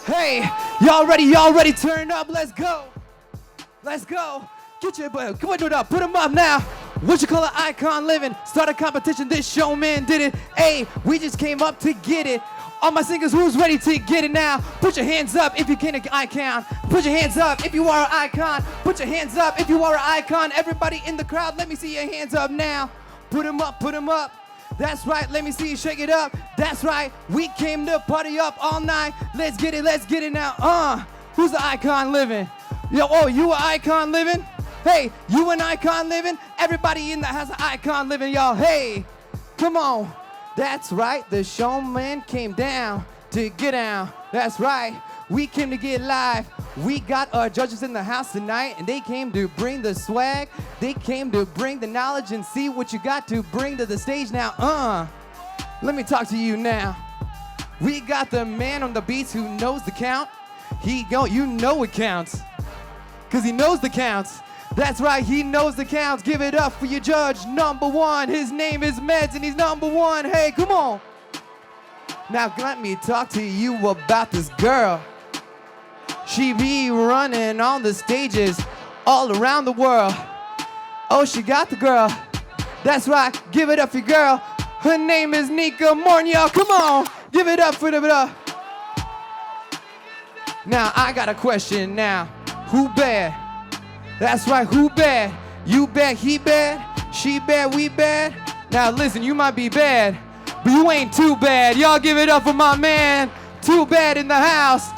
Hey, y'all ready? Y'all ready? Turn up. Let's go. Let's go. Get your boy. Come on, do it up. Put them up now. What you call an icon living? Start a competition. This showman did it. Hey, we just came up to get it. All my singers, who's ready to get it now? Put your hands up if you can an icon. Put your hands up if you are an icon. Put your hands up if you are an icon. Everybody in the crowd, let me see your hands up now. Put them up, put them up. That's right, let me see you shake it up. That's right, we came to party up all night. Let's get it now. Who's the icon living? Yo, oh, you an icon living? Hey, you an icon living? Everybody in the house an icon living, y'all. Hey, come on. That's right, the showman came down to get down. That's right, we came to get live. We got our judges in the house tonight, and they came to bring the swag. They came to bring the knowledge and see what you got to bring to the stage now. Let me talk to you now. We got the man on the beats who knows the count. You know it counts, because he knows the counts. That's right, he knows the counts. Give it up for your judge, number one. His name is Medz, and he's number one. Hey, come on. Now let me talk to you about this girl. She be running on the stages all around the world. Oh, she got the girl. That's right, give it up for your girl. Her name is Nikka Morton, y'all. Come on, give it up for the. Now, I got a question now. Who bad? That's right, who bad? You bad, he bad, she bad, we bad. Now listen, you might be bad, but you ain't too bad. Y'all give it up for my man, Too Bad in the house.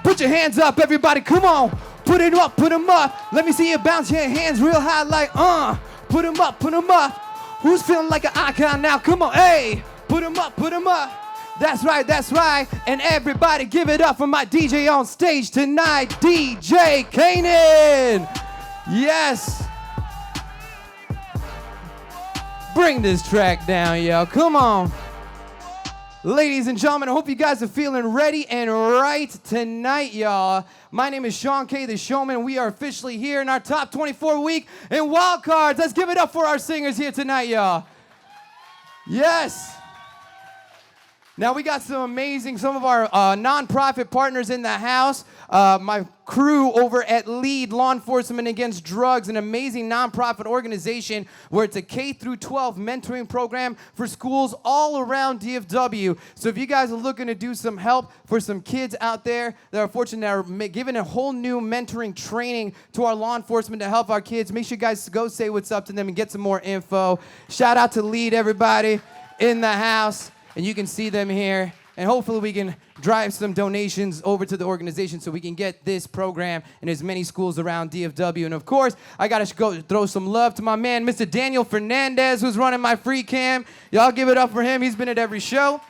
Put your hands up, everybody, come on. Put it up, put them up. Let me see you bounce your hands real high like, Put them up, put them up. Who's feeling like an icon now? Come on, hey. Put them up, put them up. That's right, that's right. And everybody give it up for my DJ on stage tonight, DJ Kanan. Yes. Bring this track down, yo. Come on. Ladies and gentlemen, I hope you guys are feeling ready and right tonight, y'all. My name is Shawn K, the Showman. We are officially here in our top 24 week in Wild Cards. Let's give it up for our singers here tonight, y'all. Yes. Now we got some of our nonprofit partners in the house. My crew over at Lead Law Enforcement Against Drugs, an amazing nonprofit organization where it's a K-12 mentoring program for schools all around DFW. So if you guys are looking to do some help for some kids out there that are fortunate that are giving a whole new mentoring training to our law enforcement to help our kids, make sure you guys go say what's up to them and get some more info. Shout out to Lead, everybody in the house. And you can see them here. And hopefully we can drive some donations over to the organization so we can get this program in as many schools around DFW. And of course, I got to go throw some love to my man, Mr. Daniel Hernandez, who's running my free cam. Y'all give it up for him. He's been at every show.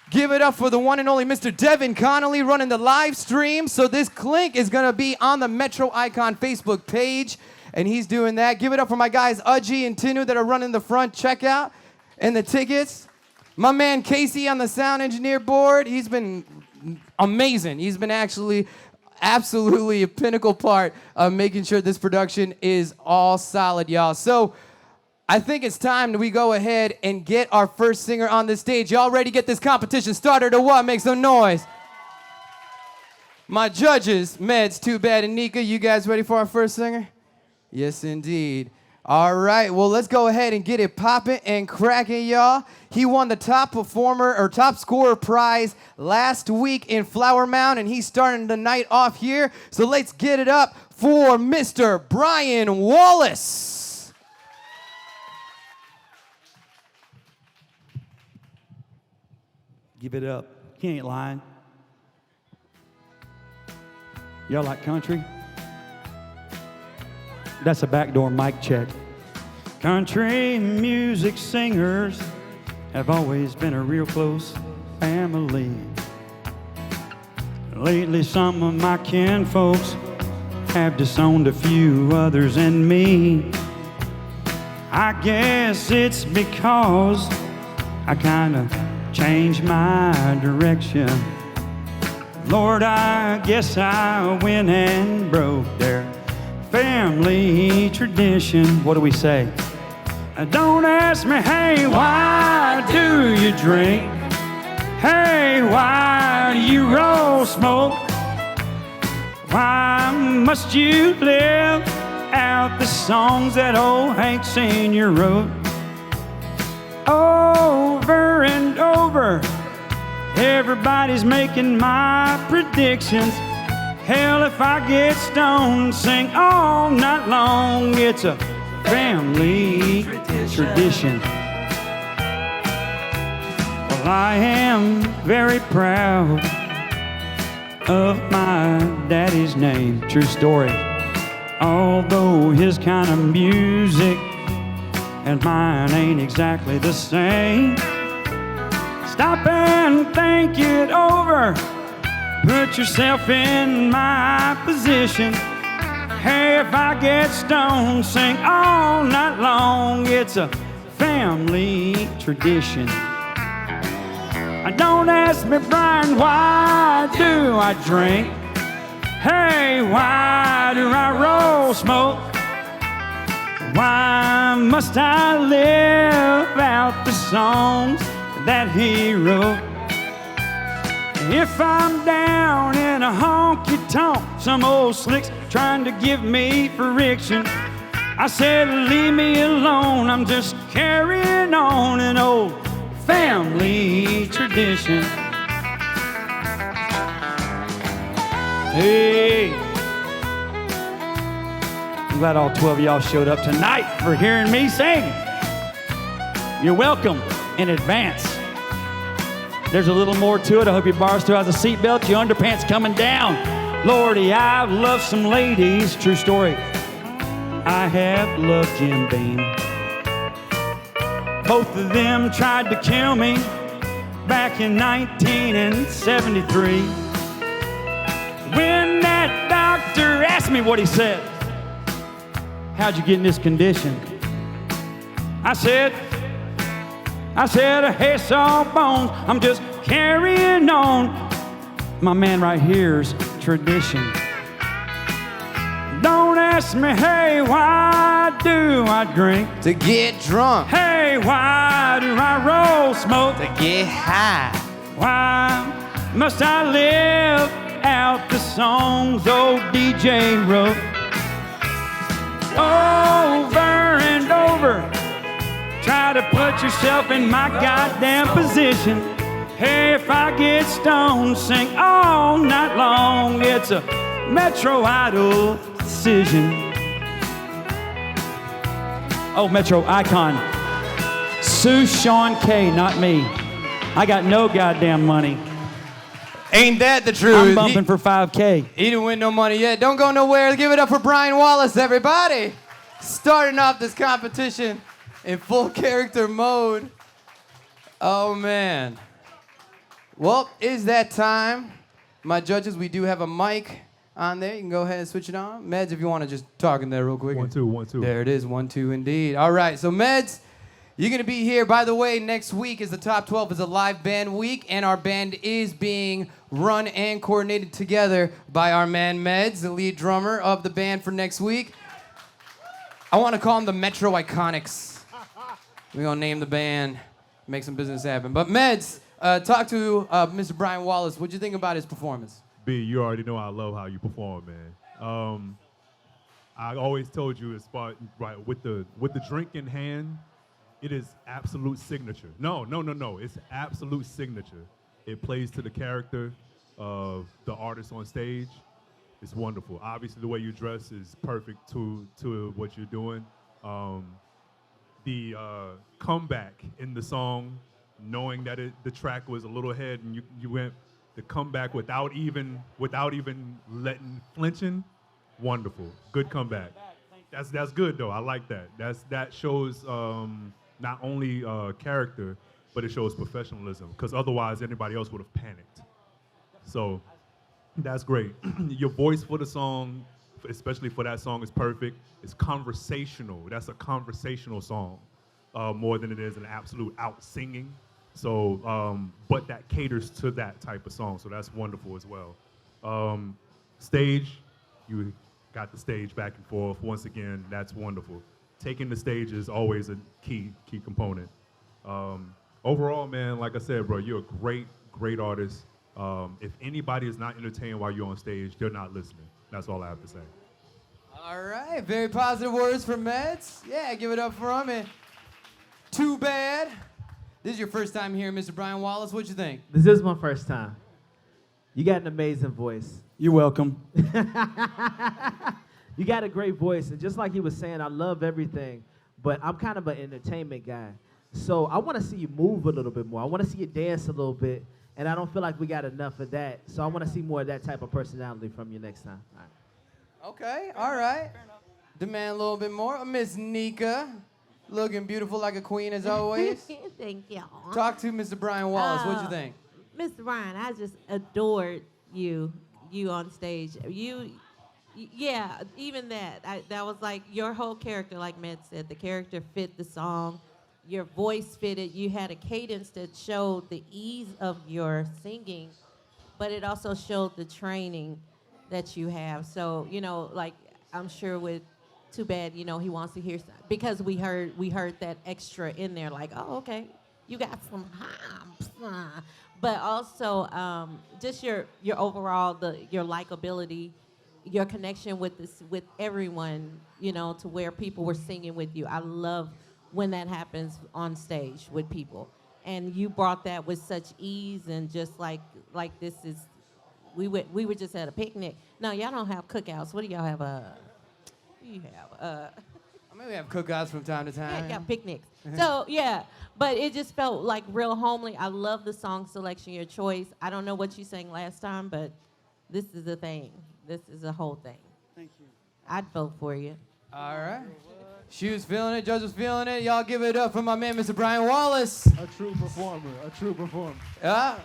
Give it up for the one and only Mr. Devin Connolly running the live stream. So this link is going to be on the Metro Icon Facebook page. And he's doing that. Give it up for my guys, Uji and Tinu, that are running the front checkout and the tickets. My man Casey on the sound engineer board, he's been amazing. He's been actually absolutely a pinnacle part of making sure this production is all solid, y'all. So I think it's time that we go ahead and get our first singer on the stage. Y'all ready to get this competition started or what? Make some noise. My judges, Medz, Tubad, and Nikka, you guys ready for our first singer? Yes, indeed. All right, well, let's go ahead and get it popping and cracking, y'all. He won the top performer or top scorer prize last week in Flower Mound, and he's starting the night off here. So let's get it up for Mr. Brian Wallis. Give it up. He ain't lying. Y'all like country? That's a backdoor mic check. Country music singers have always been a real close family. Lately, some of my kin folks have disowned a few others and me. I guess it's because I kind of changed my direction. Lord, I guess I went and broke their family tradition. What do we say? Don't ask me, hey, why do you drink? Hey, why why do you roll smoke? Why must you live out the songs that old Hank Sr. wrote? Over and over, everybody's making my predictions. Hell, if I get stoned, sing all night long. It's a family tradition. Well, I am very proud of my daddy's name. True story. Although his kind of music and mine ain't exactly the same. Stop and think it over. Put yourself in my position. Hey, if I get stoned, sing all night long. It's a family tradition. Don't ask me, Brian, why do I drink? Hey, why do I roll smoke? Why must I live out the songs that he wrote? If I'm down in a honky-tonk, some old slick's trying to give me friction, I said, leave me alone, I'm just carrying on an old family tradition. Hey, I'm glad all 12 of y'all showed up tonight for hearing me sing. You're welcome in advance. There's a little more to it. I hope your bar still has a seatbelt, your underpants coming down. Lordy, I've loved some ladies. True story. I have loved Jim Beam. Both of them tried to kill me back in 1973. When that doctor asked me what he said, how'd you get in this condition? I said, hey, sawbones, I'm just carrying on. My man right here's tradition. Don't ask me, hey, why do I drink? To get drunk. Hey, why do I roll smoke? To get high. Why must I live out the songs old DJ wrote? Over and over, try to put yourself in my goddamn position. Hey, if I get stoned, sing all night long. It's a Metro Idol decision. Oh, Metro Icon. Sue Shawn K, not me. I got no goddamn money. Ain't that the truth? I'm bumping for 5K. He didn't win no money yet. Don't go nowhere. Give it up for Brian Wallis, everybody. Starting off this competition in full character mode. Oh, man. Well, is that time? My judges, we do have a mic on there. You can go ahead and switch it on. Medz, if you want to just talk in there real quick. 1, 2, 1, 2. There it is, 1, 2, indeed. All right, so Medz, you're going to be here. By the way, next week is the Top 12 is a live band week, and our band is being run and coordinated together by our man Medz, the lead drummer of the band for next week. I want to call him the Metro Iconics. We're going to name the band, make some business happen. But Medz, talk to Mr. Brian Wallis. What'd you think about his performance? B, you already know I love how you perform, man. I always told you it's about, right, with the drink in hand, it is absolute signature. No. It's absolute signature. It plays to the character of the artist on stage. It's wonderful. Obviously, the way you dress is perfect to what you're doing. The comeback in the song, knowing that the track was a little ahead and you went the comeback without even letting flinching, wonderful. Good comeback. That's good though. I like that. That shows not only character, but it shows professionalism. Because otherwise, anybody else would have panicked. So that's great. Your voice for the song, especially for that song, is perfect. It's conversational. That's a conversational song more than it is an absolute out singing. So, but that caters to that type of song. So that's wonderful as well. Stage, you got the stage back and forth. Once again, that's wonderful. Taking the stage is always a key component. Overall, man, like I said, bro, you're a great artist. If anybody is not entertained while you're on stage, they're not listening. That's all I have to say. All right, very positive words from Medz. Yeah, give it up for him. And Tubad. This is your first time here, Mr. Brian Wallis. What'd you think? This is my first time. You got an amazing voice. You're welcome. You got a great voice, and just like he was saying, I love everything, but I'm kind of an entertainment guy. So I want to see you move a little bit more. I want to see you dance a little bit, and I don't feel like we got enough of that. So I want to see more of that type of personality from you next time. All right. Okay, all right. Demand a little bit more. Miss Nikka, looking beautiful like a queen as always. Thank you. Talk to Mr. Brian Wallis. What'd you think? Mr. Brian, I just adored you on stage. Yeah, even that. That was like your whole character, like Medz said. The character fit the song. Your voice fitted. You had a cadence that showed the ease of your singing, but it also showed the training that you have. So, like I'm sure with Tubad, he wants to hear, because we heard that extra in there, like, oh, okay, you got some hops. But also just your overall, your likability, your connection with everyone, to where people were singing with you. I love when that happens on stage with people. And you brought that with such ease, and just like this is, we were just at a picnic. No, y'all don't have cookouts. What do y'all have? I mean, we have cookouts from time to time. Yeah, picnics. So, yeah, but it just felt like real homely. I love the song selection, your choice. I don't know what you sang last time, but this is a thing. This is a whole thing. Thank you. I'd vote for you. All right. She was feeling it. Judge was feeling it. Y'all give it up for my man, Mr. Brian Wallis. A true performer. A true performer. Yeah.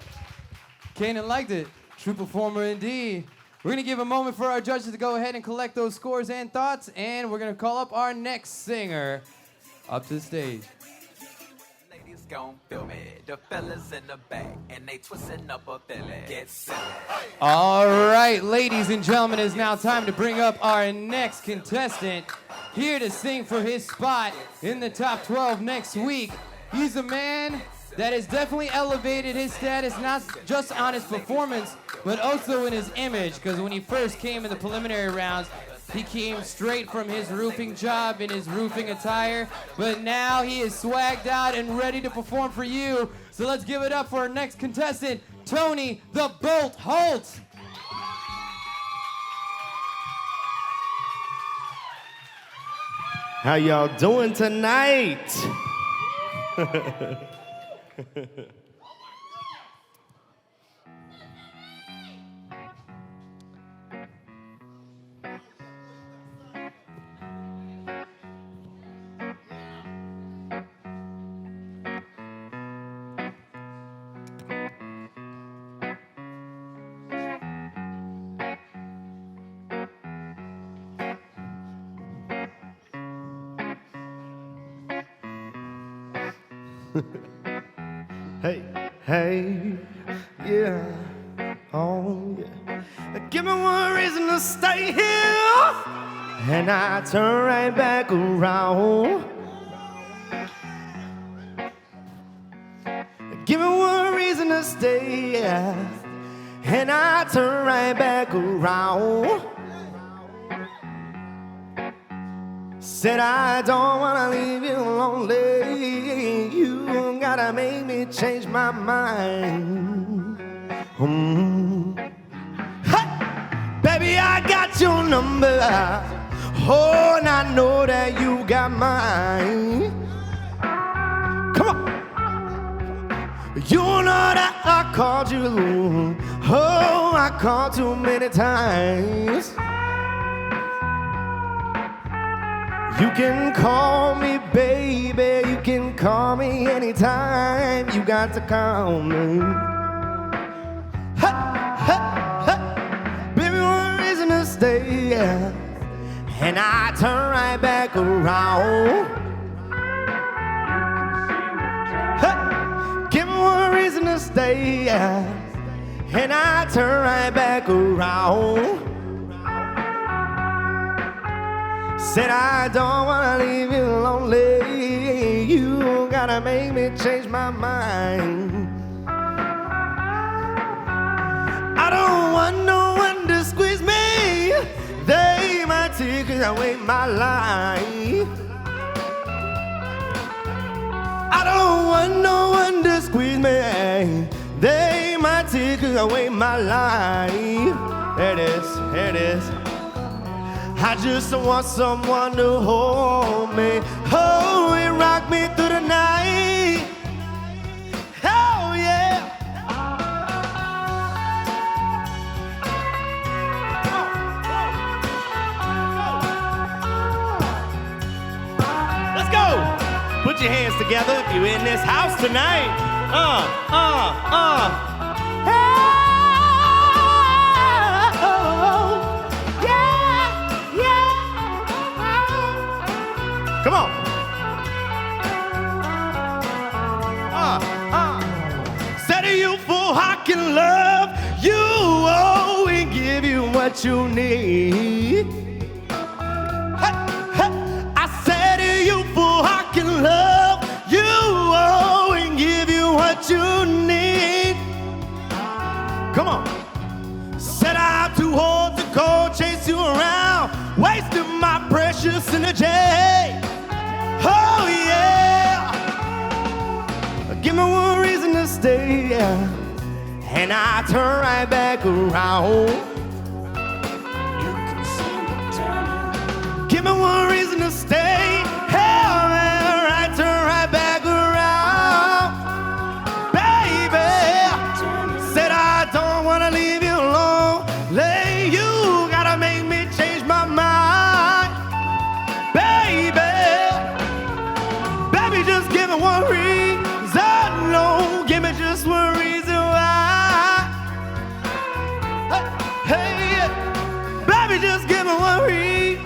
Kanan liked it. True performer indeed. We're going to give a moment for our judges to go ahead and collect those scores and thoughts, and we're going to call up our next singer up to the stage. Ladies gon' feel me. The fellas in the back, and they twisting up a belly. Get silly. All right, ladies and gentlemen, it's now time to bring up our next contestant, here to sing for his spot in the top 12 next week. He's a man that has definitely elevated his status, not just on his performance, but also in his image, because when he first came in the preliminary rounds, he came straight from his roofing job in his roofing attire, but now he is swagged out and ready to perform for you. So let's give it up for our next contestant, Tony the Bolt Holt. How y'all doing tonight? Hey, yeah, oh yeah. Give me one reason to stay here, and I turn right back around. Give me one reason to stay, and I turn right back around. Said I don't wanna leave you lonely. You gotta make me change my mind. Hey, baby, I got your number. Oh, and I know that you got mine. Come on. You know that I called you. Oh, I called too many times. You can call me baby, you can call me anytime. You got to call me. Ha, ha, ha. Baby, one reason to stay, and I turn right back around. Ha. Give me one reason to stay, and I turn right back around. Said I don't wanna leave you lonely. You gotta make me change my mind. I don't want no one to squeeze me. They might take away my life. I don't want no one to squeeze me. They might take away my life. There it is, there it is. I just want someone to hold me, hold me, rock me through the night. Oh yeah. Let's go. Put your hands together if you're in this house tonight. Come on. Said you fool, I can love you, oh, and give you what you need. I said you fool, I can love you, oh, and give you what you need. Come on. Said I'm too old to go chase you around, wasting my precious energy. Oh yeah, give me one reason to stay, and I turn right back around. You can see me turning. Give me one reason to stay, hell man, I turn right back around. Baby, said I don't wanna leave you alone. Lay, you gotta make me change my mind, baby. Just give me one reason, no, give me just one reason why. Hey, baby, just give me one reason,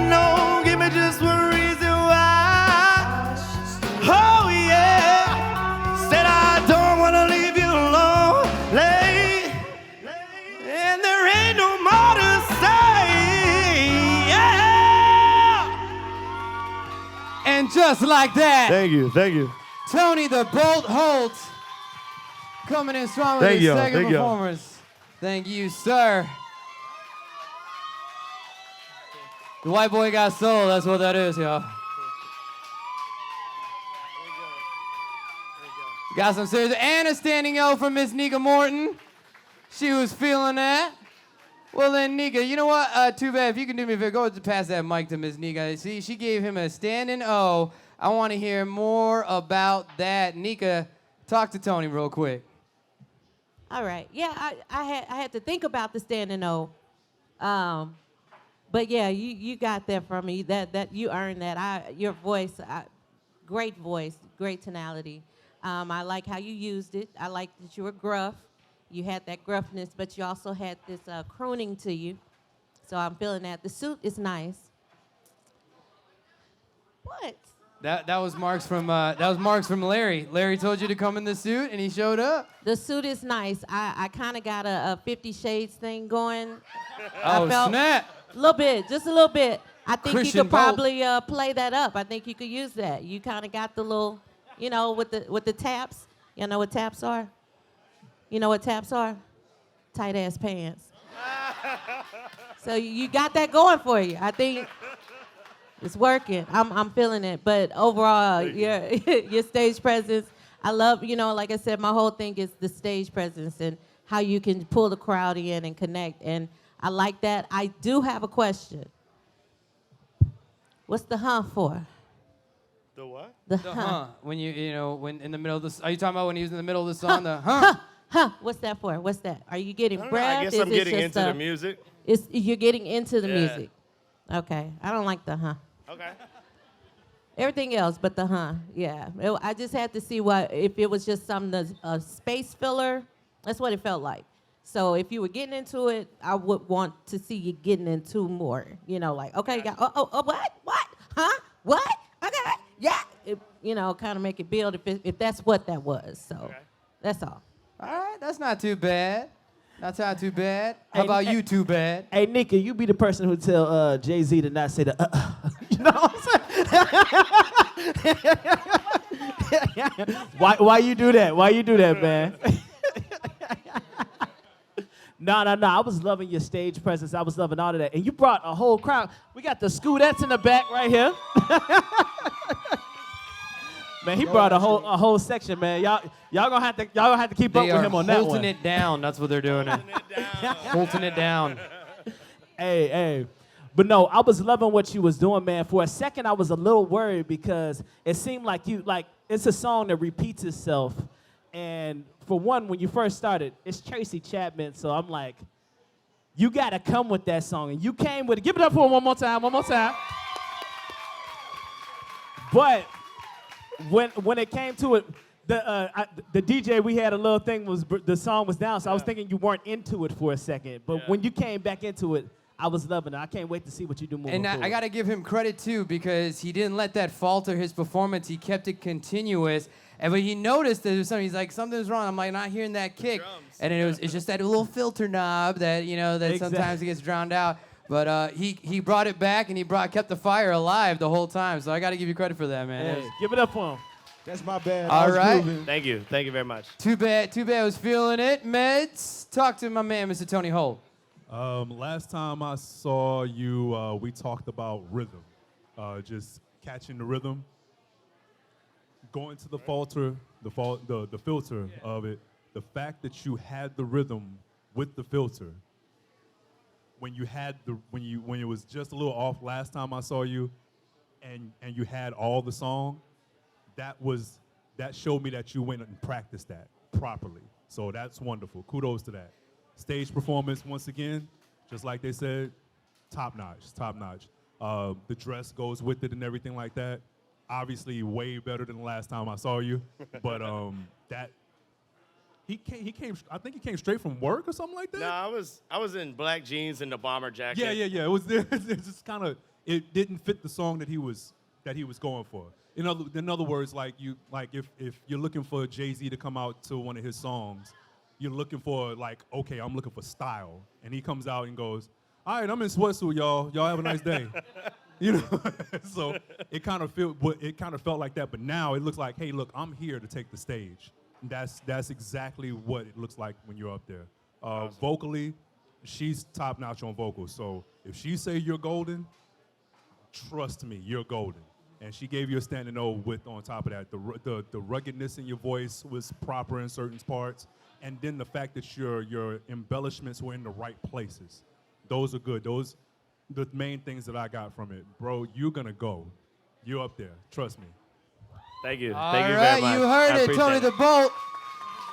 no, give me just one reason why. Oh yeah, said I don't wanna leave you alone, lay, and there ain't no more to say, yeah. And just like that, Thank you, thank you. Tony the Bolt Holt coming in strong with Thank his y'all, second thank y'all. performance. Thank you, sir. The white boy got soul, that's what that is, y'all. Got some serious, and a standing O from Miss Nikka Morton. She was feeling that. Well then, Nikka, you know what? Too bad. If you can do me a favor, go pass that mic to Miss Nikka. See, she gave him a standing O. I want to hear more about that. Nikka, talk to Tony real quick. All right. Yeah, I had to think about the standing O. But yeah, you got that from me. That you earned that. Your voice, great voice, great tonality. I like how you used it. I like that you were gruff. You had that gruffness, but you also had this crooning to you. So I'm feeling that. The suit is nice. What? That was Marks from Larry. Larry told you to come in the suit, and he showed up. The suit is nice. I kind of got a 50 Shades thing going. Oh, snap. A little bit, just a little bit. I think Christian you could Bolt. probably play that up. I think you could use that. You kind of got the little, with the taps. You know what taps are? You know what taps are? Tight ass pants. So you got that going for you. I think it's working. I'm feeling it. But overall, your stage presence, I love, like I said, my whole thing is the stage presence and how you can pull the crowd in and connect. And I like that. I do have a question. What's the for? The what? The When when in the middle of the, are you talking about when he was in the middle of the song? The What's that for? What's that? Are you getting I don't know, breath? I guess Is I'm it getting just into the music. You're getting into the Yeah. music. Okay. I don't like the Okay. Everything else but the yeah. I just had to see if it was just a space filler. That's what it felt like. So if you were getting into it, I would want to see you getting into more. Like, okay, what? Huh? What? Okay, yeah. Kind of make it build if that's what that was. So that's all. All right, that's not too bad. That's not too bad. How about you, too bad? Hey, Nikka, you be the person who tell Jay-Z to not say the You know what I'm saying? Why you do that? Why you do that, man? No. I was loving your stage presence. I was loving all of that. And you brought a whole crowd. We got the Scootettes in the back right here. Man, he brought a whole section, man. Y'all gonna have to keep up with him on that one. Holding it down. That's what they're doing. Holding it down. Hey. But no, I was loving what you was doing, man. For a second, I was a little worried because it seemed like it's a song that repeats itself. And for one, when you first started, it's Tracy Chapman, so I'm like, you gotta come with that song. And you came with it. Give it up for him one more time. But when it came to it, the DJ, we had a little thing, the song was down, so I was thinking you weren't into it for a second. But when you came back into it, I was loving it. I can't wait to see what you do moving forward. And I got to give him credit, too, because he didn't let that falter his performance. He kept it continuous. And when he noticed there was something, he's like, something's wrong. I'm like, not hearing that kick. And it's just that little filter knob that, that sometimes it gets drowned out. But he brought it back, and kept the fire alive the whole time. So I got to give you credit for that, man. Hey, give it up for him. That's my bad. All right. Thank you very much. Too bad was feeling it. Medz, talk to my man, Mr. Tony Holt. Last time I saw you, we talked about rhythm, just catching the rhythm, going to the filter of it. The fact that you had the rhythm with the filter, when it was just a little off last time I saw you, and you had all the song, that showed me that you went and practiced that properly. So that's wonderful. Kudos to that. Stage performance, once again, just like they said, top notch. The dress goes with it and everything like that. Obviously, way better than the last time I saw you. But he came. I think he came straight from work or something like that. No, I was in black jeans and the bomber jacket. Yeah. It was it's just kind of, it didn't fit the song that he was going for. In other words, if you're looking for Jay-Z to come out to one of his songs, you're looking for okay, I'm looking for style, and he comes out and goes, all right, I'm in sweatsuit, y'all have a nice day. So it kind of felt like that, but now it looks like, hey, look, I'm here to take the stage. And that's exactly what it looks like when you're up there. Awesome. Vocally, she's top notch on vocals, so if she say you're golden, trust me, you're golden. And she gave you a standing O with, on top of that, the ruggedness in your voice was proper in certain parts. And then the fact that your embellishments were in the right places. Those are good. Those the main things that I got from it. Bro, you're going to go. You're up there. Trust me. Thank you. All Thank you right, very much. you heard I it. appreciate Tony the Bolt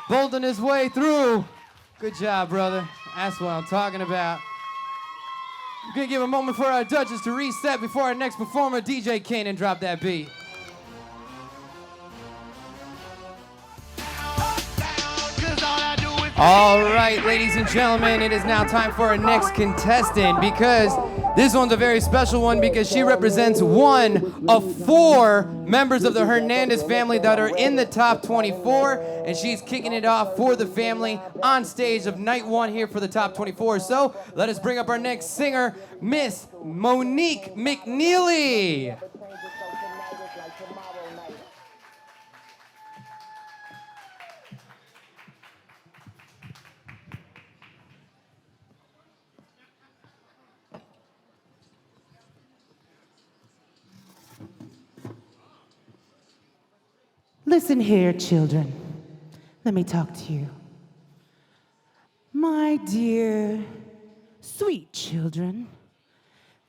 bolting his way through. Good job, brother. That's what I'm talking about. We're going to give a moment for our judges to reset before our next performer, DJ Kanan, drop that beat. All right, ladies and gentlemen, it is now time for our next contestant because this one's a very special one because she represents one of 4 members of the Hernandez family that are in the top 24, and she's kicking it off for the family on stage of night 1 here for the top 24. So let us bring up our next singer, Miss Monique McNeely. Listen here, children. Let me talk to you. My dear, sweet children,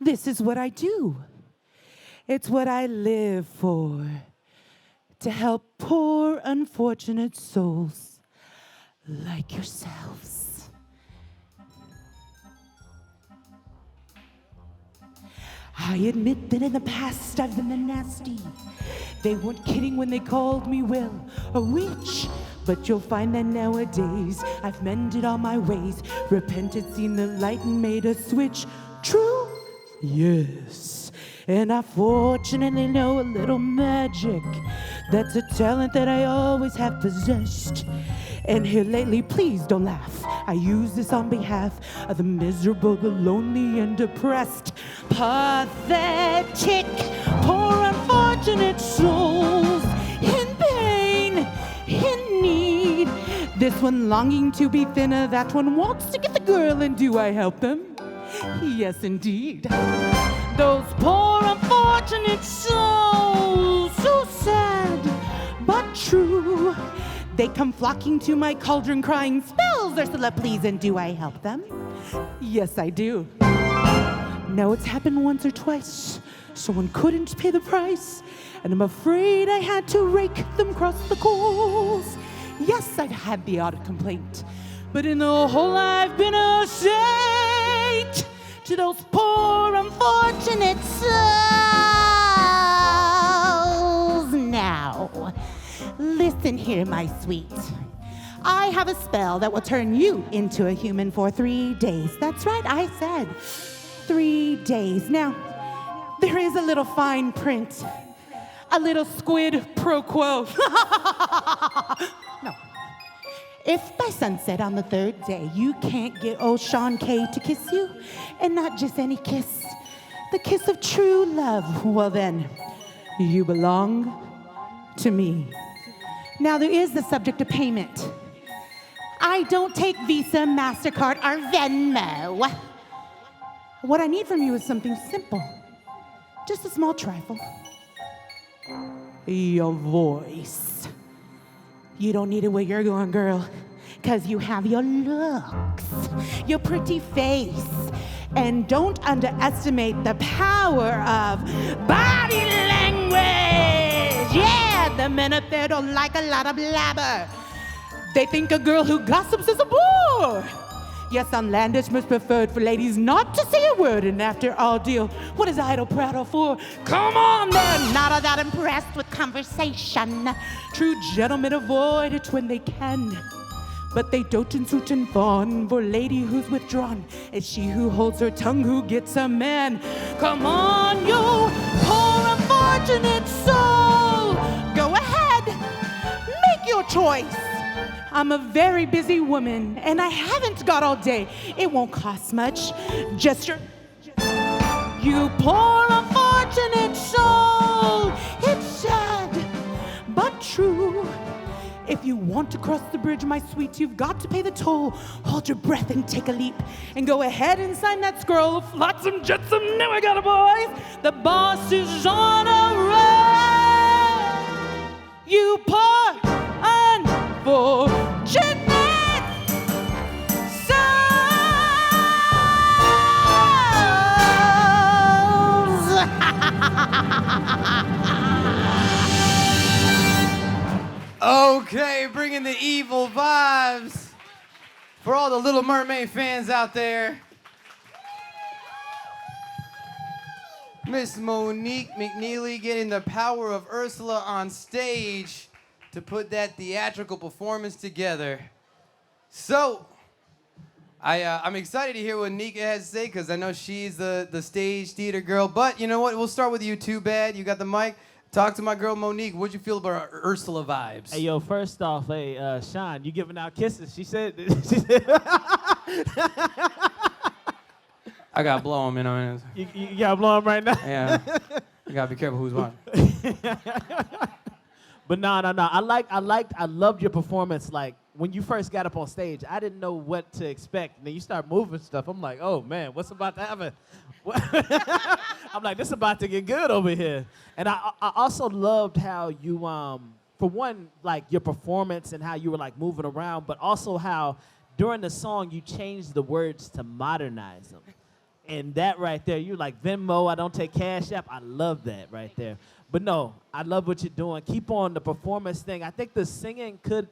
this is what I do. It's what I live for, to help poor, unfortunate souls like yourselves. I admit that in the past I've been a nasty. They weren't kidding when they called me, well, a witch. But you'll find that nowadays I've mended all my ways, repented, seen the light, and made a switch. True? Yes. And I fortunately know a little magic. That's a talent that I always have possessed. And here lately, please don't laugh, I use this on behalf of the miserable, the lonely, and depressed. Pathetic, poor, unfortunate souls in pain, in need. This one longing to be thinner, that one wants to get the girl, and do I help them? Yes, indeed. Those poor unfortunate souls, so sad, but true. They come flocking to my cauldron crying, spells, Ursula, please, and do I help them? Yes, I do. No, it's happened once or twice. Someone couldn't pay the price, and I'm afraid I had to rake them across the coals. Yes, I've had the odd complaint, but in the whole I've been a saint to those poor unfortunate souls. Now, listen here, my sweet. I have a spell that will turn you into a human for 3 days. That's right, I said 3 days. Now, there is a little fine print, a little squid pro quo. No. If by sunset on the 3rd day you can't get old Shawn K to kiss you, and not just any kiss, the kiss of true love, well then, you belong to me. Now there is the subject of payment. I don't take Visa, MasterCard, or Venmo. What I need from you is something simple. Just a small trifle. Your voice. You don't need it where you're going, girl, because you have your looks, your pretty face, and don't underestimate the power of body language. Yeah, the men up there don't like a lot of blabber. They think a girl who gossips is a bore. Yes, I'm landish, most preferred for ladies not to say a word, and after all deal, what is idle proud of for? Come on, they're not all that impressed with conversation. True gentlemen avoid it when they can, but they dote and suit and fawn for lady who's withdrawn. It's she who holds her tongue who gets a man. Come on, you poor unfortunate soul. Go ahead, make your choice. I'm a very busy woman, and I haven't got all day. It won't cost much. Just your... You poor unfortunate soul. It's sad, but true. If you want to cross the bridge, my sweet, you've got to pay the toll. Hold your breath and take a leap, and go ahead and sign that scroll of flotsam jetsam. Now I got it, boys. The boss is on a roll. You poor unfortunate Okay, bringing the evil vibes for all the Little Mermaid fans out there. Miss Monique McNeely getting the power of Ursula on stage to put that theatrical performance together. So, I'm excited to hear what Nikka has to say, because I know she's the stage theater girl. But you know what? We'll start with you, Tubad. You got the mic. Talk to my girl Monique. What'd you feel about our Ursula vibes? Hey, yo, first off, hey, Shawn, you giving out kisses. She said I gotta blow him, you know. you gotta blow him right now? Yeah. You gotta be careful who's watching. But no. I loved your performance. Like, when you first got up on stage, I didn't know what to expect. And then you start moving stuff. I'm like, oh, man, what's about to happen? I'm like, this is about to get good over here. And I also loved how you, for one, like, your performance and how you were, like, moving around, but also how during the song you changed the words to modernize them. And that right there, you're like, Venmo, I don't take Cash App. I love that right there. But no, I love what you're doing. Keep on the performance thing. I think the singing could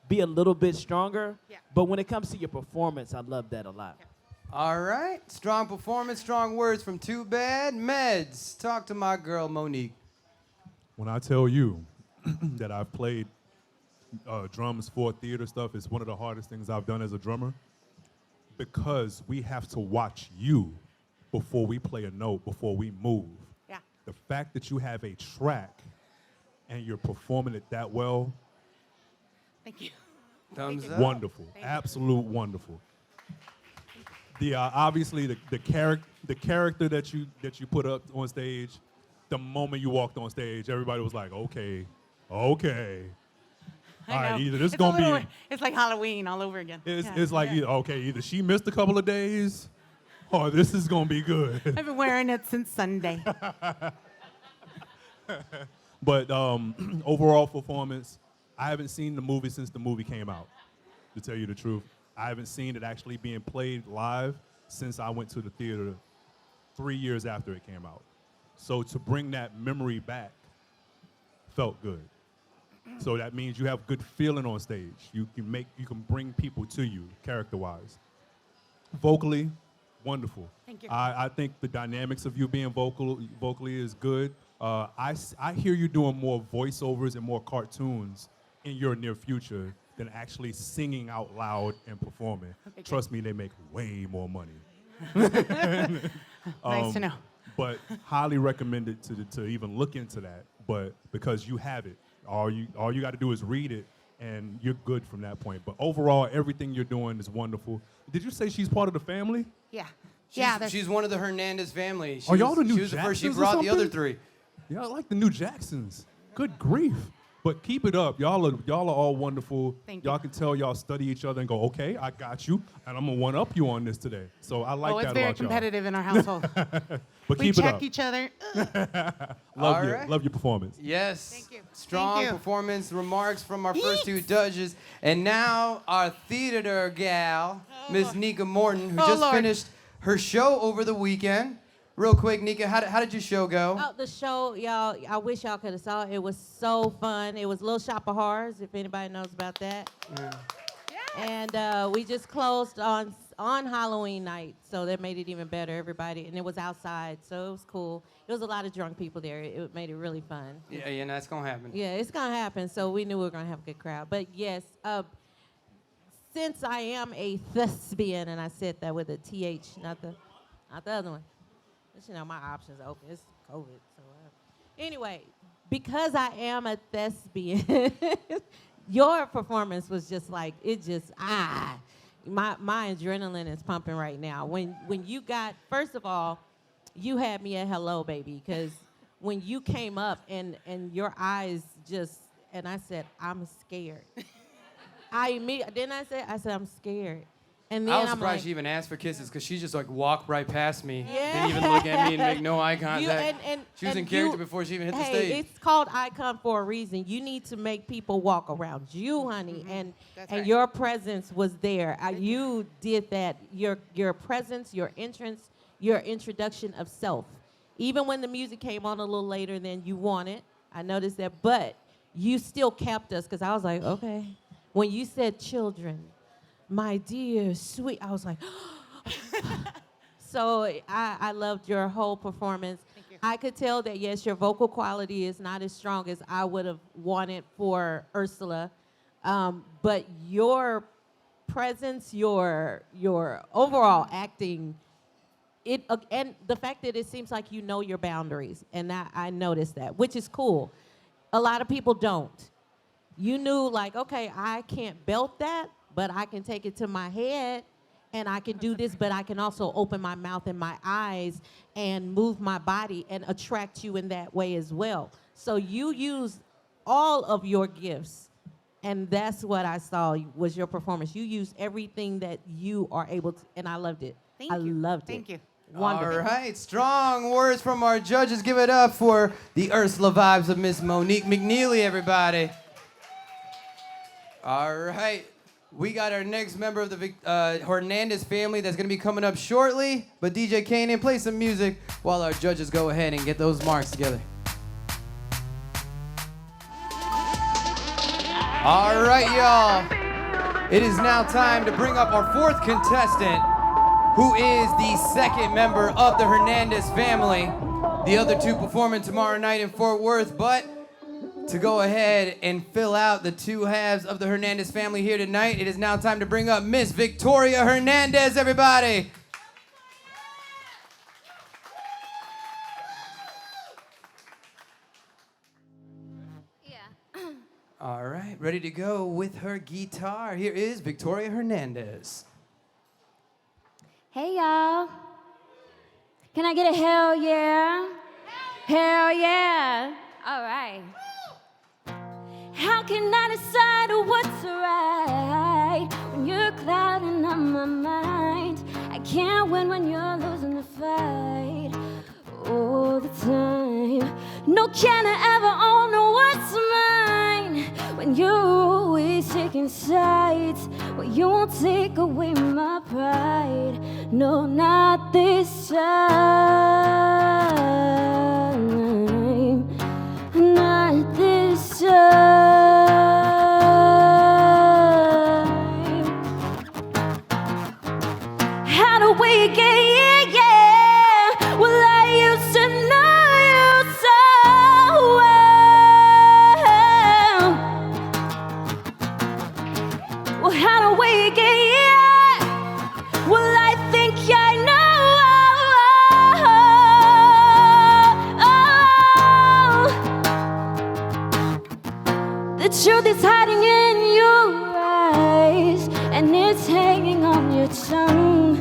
be a little bit stronger, but when it comes to your performance, I love that a lot. Yeah. All right, strong performance, strong words from Tubad. Medz, talk to my girl Monique. When I tell you that I've played drums for theater stuff, it's one of the hardest things I've done as a drummer, because we have to watch you before we play a note, before we move. Yeah. The fact that you have a track and you're performing it that well, Thank you. Thumbs up. wonderful, absolute wonderful. The obviously the character that you put up on stage, the moment you walked on stage, everybody was like, okay. All right, know. either this It's gonna a little- be, It's like Halloween all over again. it's like, either she missed a couple of days, or this is gonna be good. I've been wearing it since Sunday. But overall performance, I haven't seen the movie since the movie came out, to tell you the truth. I haven't seen it actually being played live since I went to the theater 3 years after it came out. So to bring that memory back felt good. So that means you have good feeling on stage. You can bring people to you character-wise. Vocally, wonderful. Thank you. I think the dynamics of you being vocally is good. I hear you doing more voiceovers and more cartoons in your near future than actually singing out loud and performing. Trust me, they make way more money. Nice to know. But highly recommended to even look into that. But because you have it, all you got to do is read it, and you're good from that point. But overall, everything you're doing is wonderful. Did you say she's part of the family? Yeah. She's one of the Hernandez family. Are y'all the new She was the first. She Jacksons or brought the other something? three. Yeah, I like the new Jacksons. Good grief. But keep it up. Y'all are all wonderful. Thank you. Y'all can tell y'all study each other and go, okay, I got you, and I'm gonna one up you on this today. So I like that It's about very y'all. competitive in our household. But We keep it check up. each other. Love All your right. love your performance. Yes. Thank you. Strong Thank you. performance remarks from our first two judges. And now our theater gal, Miss Nikka Morton, who Oh, just Lord. finished her show over the weekend. Real quick, Nikka, how did your show go? Oh, the show, y'all, I wish y'all could have saw it. It was so fun. It was Little Shop of Horrors, if anybody knows about that. And we just closed on Halloween night, so that made it even better, everybody. And it was outside, so it was cool. There was a lot of drunk people there. It made it really fun. Yeah, that's going to happen. Yeah, it's going to happen, so we knew we were going to have a good crowd. But yes, since I am a thespian, and I said that with a TH, not the other one. You know, my options are open. It's COVID. So anyway, because I am a thespian, your performance was just like, my adrenaline is pumping right now. When you got, first of all, you had me at hello, baby, because when you came up and your eyes just, and I said, I'm scared. I said, I'm scared. And then I was I'm surprised like, she even asked for kisses because she just like walked right past me. Yeah. Didn't even look at me and make no eye contact. She was and in character before she even hit the hey, stage. it's called icon for a reason. You need to make people walk around you, honey, That's and right. your presence was there. You did that. Your presence, your entrance, your introduction of self. Even when the music came on a little later than you wanted, I noticed that. But you still kept us because I was like, okay. When you said children, my dear, sweet, I was like, so I loved your whole performance. Thank you. I could tell that, yes, your vocal quality is not as strong as I would have wanted for Ursula, but your presence, your overall acting, and the fact that it seems like you know your boundaries, and I noticed that, which is cool. A lot of people don't. You knew, like, okay, I can't belt that, but I can take it to my head, and I can do this, but I can also open my mouth and my eyes and move my body and attract you in that way as well. So you use all of your gifts, and that's what I saw was your performance. You used everything that you are able to, and I loved it. Thank I you. loved it. Thank you. Wonderful. All right, strong words from our judges. Give it up for the Ursula vibes of Miss Monique McNeely, everybody. All right, we got our next member of the Hernandez family that's going to be coming up shortly. But DJ Kanan, play some music while our judges go ahead and get those marks together. All right, y'all. It is now time to bring up our fourth contestant, who is the second member of the Hernandez family. The other two performing tomorrow night in Fort Worth, but to go ahead and fill out the two halves of the Hernandez family here tonight, it is now time to bring up Miss Victoria Hernandez, everybody. Yeah. All right, ready to go with her guitar. Here is Victoria Hernandez. Hey, y'all. Can I get a hell yeah? Hell yeah. All right. How can I decide what's right when you're clouding on my mind? I can't win when you're losing the fight all the time. No, can I ever own what's mine when you're always taking sides? Well, you won't take away my pride. No, not this time. Not this time. How do we get here? Yeah. Well, I used to know you so well. Well, how do we get here? Well, I think I know. The truth is hiding in your eyes, and it's hanging on your tongue,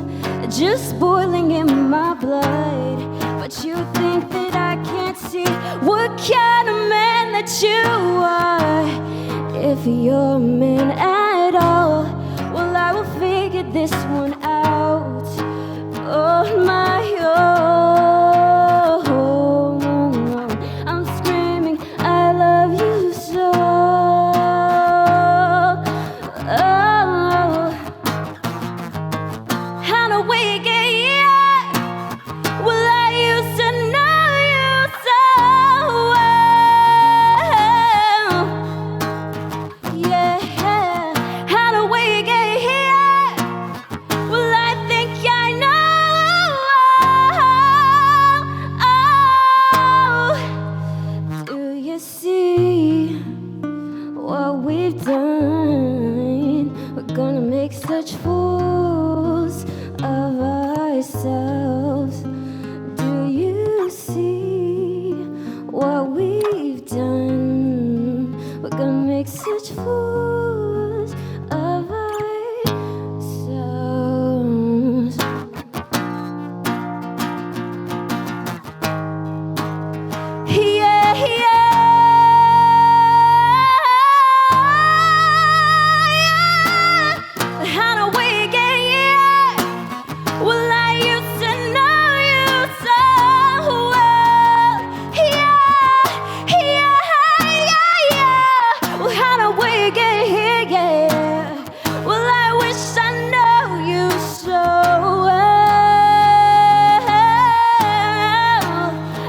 just boiling in my blood. But you think that I can't see what kind of man that you are. If you're a man at all, well, I will figure this one out on my own. I'm screaming, I love you so. How do we get here? Well, I used to know you so well. Yeah. How do we get here? Well, I think I know. Do you see what we've done? We're gonna make such fools of ourselves. Do you see what we've done? We're gonna make such fools of ourselves. Yeah, how do we get here? Well, I used to know you so well. Yeah. Well, how do we get here? Yeah. Well, I wish I know you so well.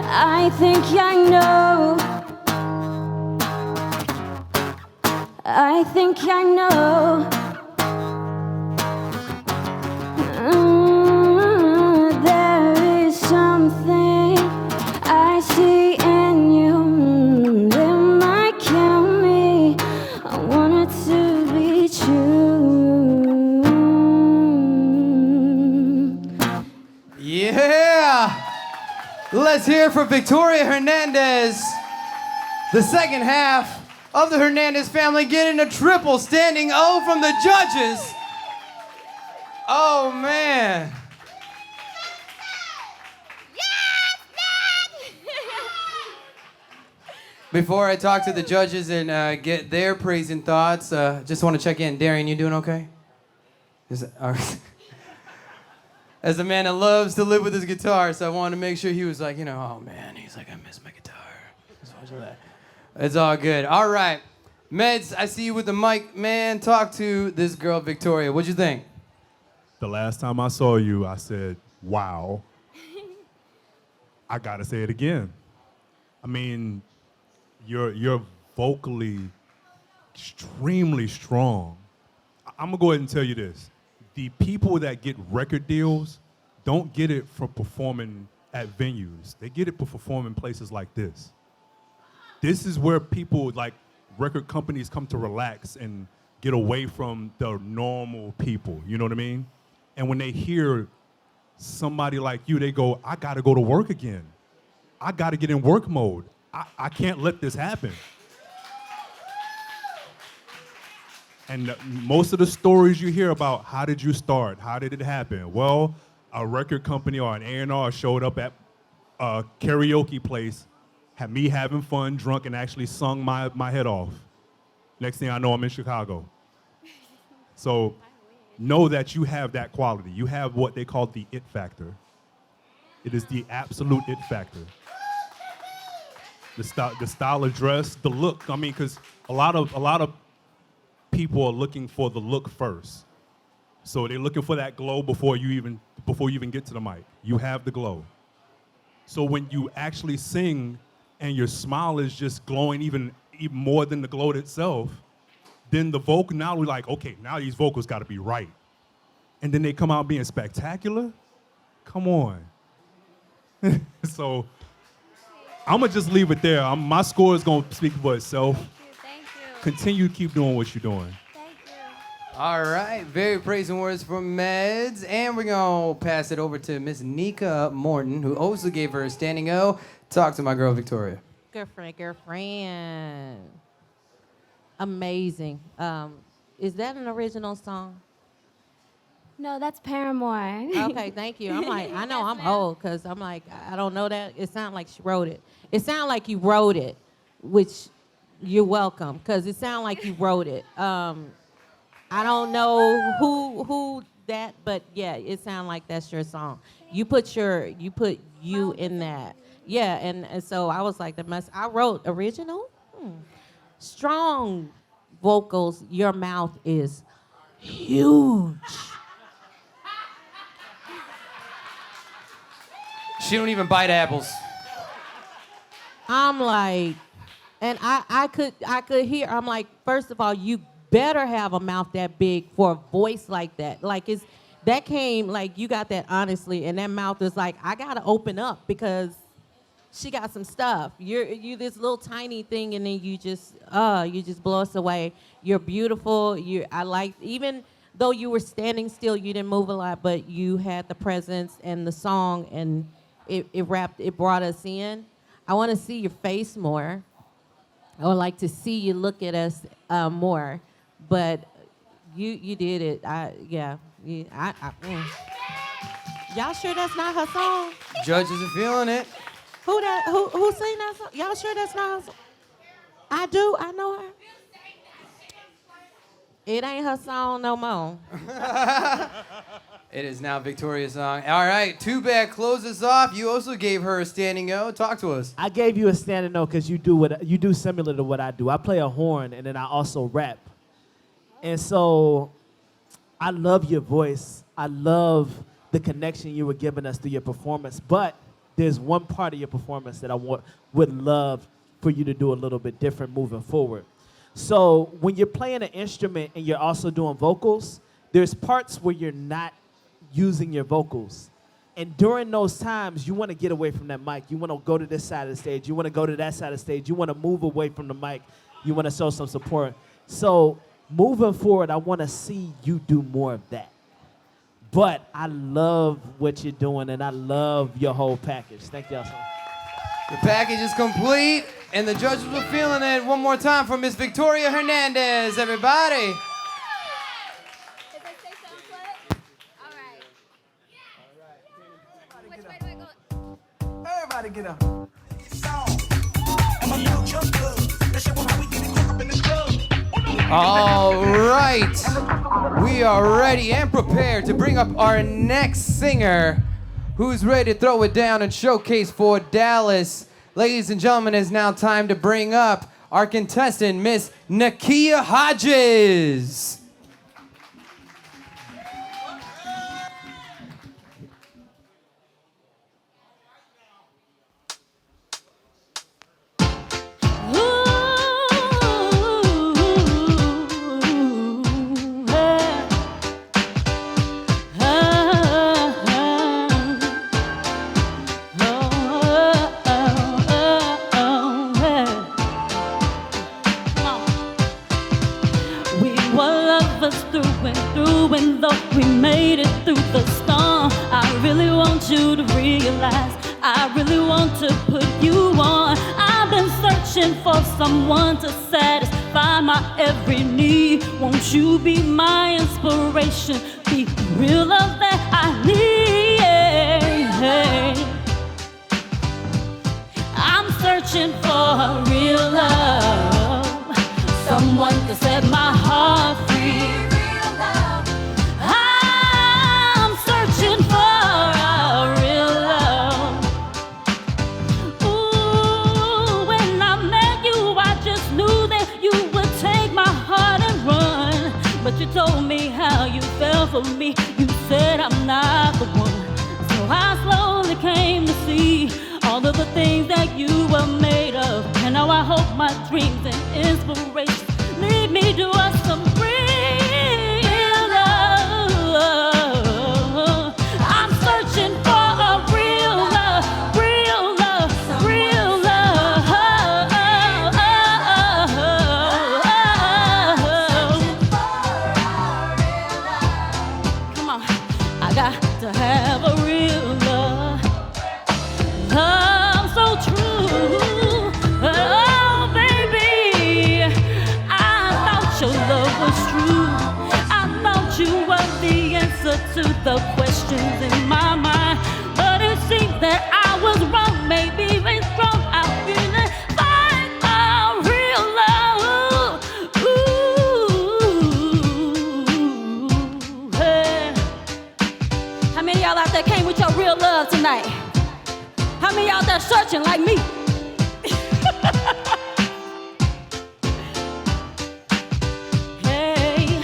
I think I know. I think I know. There is something I see in you that might kill me. I want it to be true. Yeah! Let's hear for Victoria Hernandez. The second half of the Hernandez family getting a triple standing O from the judges. Oh, man. Before I talk to the judges and get their praise and thoughts, just want to check in. Derian, you doing okay? As a man that loves to live with his guitar, so I wanted to make sure he was like, oh man, he's like, I miss my guitar. It's all good. All right. Medz, I see you with the mic. Man, talk to this girl, Victoria. What'd you think? The last time I saw you, I said, wow. I gotta say it again. I mean, you're vocally extremely strong. I'm gonna go ahead and tell you this. The people that get record deals don't get it for performing at venues. They get it for performing places like this. This is where people, like record companies, come to relax and get away from the normal people, you know what I mean? And when they hear somebody like you, they go, I gotta go to work again. I gotta get in work mode. I can't let this happen. And most of the stories you hear about, how did you start? How did it happen? Well, a record company or an A&R showed up at a karaoke place, had me having fun, drunk, and actually sung my head off. Next thing I know, I'm in Chicago. So know that you have that quality. You have what they call the it factor. It is the absolute it factor. The style of dress, the look. I mean, because a lot of people are looking for the look first. So they're looking for that glow before you even get to the mic. You have the glow. So when you actually sing and your smile is just glowing even more than the glow itself, then the vocal, now we're like, okay, now these vocals got to be right. And then they come out being spectacular? Come on. So I'm going to just leave it there. My score is going to speak for itself. Thank you. Continue to keep doing what you're doing. Thank you. All right, very praising words from Medz. And we're going to pass it over to Miss Nikka Morton, who also gave her a standing O. Talk to my girl, Victoria. Girlfriend. Amazing. Is that an original song? No, that's Paramore. Okay, thank you. I'm like, I know I'm old because I'm like, I don't know that. It sounded like she wrote it. It sounded like you wrote it, which you're welcome because it sounded like you wrote it. I don't know who that, but yeah, it sounded like that's your song. You put you in that. Yeah, and so I was like, I wrote original? Strong vocals, your mouth is huge. She don't even bite apples. I'm like, and I could hear, I'm like, first of all, you better have a mouth that big for a voice like that. Like that came, like you got that honestly, and that mouth is like, I gotta open up because she got some stuff. You this little tiny thing, and then you just blow us away. You're beautiful. I like, even though you were standing still, you didn't move a lot, but you had the presence and the song, and it brought us in. I want to see your face more. I would like to see you look at us more, but you did it. Y'all sure that's not her song? Judges are feeling it. Who sing that song? Y'all sure that's not her song? I do. I know her. It ain't her song no more. It is now Victoria's song. All right, Tubad, close us off. You also gave her a standing O. Talk to us. I gave you a standing O because you do similar to what I do. I play a horn and then I also rap. And so I love your voice. I love the connection you were giving us through your performance. But there's one part of your performance that I would love for you to do a little bit different moving forward. So when you're playing an instrument and you're also doing vocals, there's parts where you're not using your vocals. And during those times, you want to get away from that mic. You want to go to this side of the stage. You want to go to that side of the stage. You want to move away from the mic. You want to show some support. So moving forward, I want to see you do more of that. But I love what you're doing, and I love your whole package. Thank y'all so much. The package is complete, and the judges were feeling it. One more time for Miss Victoria Hernandez, everybody. Everybody get up. All right. We are ready and prepared to bring up our next singer who's ready to throw it down and showcase for Dallas. Ladies and gentlemen, it's now time to bring up our contestant, Miss Naquiyah Hodges. You to realize I really want to put you on. I've been searching for someone to satisfy my every need. Won't you be my inspiration? Be the real love that I need. I'm searching for a real love, someone to I slowly came to see all of the things that you were made of. And now I hope my dreams and inspirations lead me to us some real love. I'm searching for a real love, real love, real love. Come on, I got to have a real love. Love so true. Oh, baby, I thought your love was true. I thought you were the answer to the questions in my mind. But it seems that I was wrong, maybe even wrong. I'm feeling find a real love. Ooh, hey. How many of y'all out there came with your real love tonight? How many out there searching like me? Hey,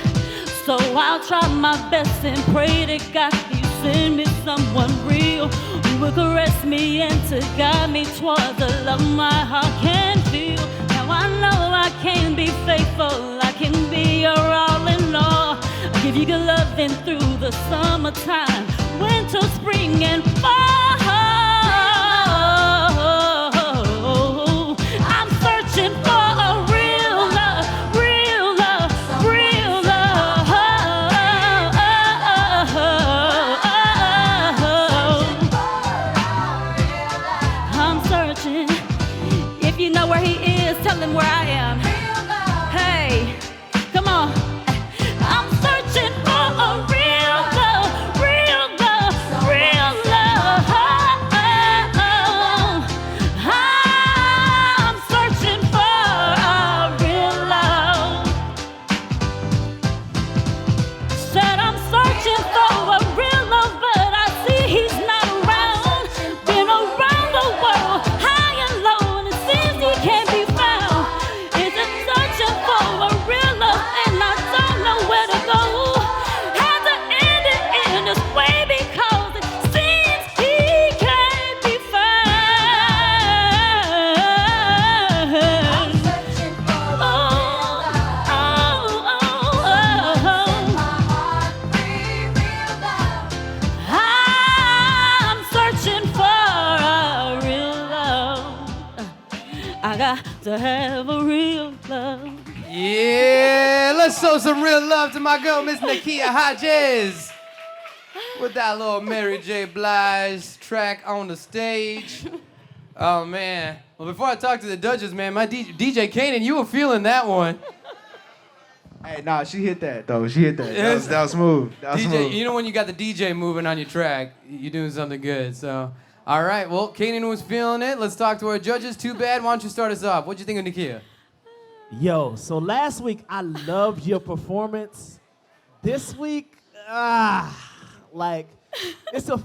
so I'll try my best and pray to God you send me someone real who will caress me and to guide me towards the love my heart can feel. Now I know I can be faithful, I can be your all in all. I give you good loving through the summertime, winter, spring, and fall. I'm searching for a real love, real love, real love. I'm searching. If you know where he is, tell him where I am. Hey, come on. I'm searching for a real love, real love, real love. I'm searching for a real love. Said I'm searching for a real love, but I see he's not around. Been around the world, high and low, and it seems he can't be found. Is it searching for a real love, and I don't know where to go? Had to end it in this way because it seems he can't be found. I'm searching for a real love. I'm searching for a real love. I got to have a real love. Yeah, let's show some real love to my girl, Miss Naquiyah Hodges. With that little Mary J. Blige track on the stage. Oh, man. Well, before I talk to the judges, man, my DJ Kanan, you were feeling that one. Hey, nah, she hit that though. She hit that. That was smooth. That was DJ, smooth. you know when you got the DJ moving on your track, you're doing something good. So, all right. Well, Kanan was feeling it. Let's talk to our judges. Tubad, why don't you start us off? What'd you think of Naquiyah? Yo, so last week I loved your performance. This week, like it's a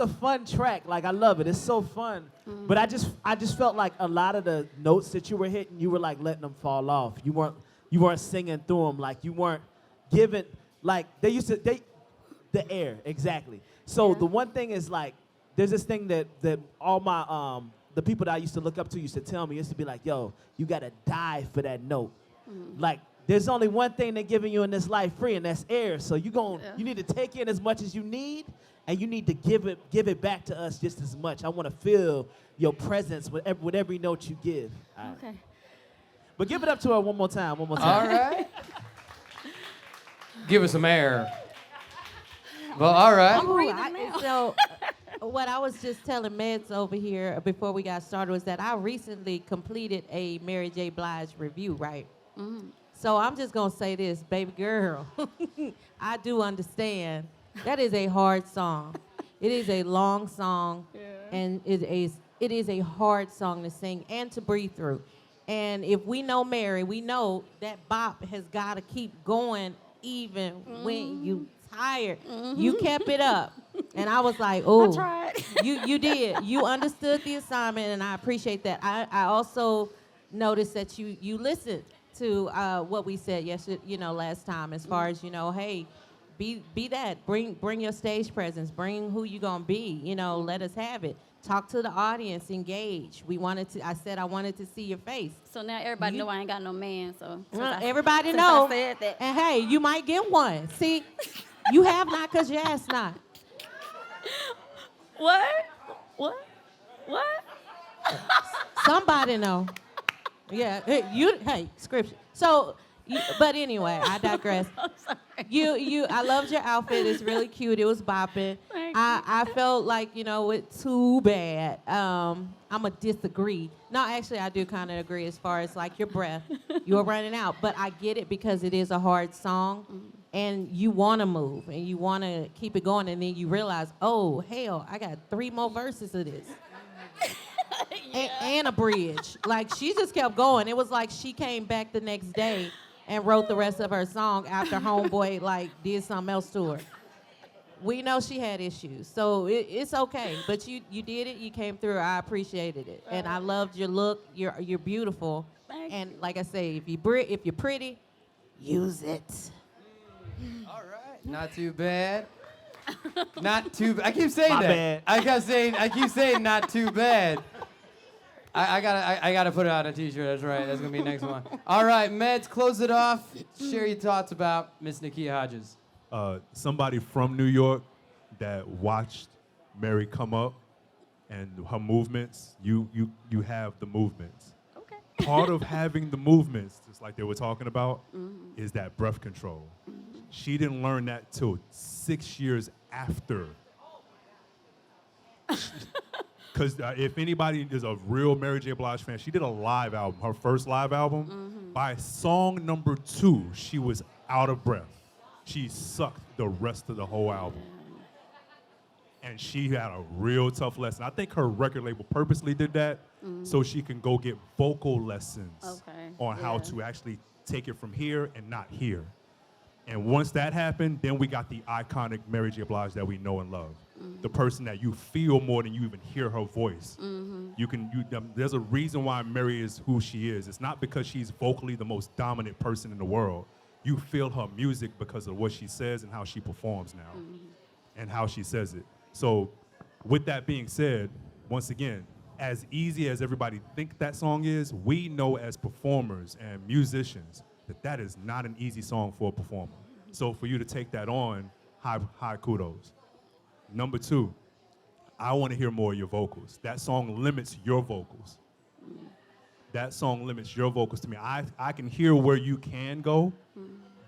fun track. Like I love it. It's so fun. But I just felt like a lot of the notes that you were hitting, you were like letting them fall off. You weren't singing through them. Like you weren't giving like the air exactly. So the one thing is like there's this thing that all my the people that I used to look up to used to tell me, used to be like, yo, you gotta die for that note. Like, there's only one thing they're giving you in this life free, and that's air. So you need to take in as much as you need, and you need to give it back to us just as much. I want to feel your presence with every note you give. Right. Okay. But give it up to her one more time. All right. Give us some air. Well, all right. So what I was just telling Medz over here before we got started was that I recently completed a Mary J. Blige review, right? So I'm just going to say this, baby girl. I do understand that is a hard song. It is a long song, and it is a hard song to sing and to breathe through. And if we know Mary, we know that bop has got to keep going even when you tired. You kept it up. And I was like, oh. I tried. You did. You understood the assignment, and I appreciate that. I also noticed that you listened to what we said yesterday, last time, as far as, hey, Be that. Bring your stage presence. Bring who you gonna be. You know, let us have it. Talk to the audience. Engage. I said I wanted to see your face. So now everybody know I ain't got no man. So everybody know. I said that. And hey, you might get one. See, you have not because you asked not. What? Somebody know. Yeah. Hey, scripture. So. But anyway, I digress. I loved your outfit. It's really cute. It was bopping. I felt like, with Tubad, I'm going to disagree. No, actually, I do kind of agree as far as, like, your breath. You were running out. But I get it because it is a hard song. And you want to move. And you want to keep it going. And then you realize, oh, hell, I got 3 more verses of this. And a bridge. Like, she just kept going. It was like she came back the next day and wrote the rest of her song after Homeboy, like, did something else to her. We know she had issues, so it's okay. But you did it. You came through. I appreciated it. And I loved your look. You're beautiful. And like I say, if you're pretty, use it. All right. Not too bad. Not too bad. I keep saying My that. bad. I keep saying not too bad. I gotta put it on a t-shirt. That's right. That's gonna be the next one. All right, Medz, close it off. Share your thoughts about Miss Naquiyah Hodges. Somebody from New York that watched Mary come up and her movements. You have the movements. Okay. Part of having the movements, just like they were talking about, is that breath control. She didn't learn that till 6 years after. Because if anybody is a real Mary J. Blige fan, she did a live album, her first live album. By song number 2, she was out of breath. She sucked the rest of the whole album. And she had a real tough lesson. I think her record label purposely did that so she can go get vocal lessons on how to actually take it from here and not here. And once that happened, then we got the iconic Mary J. Blige that we know and love. The person that you feel more than you even hear her voice. There's a reason why Mary is who she is. It's not because she's vocally the most dominant person in the world. You feel her music because of what she says and how she performs now and how she says it. So with that being said, once again, as easy as everybody think that song is, we know as performers and musicians that is not an easy song for a performer. So for you to take that on, high kudos. Number 2, I want to hear more of your vocals. That song limits your vocals. That song limits your vocals to me. I can hear where you can go,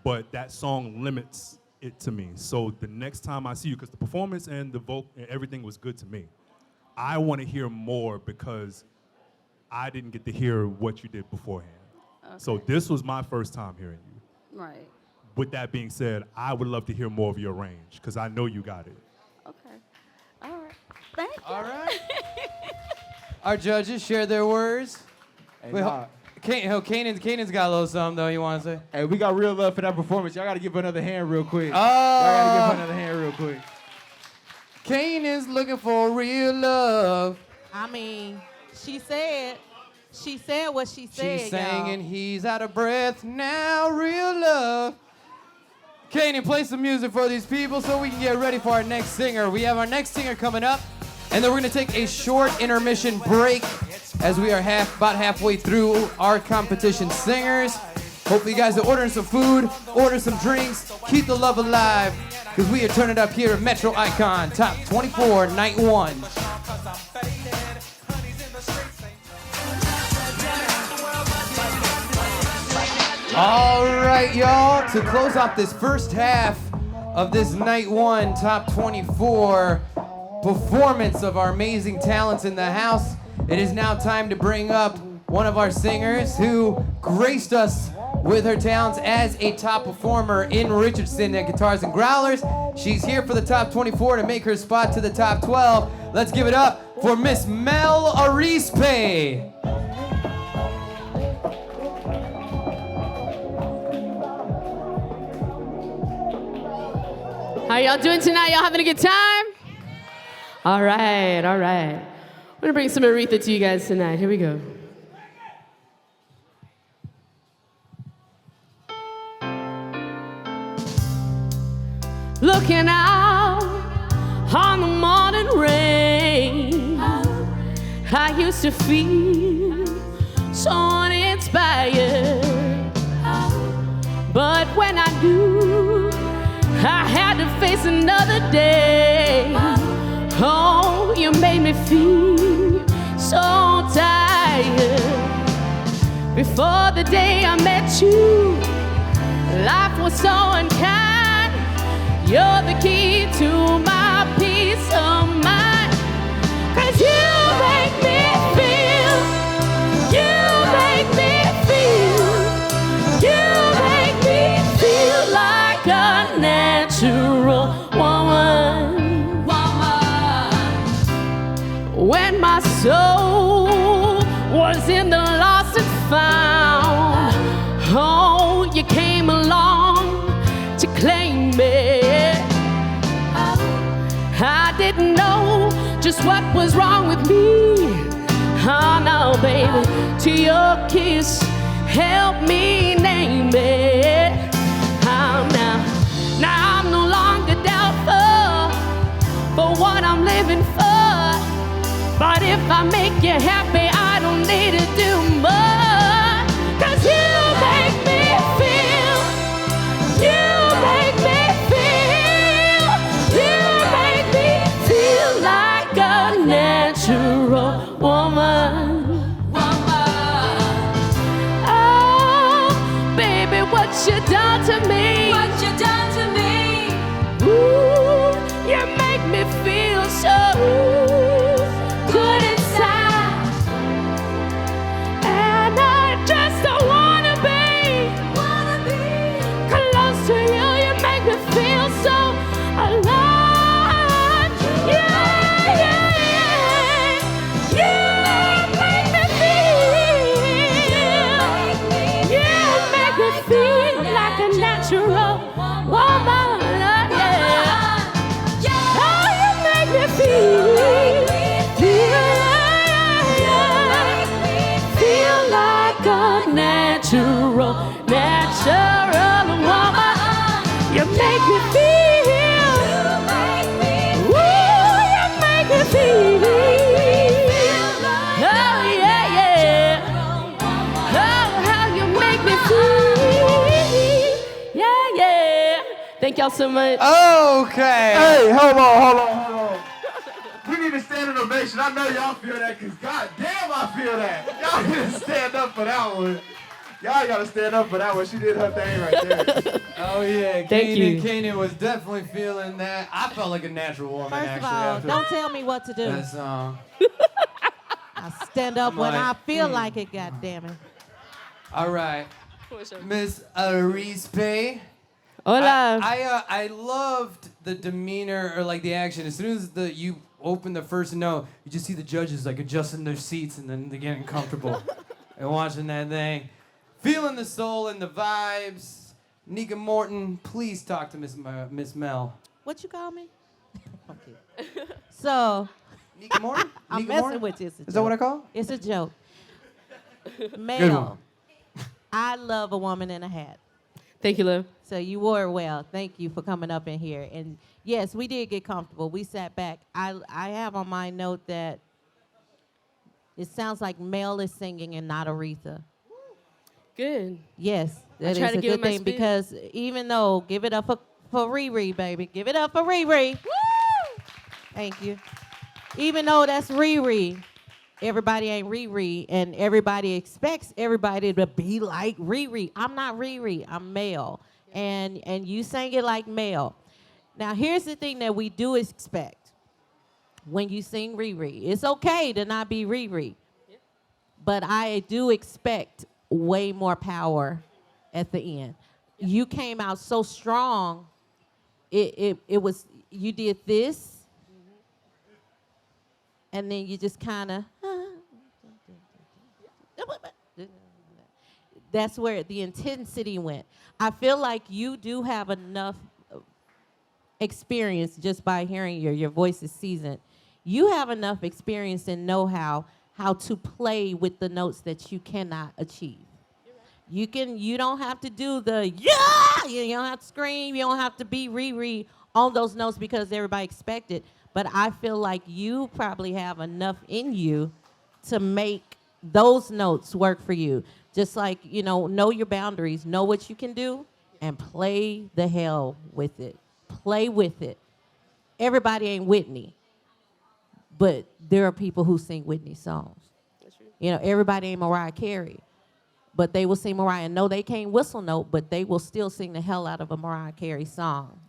but that song limits it to me. So the next time I see you, because the performance and the vocal and everything was good to me, I want to hear more because I didn't get to hear what you did beforehand. Okay. So this was my first time hearing you. Right. With that being said, I would love to hear more of your range because I know you got it. Okay. All right. Thank you. All right. Our judges share their words. Hey, Kanan's got a little something, though, you want to say? Hey, we got real love for that performance. Y'all got to give another hand real quick. Oh. Y'all got to give another hand real quick. Kanan's looking for real love. I mean, she said what she said, She's singing, y'all. he's out of breath now, real love. Kanan, play some music for these people so we can get ready for our next singer. We have our next singer coming up, and then we're going to take a short intermission break as we are about halfway through our competition singers. Hopefully you guys are ordering some food, order some drinks, keep the love alive, because we are turning up here at Metro Icon Top 24, Night 1. All right, y'all, to close off this first half of this Night 1 Top 24 performance of our amazing talents in the house, it is now time to bring up one of our singers who graced us with her talents as a top performer in Richardson at Guitars and Growlers. She's here for the Top 24 to make her spot to the Top 12. Let's give it up for Miss Mel Arizpe. How y'all doing tonight? Y'all having a good time? All right, all right. I'm gonna bring some Aretha to you guys tonight. Here we go. looking out on the morning rain. I used to feel so uninspired, but when I knew I had to face another day, oh, you made me feel so tired. Before the day I met you, life was so unkind. You're the key to my peace of mind. 'Cause you make me feel, you make me feel, you make me feel like a natural woman. When my soul was in the lost and found, oh, you came along to claim me. I didn't know just what was wrong with me. Oh no, baby, to your kiss, help me name it. Oh, now I'm no longer doubtful for what I'm living for. But if I make you happy, I don't need to do more. 'Cause you make me feel, you make me feel, you make me feel like a natural woman. Oh, baby, what you done to me? What you done to me? Ooh, you make me feel so good inside. And I just don't wanna be close to you. You make me feel so alive. Yeah, yeah, yeah. You make me feel, you make me feel like a natural woman. Yeah. Oh, you make me feel, feel like a natural woman. You make me feel, ooh, you make me feel, oh yeah, yeah, oh, how you make me feel, yeah, yeah. Thank y'all so much. Okay. Hey, hold on. We need a standing ovation. I know y'all feel that, because goddamn I feel that. Y'all need to stand up for that one. Y'all gotta stand up for that one. She did her thing right there. Oh yeah, Thank you. Kanan was definitely feeling that. I felt like a natural woman First of actually. all, after don't tell me what to do. that song. I stand up I'm when I like, feel like it, goddammit. All right, Miss Arizpe. Hola. I loved the demeanor or like the action. As soon as you open the first note, you just see the judges like adjusting their seats and then they're getting comfortable and watching that thing, feeling the soul and the vibes. Nikka Morton, please talk to Miss Mel. What you call me? Okay. So, Nikka Morton? I'm Nikka messing Morton? with you. It's a Is that what I joke. call? It's a joke. Good Male. one. I love a woman in a hat. Thank you, love. So you wore it well. Thank you for coming up in here. And yes, we did get comfortable. We sat back. I have on my note that it sounds like Mel is singing and not Aretha. Good. Yes, that try is to a give good my thing spin. because even though, give it up for Riri, baby. Give it up for Riri. Woo! Thank you. Even though that's Riri, everybody ain't Riri, and everybody expects everybody to be like Riri. I'm not Riri. I'm Mel, and you sang it like Mel. Now here's the thing that we do expect when you sing Riri. It's okay to not be Riri, but I do expect way more power at the end. You came out so strong. It was, you did this, and then you just kind of, that's where the intensity went. I feel like you do have enough experience just by hearing your voice is seasoned. You have enough experience and know-how how to play with the notes that you cannot achieve. You don't have to do the, yeah, you don't have to scream, you don't have to be Riri on those notes because everybody expected. But I feel like you probably have enough in you to make those notes work for you. Just like, know your boundaries, know what you can do, and play the hell with it. Play with it. Everybody ain't Whitney, but there are people who sing Whitney songs. That's true. Everybody ain't Mariah Carey, but they will sing Mariah. No, they can't whistle note, but they will still sing the hell out of a Mariah Carey song,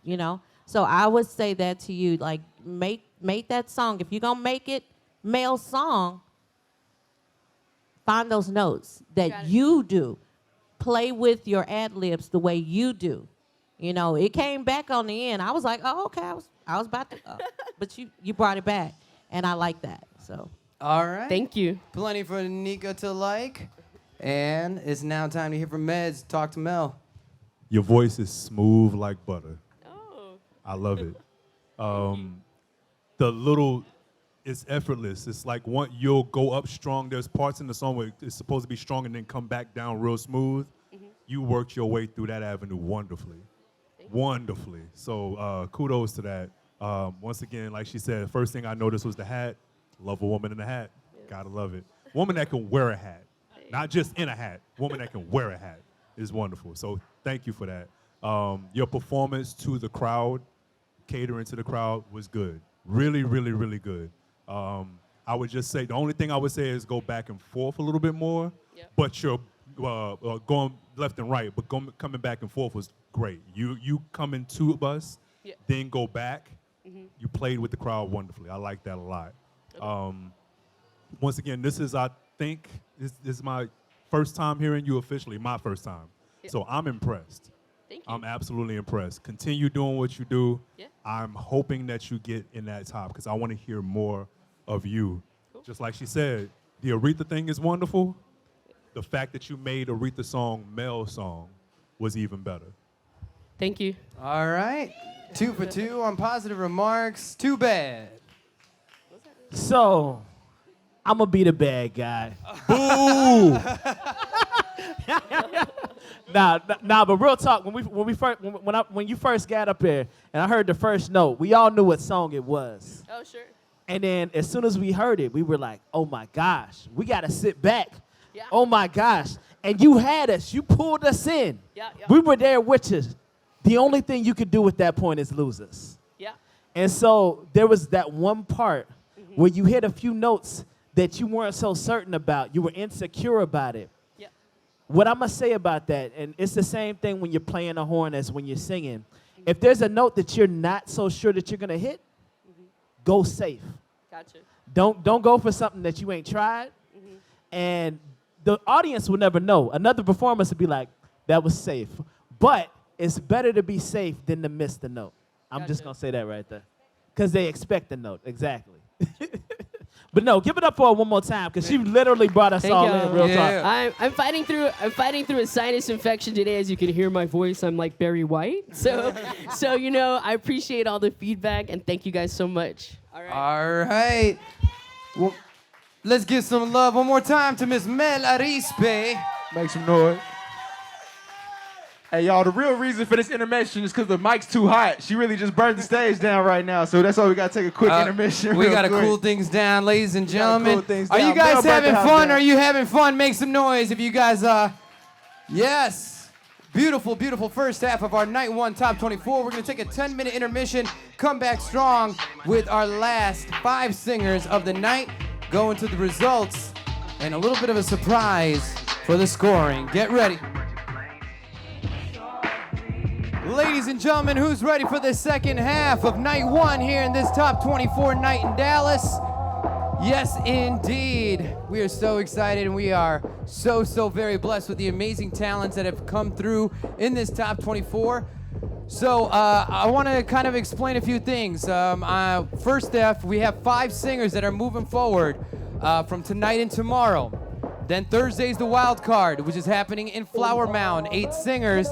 So I would say that to you, like, make that song. If you're going to make it male song, find those notes that you do. Play with your ad-libs the way you do. It came back on the end. I was like, oh, okay, I was about to, but you brought it back, and I like that, so. All right. Thank you. Plenty for Nikka to like. And it's now time to hear from Medz. Talk to Mel. Your voice is smooth like butter. Oh. I love it. It's effortless. It's like you'll go up strong. There's parts in the song where it's supposed to be strong and then come back down real smooth. Mm-hmm. You worked your way through that avenue wonderfully. Wonderfully. So kudos to that. Once again, like she said, the first thing I noticed was the hat. Love a woman in a hat. Yeah. Gotta love it. Woman that can wear a hat. Not just in a hat. Woman that can wear a hat is wonderful. So thank you for that. Your performance to the crowd, catering to the crowd, was good. Really, really, really good. I would just say, the only thing I would say is go back and forth a little bit more. Yep. But you're going left and right, but coming back and forth was great. You coming to us, yep. Then go back. Mm-hmm. You played with the crowd wonderfully. I like that a lot. Okay. Once again, this is my first time hearing you officially, my first time. Yep. So I'm impressed. Thank you. I'm absolutely impressed. Continue doing what you do. Yeah. I'm hoping that you get in that top because I want to hear more of you. Cool. Just like she said, the Aretha thing is wonderful. The fact that you made Aretha song Mel song was even better. Thank you. All right. 2 for 2 on positive remarks. Too bad. So, I'm going to be the bad guy. Boo! Nah, but real talk, when you first got up here and I heard the first note, we all knew what song it was. Oh, sure. And then as soon as we heard it, we were like, oh my gosh, we got to sit back. Yeah. Oh my gosh. And you had us. You pulled us in. Yeah. We were there with you. The only thing you could do at that point is lose us. Yeah. And so there was that one part where you hit a few notes that you weren't so certain about. You were insecure about it. Yeah. What I'm going to say about that, and it's the same thing when you're playing a horn as when you're singing. Mm-hmm. If there's a note that you're not so sure that you're going to hit, go safe. Gotcha. Don't go for something that you ain't tried. Mm-hmm. And the audience will never know. Another performance would be like, that was safe. But it's better to be safe than to miss the note. I'm just going to say that right there. Because they expect the note. Exactly. But no, give it up for her one more time because she literally brought us all in. Real talk. I'm fighting through a sinus infection today. As you can hear my voice, I'm like Barry White. So I appreciate all the feedback and thank you guys so much. All right. Well, let's give some love one more time to Miss Mel Arizpe. Make some noise. Hey, y'all, the real reason for this intermission is because the mic's too hot. She really just burned the stage down right now, so that's why we got to take a quick intermission. We got to cool things down, ladies and gentlemen. Are you guys having fun? Are you having fun? Make some noise if you guys Yes. Beautiful, beautiful first half of our Night 1 Top 24. We're going to take a 10-minute intermission, come back strong with our last 5 singers of the night, go into the results, and a little bit of a surprise for the scoring. Get ready. Ladies and gentlemen, who's ready for the second half of Night 1 here in this Top 24 night in Dallas? Yes, indeed. We are so excited and we are so very blessed with the amazing talents that have come through in this Top 24. So I want to kind of explain a few things. First off, we have 5 singers that are moving forward from tonight and tomorrow. Then Thursday's the wild card, which is happening in Flower Mound. 8 singers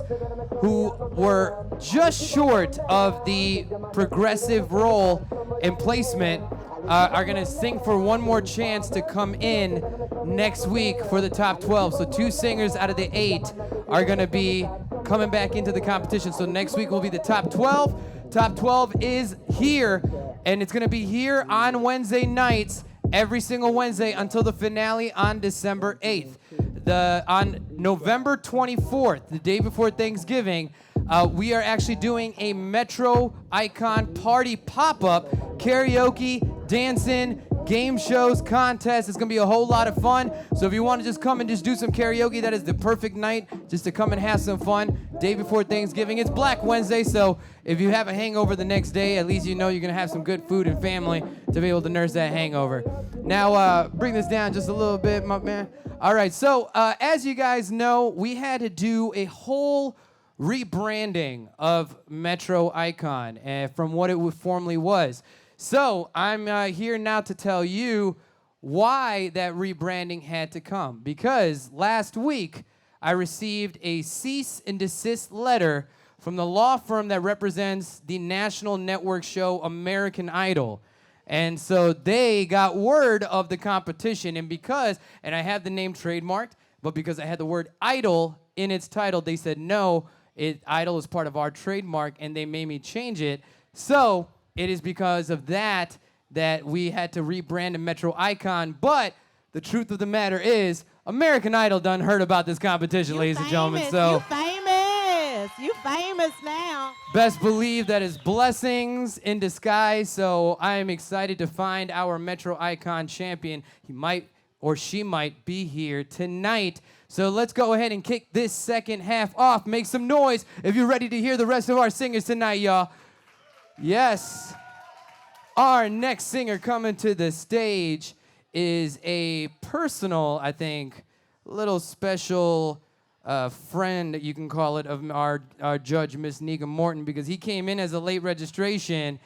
who were just short of the progressive role and placement are going to sing for one more chance to come in next week for the top 12. So 2 singers out of the 8 are going to be coming back into the competition. So next week will be the top 12. Top 12 is here, and it's gonna be here on Wednesday nights, every single Wednesday until the finale on December 8th. On November 24th, the day before Thanksgiving, we are actually doing a Metro Icon Party pop-up, karaoke, dancing, game shows, contests. It's gonna be a whole lot of fun. So if you want to just come and just do some karaoke, that is the perfect night just to come and have some fun. Day before Thanksgiving, it's Black Wednesday, so if you have a hangover the next day, at least you know you're gonna have some good food and family to be able to nurse that hangover. Now, bring this down just a little bit, my man. All right, so as you guys know, we had to do a whole rebranding of Metro Icon from what it formerly was. So I'm here now to tell you why that rebranding had to come. Because last week, I received a cease and desist letter from the law firm that represents the national network show American Idol. And so they got word of the competition, and I have the name trademarked, but because I had the word Idol in its title, they said, no, Idol is part of our trademark, and they made me change it. So it is because of that we had to rebrand a Metro Icon, but the truth of the matter is, American Idol done heard about this competition, ladies and gentlemen. So You famous now. Best believe that is blessings in disguise. So I am excited to find our Metro Icon champion. He might or she might be here tonight. So let's go ahead and kick this second half off. Make some noise if you're ready to hear the rest of our singers tonight, y'all. Yes. Our next singer coming to the stage is a personal, I think, little special friend, you can call it, of our judge, Miss Nikka Morton, because he came in as a late registration.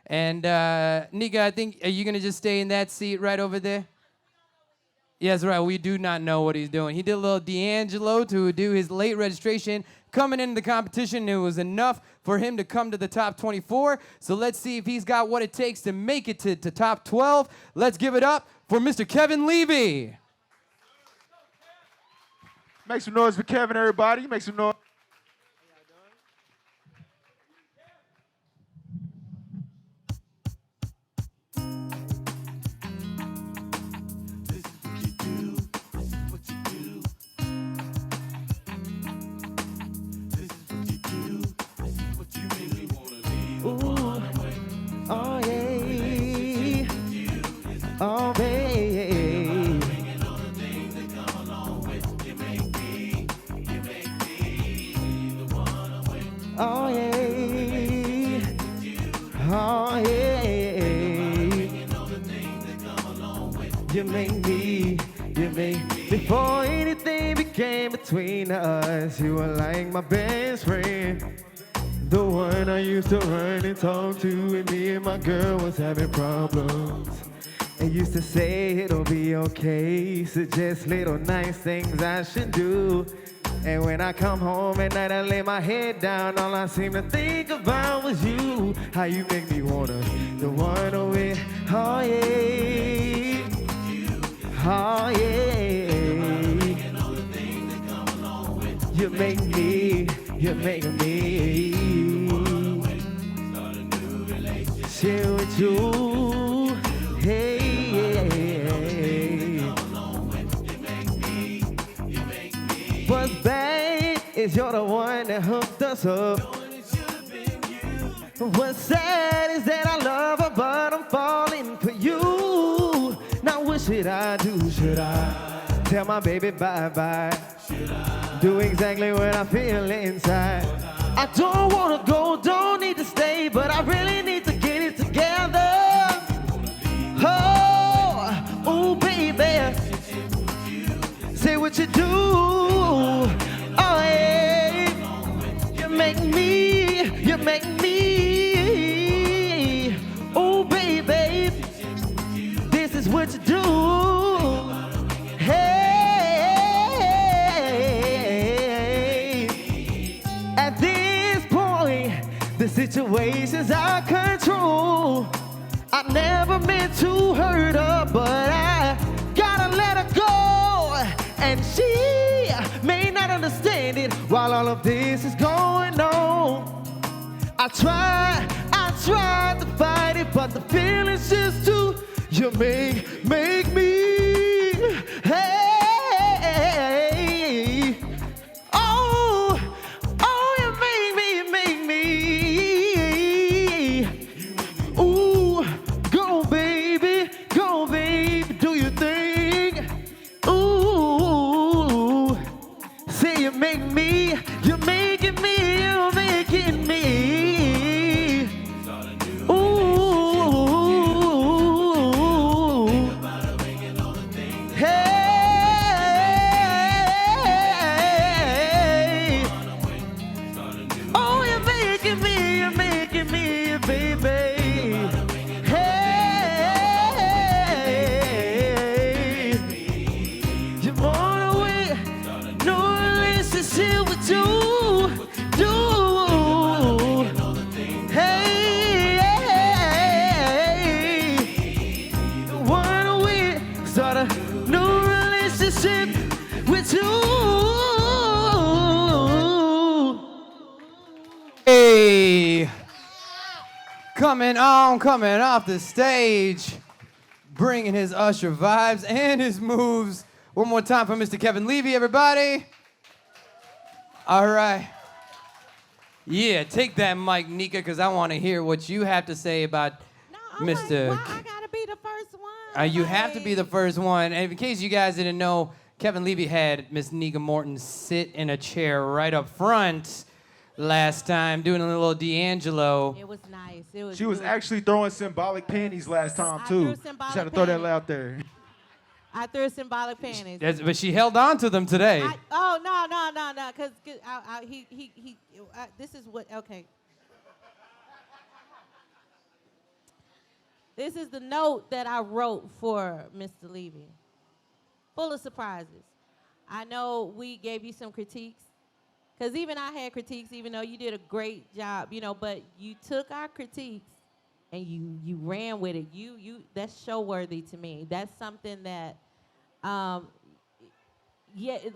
And Nikka, I think, are you going to just stay in that seat right over there? Yes, right. We do not know what he's doing. He did a little D'Angelo to do his late registration. Coming into the competition, it was enough for him to come to the top 24. So let's see if he's got what it takes to make it to top 12. Let's give it up for Mr. Kevin Levy. Make some noise for Kevin, everybody. Make some noise. Oh, yeah. Oh, babe. Oh, yeah. Oh, yeah. You make me. Before anything became between us, you were like my best friend. The one I used to run and talk to when me and my girl was having problems. And used to say it'll be okay, suggest little nice things I should do. And when I come home at night, I lay my head down, all I seem to think about was you. How you make me wanna, the one away, oh yeah, oh yeah. You make me, share with you, hey. But babe, is you're the one that hooked us up. What's sad is that I love her, but I'm falling for you. Now what should I do? Should I tell my baby bye-bye? Do exactly what I feel inside. I don't wanna go, don't need to stay, but I really need to get it together. Oh, baby, say what you do. Oh, yeah, you make me. Oh, baby, this is what you do. Hey. At this point, the situation's out of control. I never meant to hurt her, but I gotta let her go. And she may not understand it while all of this is going on. I You make me. Hey. Oh, you make me. Ooh, go baby, do your thing. Ooh, say you make me, you're making me, you're making me. Ooh, hey, oh, you're making me, baby. Hey, coming off the stage, bringing his Usher vibes and his moves. One more time for Mr. Kevin Levy, everybody. All right. Yeah, take that mic, Nikka, because I want to hear what you have to say about Mr. Like, why I gotta be the first one? You have to be the first one. And in case you guys didn't know, Kevin Levy had Miss Nikka Morton sit in a chair right up front last time, doing a little D'Angelo. It was nice. She was actually throwing symbolic panties last time, too. Just had to throw that out there. I threw symbolic panties. But she held on to them today. No, because this is what, okay. This is the note that I wrote for Mr. Levy. Full of surprises. I know we gave you some critiques, because even I had critiques, even though you did a great job, but you took our critiques and you ran with it. That's show worthy to me. That's something that,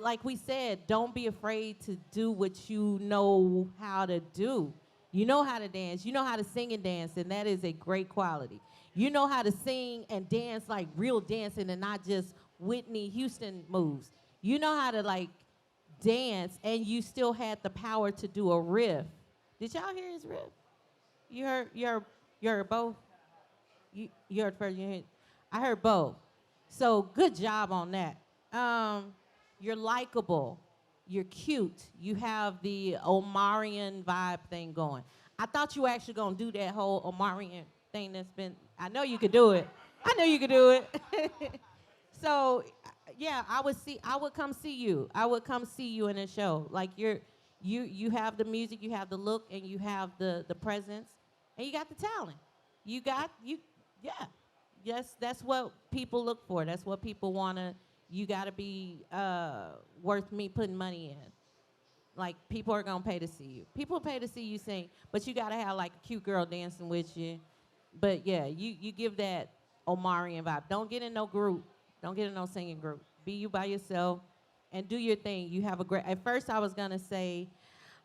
like we said, don't be afraid to do what you know how to do. You know how to dance. You know how to sing and dance, and that is a great quality. You know how to sing and dance like real dancing and not just Whitney Houston moves. You know how to dance, and you still had the power to do a riff. Did y'all hear his riff? You heard both? You heard first, I heard both. So good job on that. You're likable. You're cute. You have the Omarion vibe thing going. I thought you were actually going to do that whole Omarion thing that's been, I know you could do it. So, yeah, I would come see you. I would come see you in a show. Like you have the music, you have the look, and you have the presence, and you got the talent. Yes, that's what people look for. That's what people wanna. You gotta be worth me putting money in. Like, people are gonna pay to see you. People pay to see you sing, but you gotta have like a cute girl dancing with you. But yeah, you give that Omarion vibe. Don't get in no group. Don't get in no singing group. Be you by yourself and do your thing. You have a great, at first I was gonna say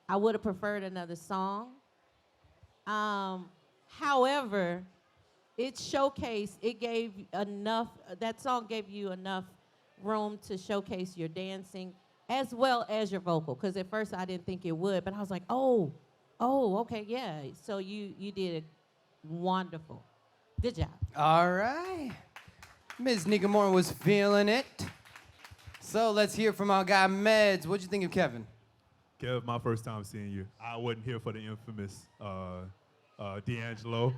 I would have preferred another song. However, it gave enough, that song gave you enough room to showcase your dancing as well as your vocal. Because at first I didn't think it would, but I was like, oh, okay, yeah. So you did wonderful. Good job. All right. Ms. Nikka Morton was feeling it. So let's hear from our guy Medz. What'd you think of Kevin? Kev, my first time seeing you. I wasn't here for the infamous D'Angelo.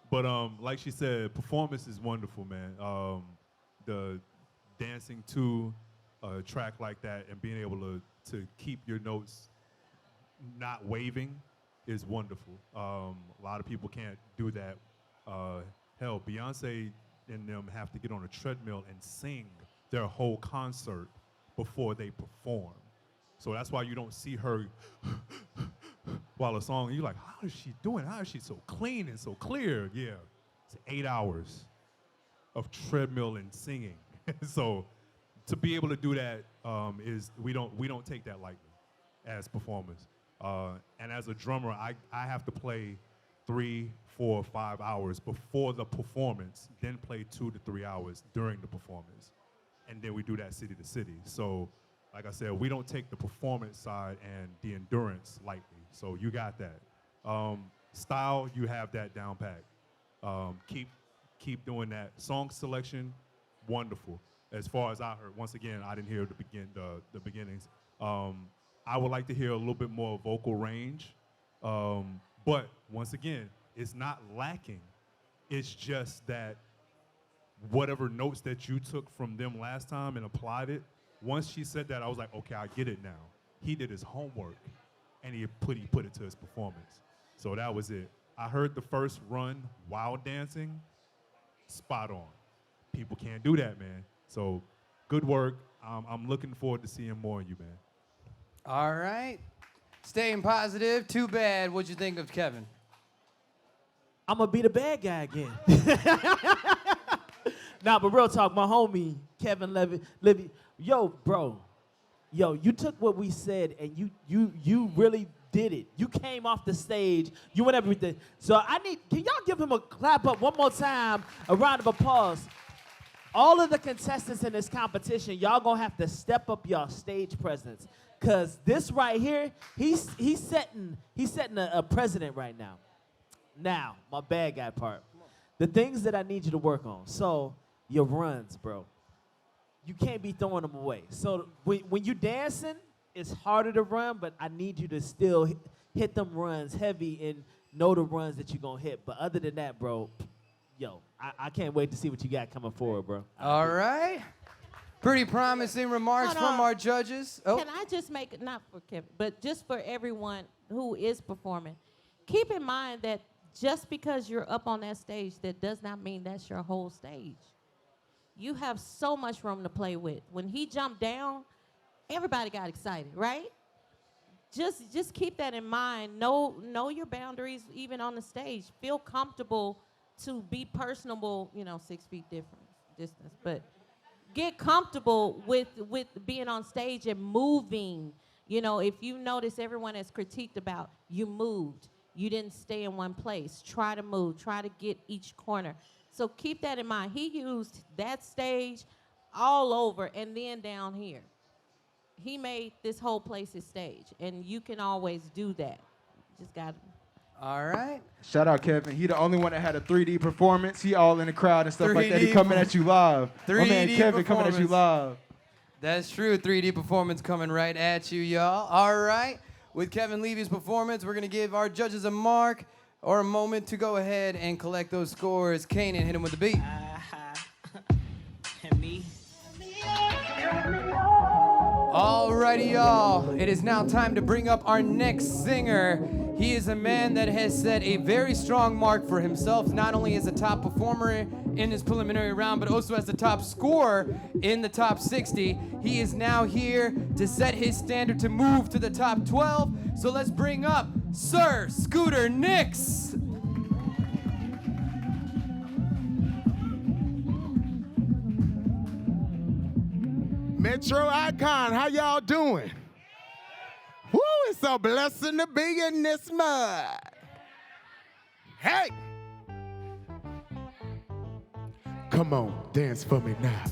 But like she said, performance is wonderful, man. The dancing to a track like that and being able to keep your notes not waving is wonderful. A lot of people can't do that. Hell, Beyonce and them have to get on a treadmill and sing their whole concert before they perform. So that's why you don't see her while a song, you're like, how is she doing? How is she so clean and so clear? Yeah, it's 8 hours of treadmill and singing. So to be able to do that we don't take that lightly as performers. And as a drummer, I have to play 3, 4, 5 hours before the performance, then play 2 to 3 hours during the performance. And then we do that city to city. So, like I said, we don't take the performance side and the endurance lightly. So you got that. Style, you have that down pat. Keep doing that. Song selection, wonderful. As far as I heard, once again, I didn't hear the beginnings. I would like to hear a little bit more vocal range. But once again, it's not lacking. It's just that whatever notes that you took from them last time and applied it, once she said that, I was like, okay, I get it now. He did his homework, and he put it to his performance. So that was it. I heard the first run while dancing, spot on. People can't do that, man. So good work. I'm looking forward to seeing more of you, man. All right. Staying positive. Tubad. What'd you think of Kevin? I'm going to be the bad guy again. Nah, but real talk, my homie, Kevin Levy. Yo, bro. Yo, you took what we said and you really did it. You came off the stage. You went everything. So can y'all give him a clap up one more time, a round of applause. All of the contestants in this competition, y'all gonna have to step up y'all stage presence. Cause this right here, he's setting a precedent right now. Now, my bad guy part. The things that I need you to work on. So, your runs, bro. You can't be throwing them away. So when you dancing, it's harder to run, but I need you to still hit them runs heavy and know the runs that you're gonna hit. But other than that, bro, yo, I can't wait to see what you got coming forward, bro. All right. Pretty promising remarks from our judges. Oh. Can I just make it, not for Kevin, but just for everyone who is performing, keep in mind that just because you're up on that stage, that does not mean that's your whole stage. You have so much room to play with. When he jumped down, everybody got excited, right? Just keep that in mind. Know your boundaries even on the stage. Feel comfortable to be personable, 6 feet distance, but get comfortable with being on stage and moving. If you notice everyone has critiqued about you moved, you didn't stay in one place. Try to move, try to get each corner. So keep that in mind. He used that stage all over and then down here. He made this whole place his stage, and you can always do that. Just got to. All right. Shout out Kevin. He the only one that had a 3D performance. He all in the crowd and stuff like that. He coming at you live. 3D My man Kevin coming at you live. That's true. 3D performance coming right at you, y'all. All right. With Kevin Levy's performance, we're going to give our judges a mark or a moment to go ahead and collect those scores. Kanan, hit him with the beat. And me. Alrighty, y'all. It is now time to bring up our next singer. He is a man that has set a very strong mark for himself, not only as a top performer in his preliminary round, but also as the top scorer in the top 60. He is now here to set his standard to move to the top 12. So let's bring up Sir Scooter Nix. Metro Icon, how y'all doing? Woo, it's a blessing to be in this mud. Hey! Come on, dance for me now.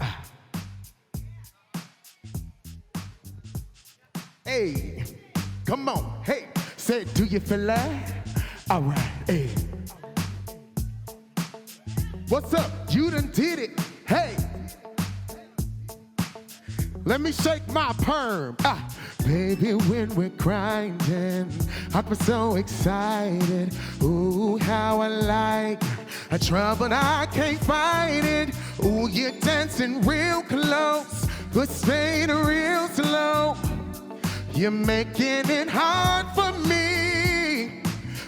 Hey, come on, hey. Say, do you feel that? All right, hey. What's up? You done did it. Hey. Let me shake my perm. Baby, when we're grinding, I feel so excited. Ooh, how I like a trouble, I can't fight it. Ooh, you're dancing real close, but staying real slow. You're making it hard for me.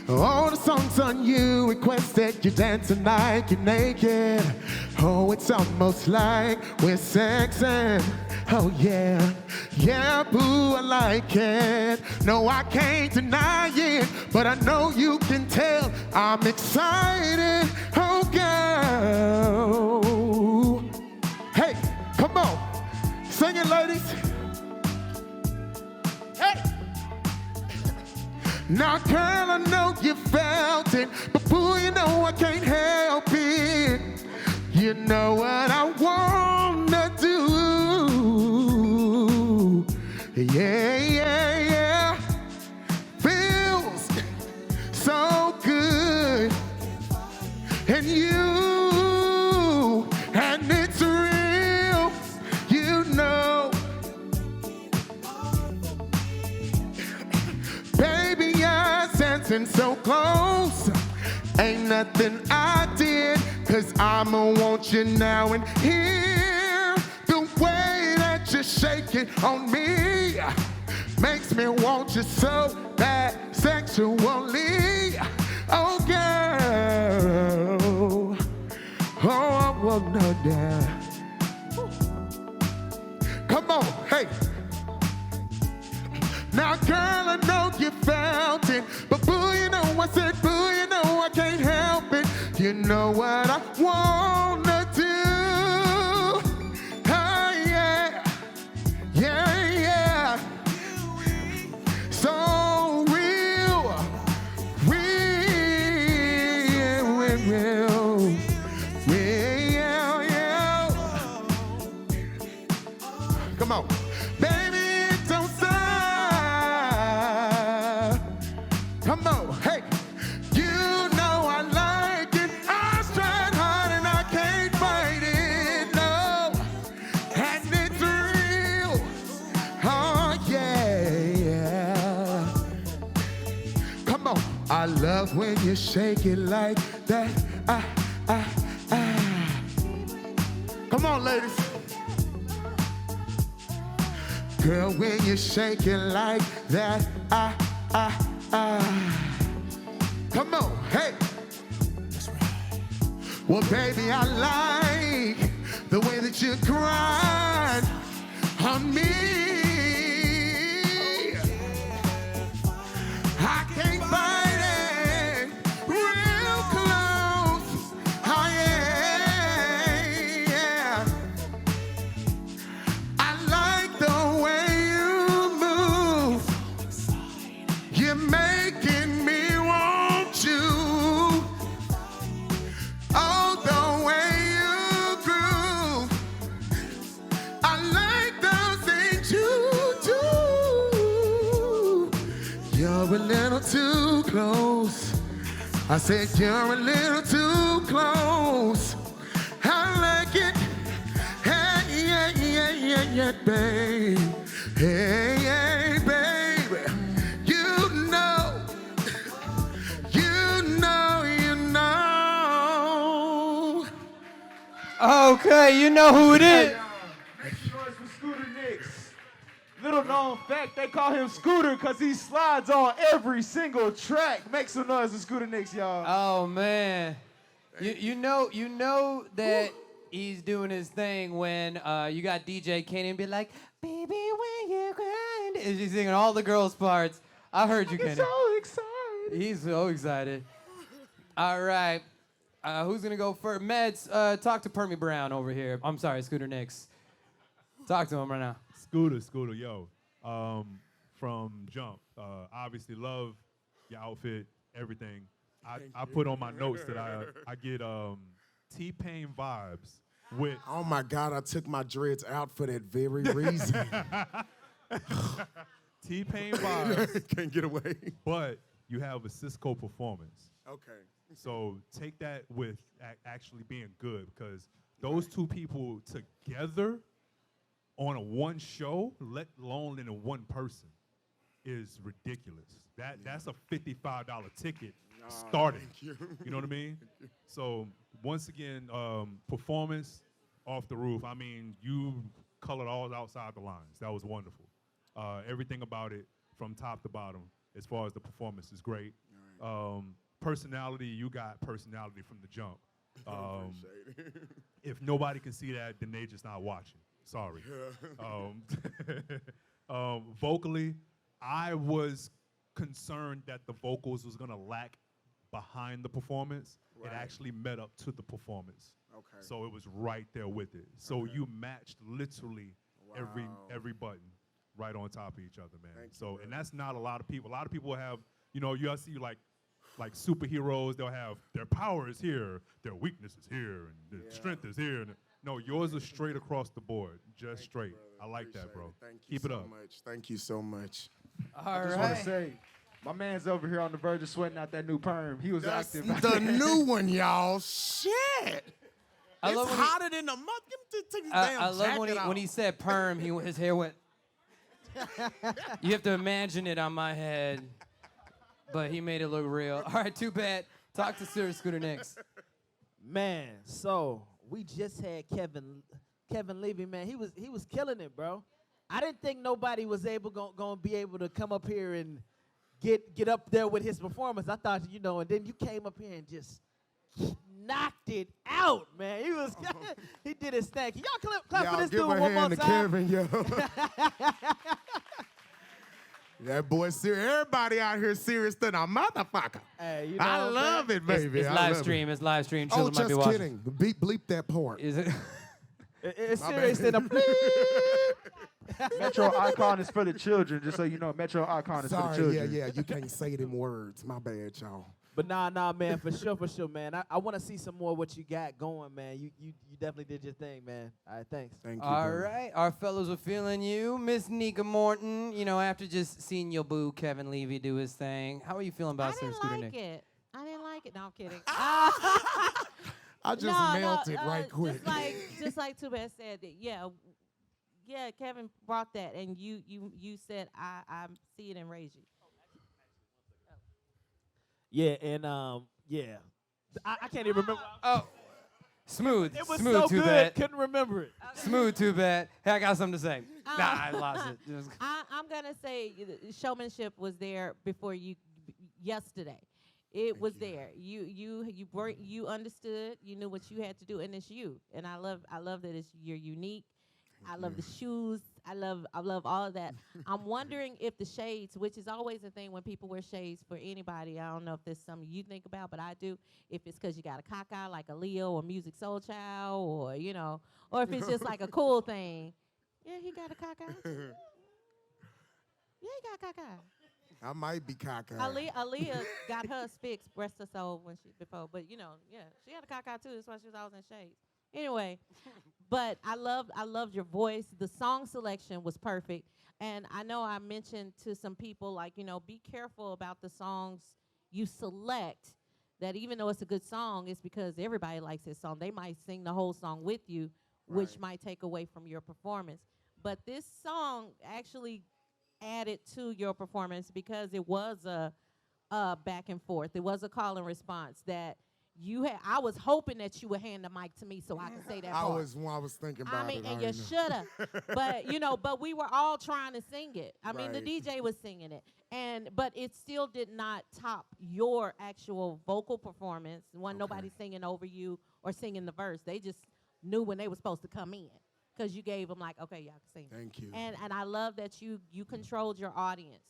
All the songs on you requested, you're dancing like you're naked. Oh, it's almost like we're sexing. Oh yeah, yeah, boo, I like it. No, I can't deny it, but I know you can tell I'm excited. Oh, girl. Hey, come on, sing it, ladies. Hey. Now, girl, I know you felt it, but know I can't help it. You know what I wanna do. Yeah, yeah, yeah. Feels so good. And it's real, you know. Baby, you're sensing so close. Ain't nothing I did, 'cause I'ma want you now and here. The way that you shake it on me makes me want you so bad sexually. Oh, girl. Oh, no, no. Come on, hey. Now, girl, I know you felt it, but boo, you know I said, boo, you know I can't help it. You know what I wanna do. Oh, yeah, yeah, yeah. So real, yeah. Come on. Baby, don't stop. Come on, hey. You know I like it. I tried hard and I can't fight it, no. And it's real. Oh, yeah. Come on. I love when you shake it like that. Come on, ladies. Girl, when you shake it like that, Come on, hey. That's right. Well, baby, I like the way that you grind on me. I can't fight it. Real close. Oh, yeah. I like the way you move. You're making me want you. Oh, the way you groove. I like those things you do. You're a little too close. I said you're a little too close. I like it. Hey, yeah, babe. Hey, baby. You know. Okay, you know who it is. Make some noise for Scooter Nix. Little known fact, they call him Scooter because he slides on every single track. Make some noise for Scooter Nix, y'all. Oh man, you know that he's doing his thing when you got DJ Kenny and be like, baby, when you grind, and she's singing all the girls' parts. I heard you, Kenny. So excited. He's so excited. All right, who's gonna go first? Medz, talk to Permy Brown over here. I'm sorry, Scooter Nix. Talk to him right now. Scooter, yo. From Jump, obviously love your outfit, everything. I put on my notes that I get T-Pain vibes with. Oh my God, I took my dreads out for that very reason. T-Pain vibes. Can't get away. But you have a Cisco performance. Okay. So take that with actually being good, because those two people together on a one show, let alone in a one person, is ridiculous. That's a $55 ticket starting. You know what I mean? So once again, performance off the roof. I mean, you colored all outside the lines. That was wonderful. Everything about it from top to bottom, as far as the performance, is great. Personality, you got personality from the jump. If nobody can see that, then they just not watching. Sorry. Vocally, I was concerned that the vocals was gonna lack behind the performance. Right. It actually met up to the performance. Okay. So it was right there with it. So you matched literally every button right on top of each other, man. And that's not a lot of people. A lot of people have, you see like like superheroes. They'll have their power is here, their weakness is here, and their strength is here. No, yours is straight across the board, just straight. I like that, bro. Keep it up. Thank you so much. All just want to say, my man's over here on the verge of sweating out that new perm. He was That's active. the new one, y'all. Shit. I love It's when hotter than the month. Take his I damn love when jacket when he off. said perm, his hair went. You have to imagine it on my head, but he made it look real. All right, Tubad. Talk to Scooter Nix. Man, so we just had Kevin Levy, man. He was killing it, bro. I didn't think nobody was gonna be able to come up here and get up there with his performance. I thought, and then you came up here and just knocked it out, man. He did his thing. Can y'all clap for this give dude a one more hand to time? Kevin, yo. That boy serious. Everybody out here serious than a motherfucker. Hey, I love it, baby. It's I live love stream. it. It's live stream. Oh, Children might be just watching. kidding. Bleep that part. Is it? It's My serious bad. than a Metro Icon is for the children, just so you know. Metro Icon is for the Sorry, children. yeah. You can't say them words. My bad, y'all. But nah, man, for sure, man. I want to see some more of what you got going, man. You definitely did your thing, man. All right, thanks. Thank you. All brother. right, our fellows are feeling you. Miss Nikka Morton, after just seeing your boo, Kevin Levy, do his thing, how are you feeling about I didn't Scooter like Nix? it. I didn't like it. No, I'm kidding. I just melted right quick. Just like Tubad said, yeah, Kevin brought that, and you said I see it and raise you. Yeah, and yeah, I can't even remember. Oh, smooth. It was smooth, so too good, bad. couldn't remember it. Smooth, too bad. Hey, I got something to say. Nah, I lost it. It was- I'm gonna say the showmanship was there before you yesterday. It was there. You understood. You knew what you had to do, and it's you. And I love that you're unique. I love the shoes. I love all of that. I'm wondering if the shades, which is always a thing when people wear shades for anybody. I don't know if there's something you think about, but I do. If it's because you got a caca like a Leo or Music Soul Child, or or if it's just like a cool thing. Yeah, he got a caca. Yeah, he got caca. I might be cocky. Aaliyah got hers fixed, breast or soul before, but she had a caca too. That's why she was always in shades. Anyway, but I loved your voice. The song selection was perfect, and I know I mentioned to some people be careful about the songs you select. That even though it's a good song, it's because everybody likes this song. They might sing the whole song with you, which might take away from your performance. But this song actually added to your performance because it was a back and forth. It was a call and response that you had. I was hoping that you would hand the mic to me so I could say that part. I was thinking about it. And you shoulda, but we were all trying to sing it. I mean, the DJ was singing it, but it still did not top your actual vocal performance. Nobody singing over you or singing the verse. They just knew when they were supposed to come in. Because you gave them okay, y'all can sing. Thank you. And I love that you controlled your audience.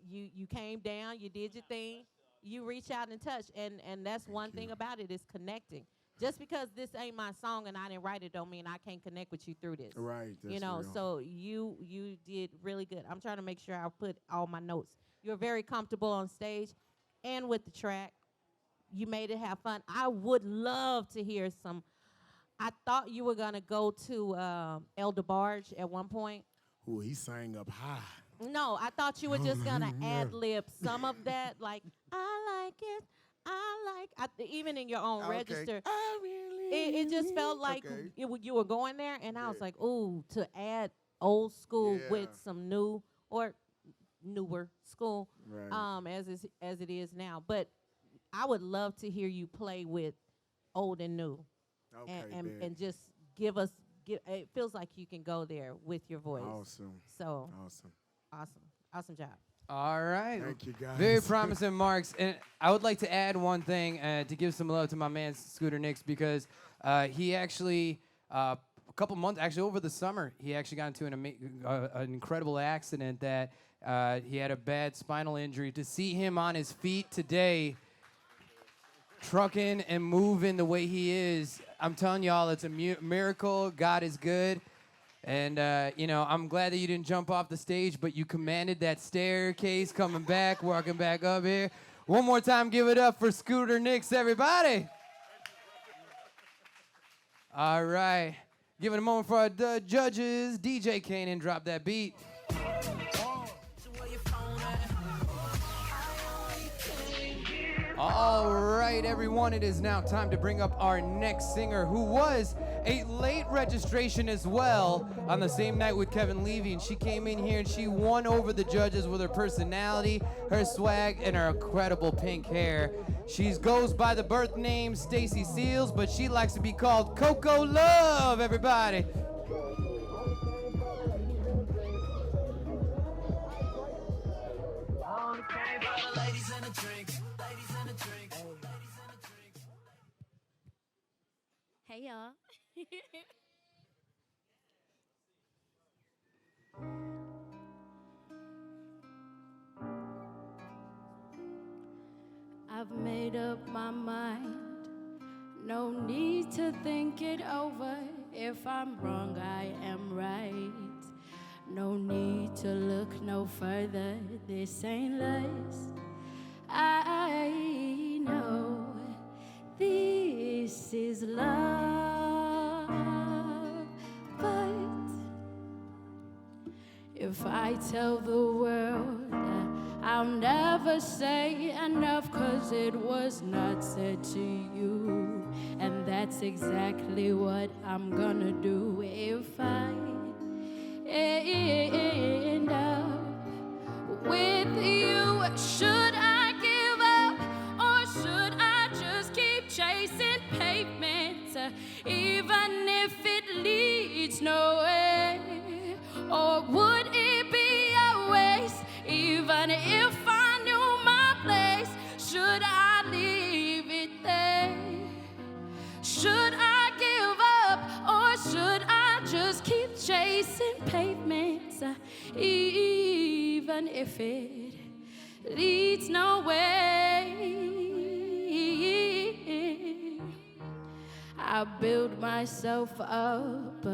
You came down, you did your thing, you reach out and touch, and that's one thing about it is connecting. Just because this ain't my song and I didn't write it don't mean I can't connect with you through this. Right. That's real. So you did really good. I'm trying to make sure I put all my notes. You're very comfortable on stage and with the track. You made it have fun. I would love to hear some. I thought you were going to go to El DeBarge at one point. Ooh, he sang up high. No, I thought you were just going to ad-lib some of that, like, I like it, even in your own register. I really It just felt like you were going there, and I was like, ooh, to add old school with some new or newer school as it is now. But I would love to hear you play with old and new. And just give us. It feels like you can go there with your voice. Awesome. So awesome job. All right. Thank you, guys. Very promising marks. And I would like to add one thing to give some love to my man Scooter Nix because he actually, a couple months, actually over the summer, he actually got into an incredible accident that he had a bad spinal injury. To see him on his feet today, trucking and moving the way he is, I'm telling y'all, it's a miracle. God is good. And, I'm glad that you didn't jump off the stage, but you commanded that staircase coming back, walking back up here. One more time, give it up for Scooter Nix, everybody. All right. Give it a moment for our judges. DJ Kanan, drop that beat. All right, everyone, it is now time to bring up our next singer, who was a late registration as well on the same night with Kevin Levy, and she came in here and she won over the judges with her personality, her swag, and her incredible pink hair. She goes by the birth name Stacy Seals, but she likes to be called Coco Love, everybody. Hey, y'all. I've made up my mind. No need to think it over. If I'm wrong, I am right. No need to look no further. This ain't lust. I know this is love, but if I tell the world that I'll never say enough, 'cause it was not said to you, and that's exactly what I'm gonna do if I end up with you. Should I give up, or should I just keep chasing pavements, even if it leads nowhere? Or would it be a waste, even if I knew my place? Should I leave it there? Should I give up, or should I just keep chasing pavements, even if it leads nowhere? I build myself up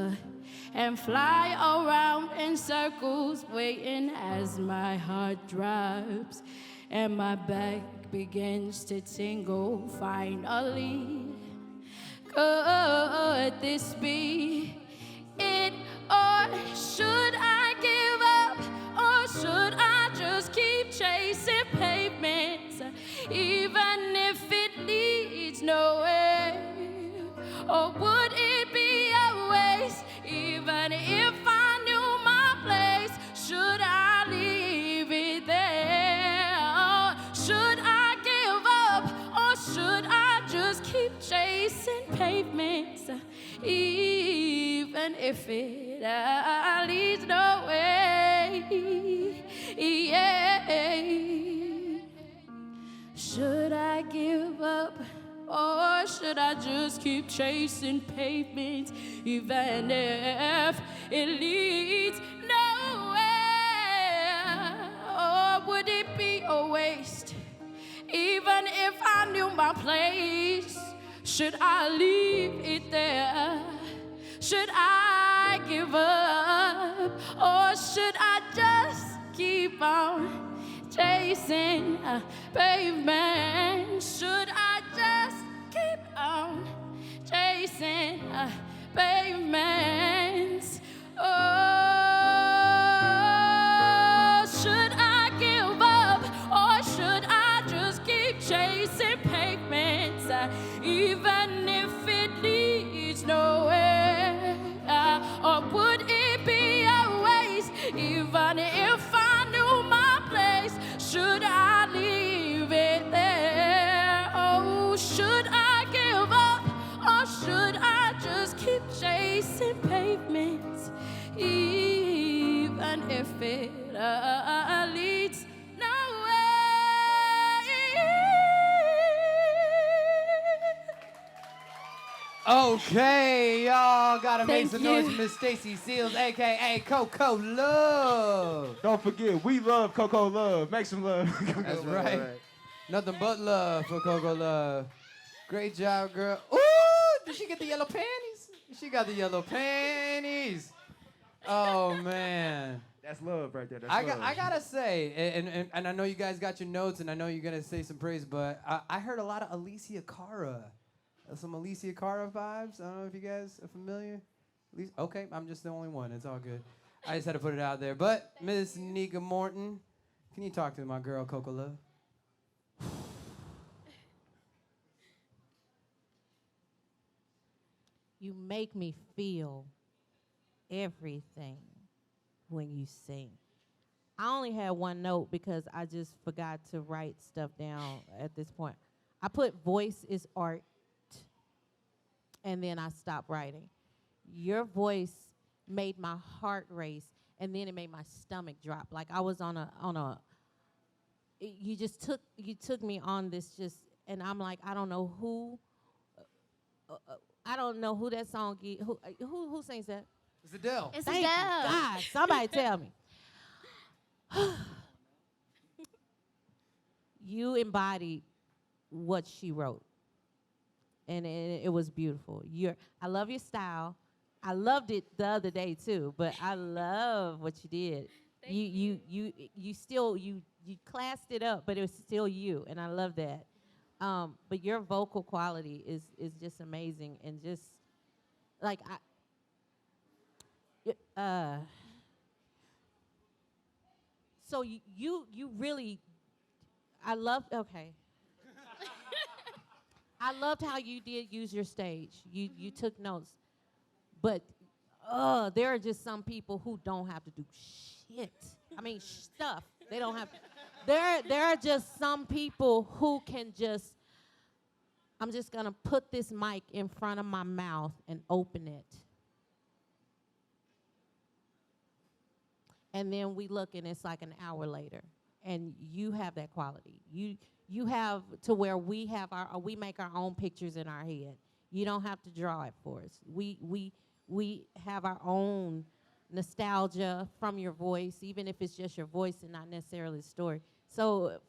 and fly around in circles, waiting as my heart drops and my back begins to tingle. Finally, could this be it, or should I give up, or should I just keep chasing pavements, even if it leads nowhere? Or would it be a waste, even if I knew my place? Should I leave it there? Or should I give up, or should I just keep chasing pavements, even if it leads nowhere? Yeah. Should I give up, or should I just keep chasing pavements, even if it leads nowhere? Or would it be a waste, even if I knew my place? Should I leave it there? Should I give up, or should I just keep on chasing pavement? Should I just keep on chasing pavements? Oh, should I give up, or should I just keep chasing pavements, even if it leads nowhere? Or would it be a waste, even if I knew my place? Should I leave it there? Oh, should I give up, or should I just keep chasing pavements, even if it leads nowhere? Okay, y'all gotta make Thank some noise you. for Miss Stacy Seals, aka Coco Love. Don't forget, we love Coco Love. Make some love. That's right. Nothing but love for Coco Love. Great job, girl. Ooh, did she get the yellow panties? She got the yellow panties. Oh man. That's love right there. That's I love. gotta say, and I know you guys got your notes, and I know you're gonna say some praise, but I heard a lot of Alicia Cara, some Alicia Cara vibes. I don't know if you guys are familiar. Okay, I'm just the only one. It's all good. I just had to put it out there. But Miss Nikka Morton, can you talk to my girl Coco Love? You make me feel everything when you sing. I only had one note because I just forgot to write stuff down at this point. I put voice is art, and then I stopped writing. Your voice made my heart race, and then it made my stomach drop. Like I was on a. You took me on this just, and I'm like, I don't know who. I don't know who that song. Who sings that? It's Adele. It's Thank Adele. you, God, somebody tell me. You embodied what she wrote, and it was beautiful. I love your style. I loved it the other day too, but I love what you did. You still classed it up, but it was still you, and I love that. But your vocal quality is just amazing, and just like so you really, I loved how you did use your stage. You took notes, but there are just some people who don't have to do shit. I mean stuff. They don't have. There are just some people who can just. I'm just gonna put this mic in front of my mouth and open it. And then we look and it's like an hour later. And you have that quality. You have to where we make our own pictures in our head. You don't have to draw it for us. We have our own nostalgia from your voice, even if it's just your voice and not necessarily the story. So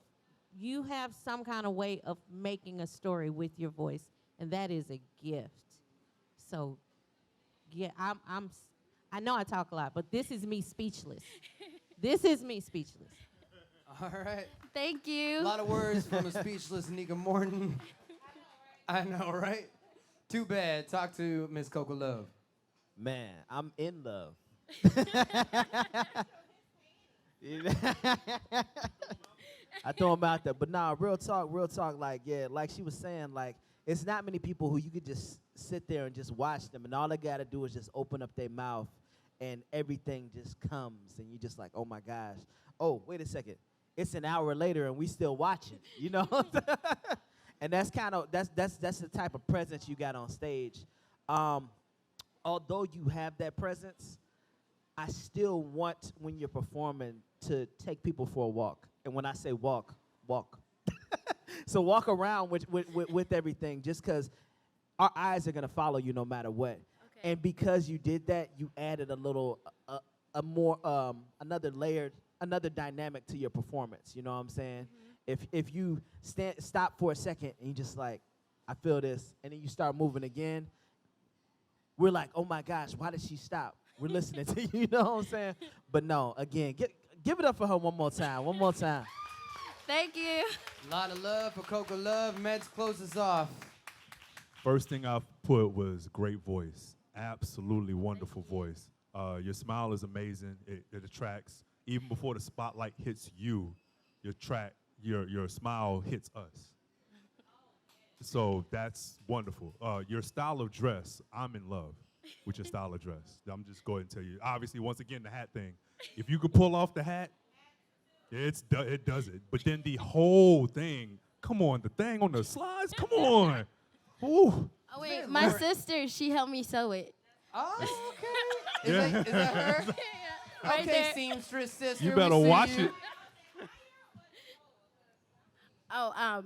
you have some kind of way of making a story with your voice, and that is a gift. So, yeah, I know I talk a lot, but this is me speechless. This is me speechless. All right. Thank you. A lot of words from a speechless Nikka Morton. I know, right? Too bad. Talk to Miss Coco Love. Man, I'm in love. I throw him out there. But nah, real talk, like, yeah, like she was saying, like, it's not many people who you could just sit there and just watch them, and all they got to do is just open up their mouth, and everything just comes, and you just like, oh, my gosh. Oh, wait a second. It's an hour later, and we still watching, you know? And that's kind of, that's the type of presence you got on stage. Although you have that presence, I still want, when you're performing, to take people for a walk. And when I say walk, walk. So walk around with everything, just because our eyes are going to follow you no matter what. Okay. And because you did that, you added a little, another layer, another dynamic to your performance. You know what I'm saying? Mm-hmm. If you stop for a second and you just like, I feel this, and then you start moving again, we're like, oh my gosh, why did she stop? We're listening to you, you know what I'm saying? But no, again, give it up for her one more time. Thank you. A lot of love for Coco Love. Medz, close us off. First thing I put was great voice. Absolutely wonderful voice. Your smile is amazing. It attracts. Even before the spotlight hits you, your smile hits us. So that's wonderful. Your style of dress, I'm in love with your style of dress. I'm just going to tell you. Obviously, once again, the hat thing. If you could pull off the hat, it does it. But then the whole thing, come on, the thing on the slides, come on. Ooh. Oh, wait, my sister, she helped me sew it. Oh, okay. Is that her? Yeah, right okay, there. seamstress sister. You better watch it. Oh,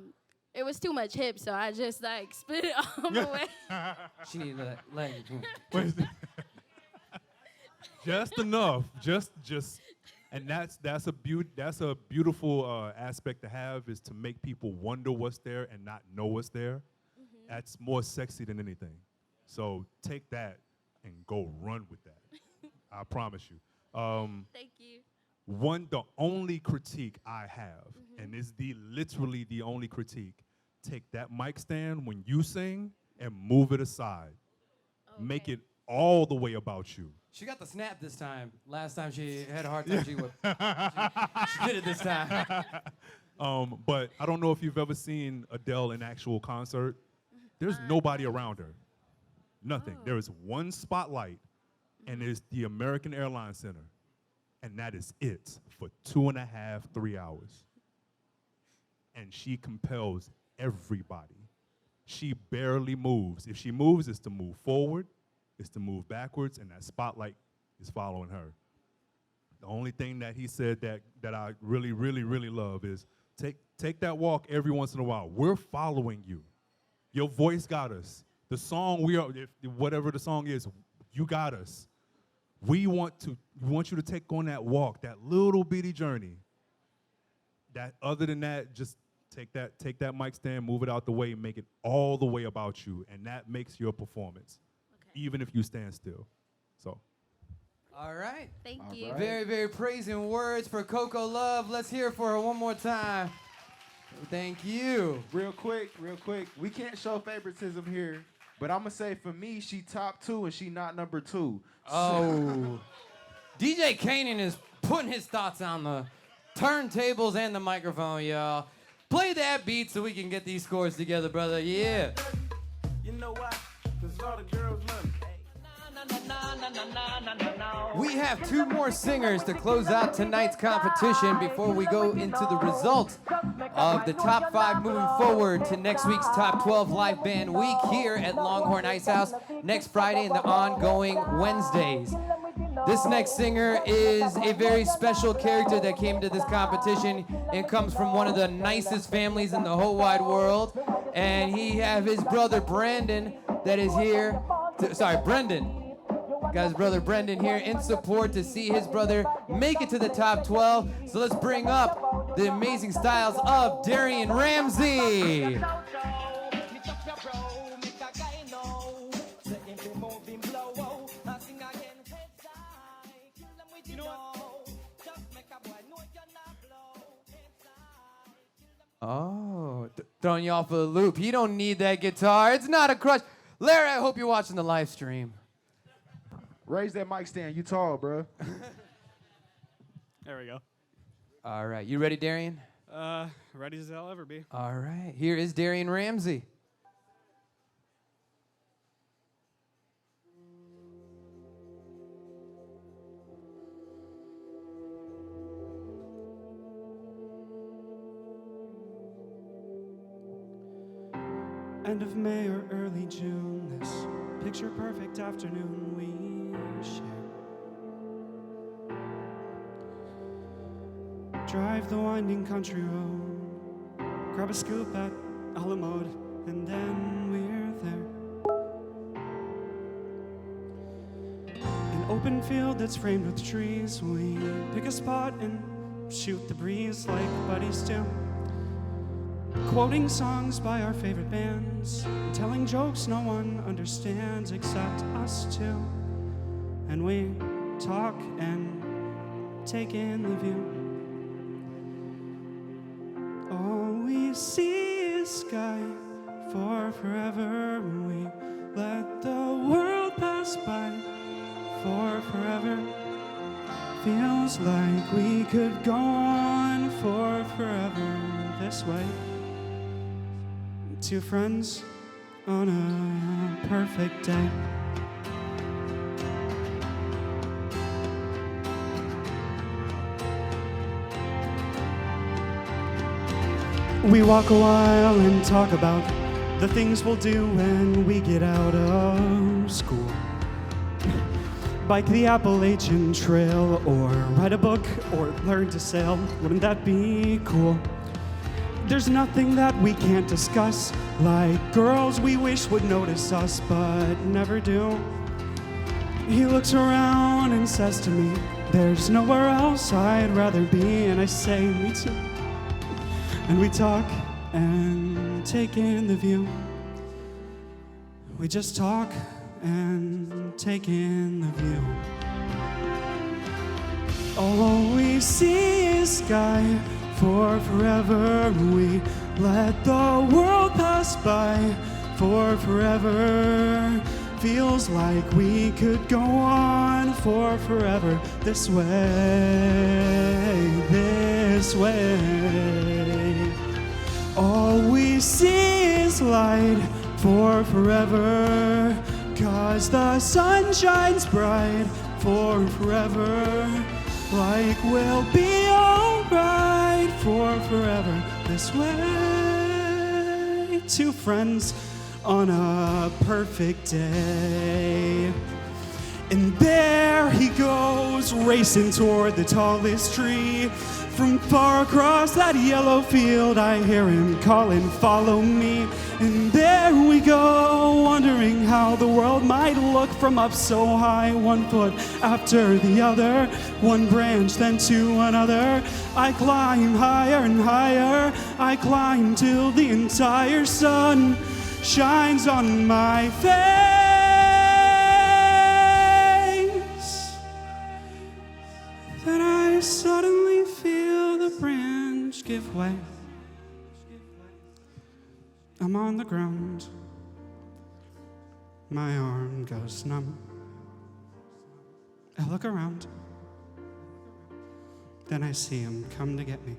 it was too much hip, so I just like split it all the way. She needed a leg. Just enough. Just and that's a beautiful aspect to have, is to make people wonder what's there and not know what's there. Mm-hmm. That's more sexy than anything. So take that and go run with that. I promise you. Thank you. The only critique I have, and it's literally the only critique, take that mic stand when you sing and move it aside. Okay. Make it all the way about you. She got the snap this time. Last time she had a hard time. She did it this time. But I don't know if you've ever seen Adele in actual concert. There's nobody around her. Nothing. There is one spotlight, and it's the American Airlines Center. And that is it for 2.5, 3 hours. And she compels everybody. She barely moves. If she moves, it's to move forward, it's to move backwards, and that spotlight is following her. The only thing that he said that I really, really, really love is take that walk every once in a while. We're following you. Your voice got us. The song whatever the song is, you got us. We want you to take on that walk, that little bitty journey. That other than that, just take that mic stand, move it out the way, and make it all the way about you, and that makes your performance, even if you stand still. So. All right. Thank you. Very, very praising words for Coco Love. Let's hear it for her one more time. Thank you. Real quick. We can't show favoritism here, but I'm going to say for me, she top 2 and she not number 2. Oh. DJ Kanan is putting his thoughts on the turntables and the microphone, y'all. Play that beat so we can get these scores together, brother. Yeah. You know why? Because all the girls love me. We have 2 more singers to close out tonight's competition before we go into the results of the top 5 moving forward to next week's top 12 live band week here at Longhorn Icehouse next Friday and the ongoing Wednesdays. This next singer is a very special character that came to this competition and comes from one of the nicest families in the whole wide world. And he have his brother Brandon that is here. Brendan. Got his brother Brendan here in support to see his brother make it to the top 12. So let's bring up the amazing styles of Derian Ramsey. Oh, throwing you off of the loop. He don't need that guitar. It's not a crush. Larry, I hope you're watching the live stream. Raise that mic stand. You tall, bro. There we go. All right. You ready, Derian? Ready as I'll ever be. All right. Here is Derian Ramsey. End of May or early June, this picture-perfect afternoon we share. Drive the winding country road, grab a scoop at a la mode, and then we're there. An open field that's framed with trees, we pick a spot and shoot the breeze like buddies do. Quoting songs by our favorite bands, telling jokes no one understands except us two. And we talk and take in the view. All we see is sky for forever. We let the world pass by for forever. Feels like we could go on for forever this way. Two friends on a perfect day. We walk a while and talk about the things we'll do when we get out of school. Bike the Appalachian Trail, or write a book, or learn to sail. Wouldn't that be cool? There's nothing that we can't discuss, like girls we wish would notice us, but never do. He looks around and says to me, there's nowhere else I'd rather be, and I say, me too. And we talk and take in the view. We just talk and take in the view. All we see is sky for forever. We let the world pass by for forever. Feels like we could go on for forever. This way, this way. All we see is light for forever. 'Cause the sun shines bright for forever. Like we'll be alright for forever. This way. Two friends on a perfect day. And there he goes, racing toward the tallest tree. From far across that yellow field, I hear him calling, follow me. And there we go, wondering how the world might look from up so high. One foot after the other, one branch then to another. I climb higher and higher, I climb till the entire sun shines on my face. Then I suddenly feel the branch give way. I'm on the ground. My arm goes numb. I look around. Then I see him come to get me.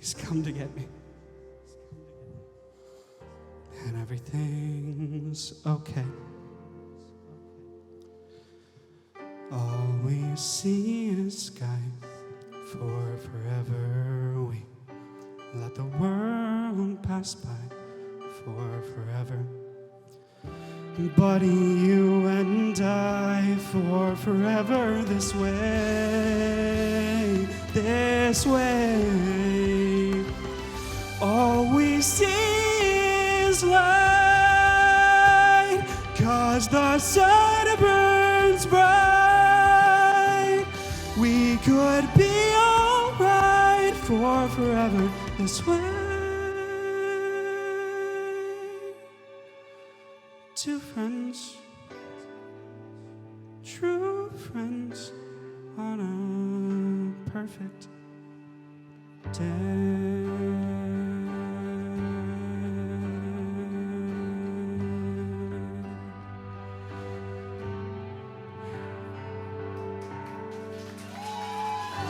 He's come to get me. And everything's okay. All we see is sky for forever. We let the world pass by for forever. Buddy, you and I for forever. This way, this way. All we see is light, 'cause the sun burns bright. We could be alright for forever. This way. Two friends, true friends, on a perfect day.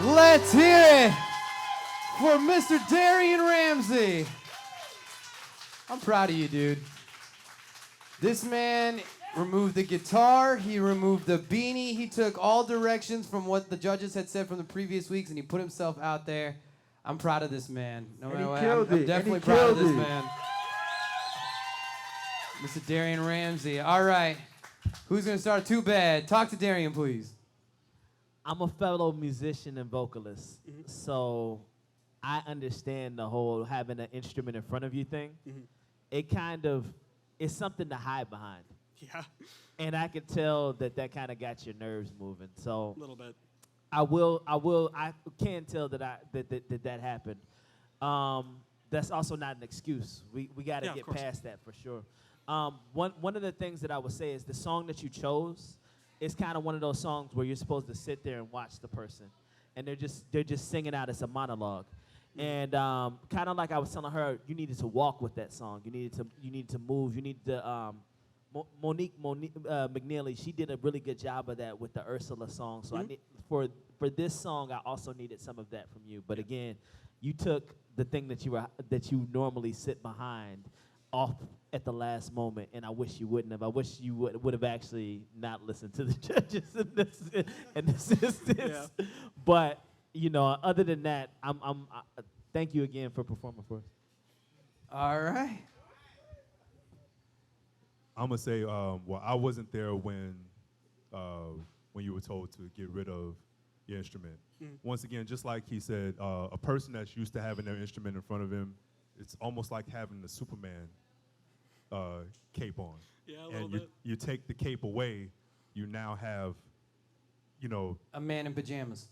Let's hear it for Mr. Derian Ramsey. I'm proud of you, dude. This man removed the guitar, he removed the beanie, he took all directions from what the judges had said from the previous weeks, and he put himself out there. I'm proud of this man. No matter what, I'm definitely proud of this man. Mr. Derian Ramsey. All right. Who's going to start? Tubad. Talk to Derian, please. I'm a fellow musician and vocalist, so I understand the whole having an instrument in front of you thing. It kind of, it's something to hide behind. Yeah. And I could tell that that kind of got your nerves moving. So A little bit. I can tell that that happened. That's also not an excuse. We got to get past that for sure. One of the things that I would say is the song that you chose is kind of one of those songs where you're supposed to sit there and watch the person, and they're just singing out as a monologue. And kind of like I was telling her, you needed to walk with that song. You needed to move. You need to. Monique McNeely, she did a really good job of that with the Ursula song. So I need for this song, I also needed some of that from you. But again, you took the thing that you normally sit behind off at the last moment, and I wish you wouldn't have. I wish you would have actually not listened to the judges in this instance. Yeah. But you know, other than that, thank you again for performing for us. All right. I'm gonna say, well, I wasn't there when you were told to get rid of your instrument. Once again, just like he said, a person that's used to having their instrument in front of him, it's almost like having the Superman cape on. Yeah, a and little bit. You take the cape away, you now have, you know, a man in pajamas.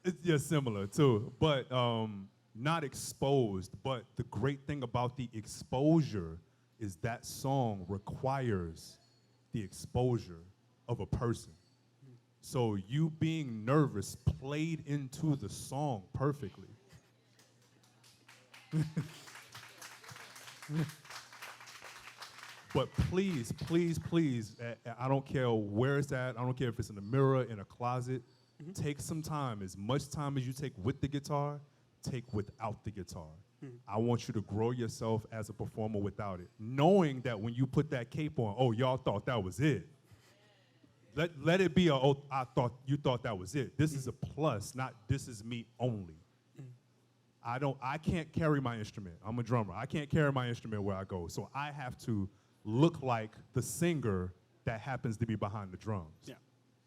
It's similar too, but not exposed. But the great thing about the exposure is that song requires the exposure of a person. So you being nervous played into the song perfectly. But please, please, please, I don't care where it's at. I don't care if it's in the mirror, in a closet. Take some time. As much time as you take with the guitar, take without the guitar. I want you to grow yourself as a performer without it. Knowing that when you put that cape on, oh, y'all thought that was it. Let it be you thought that was it. This is a plus, not this is me only. I can't carry my instrument. I'm a drummer. I can't carry my instrument where I go. So I have to look like the singer that happens to be behind the drums. Yeah.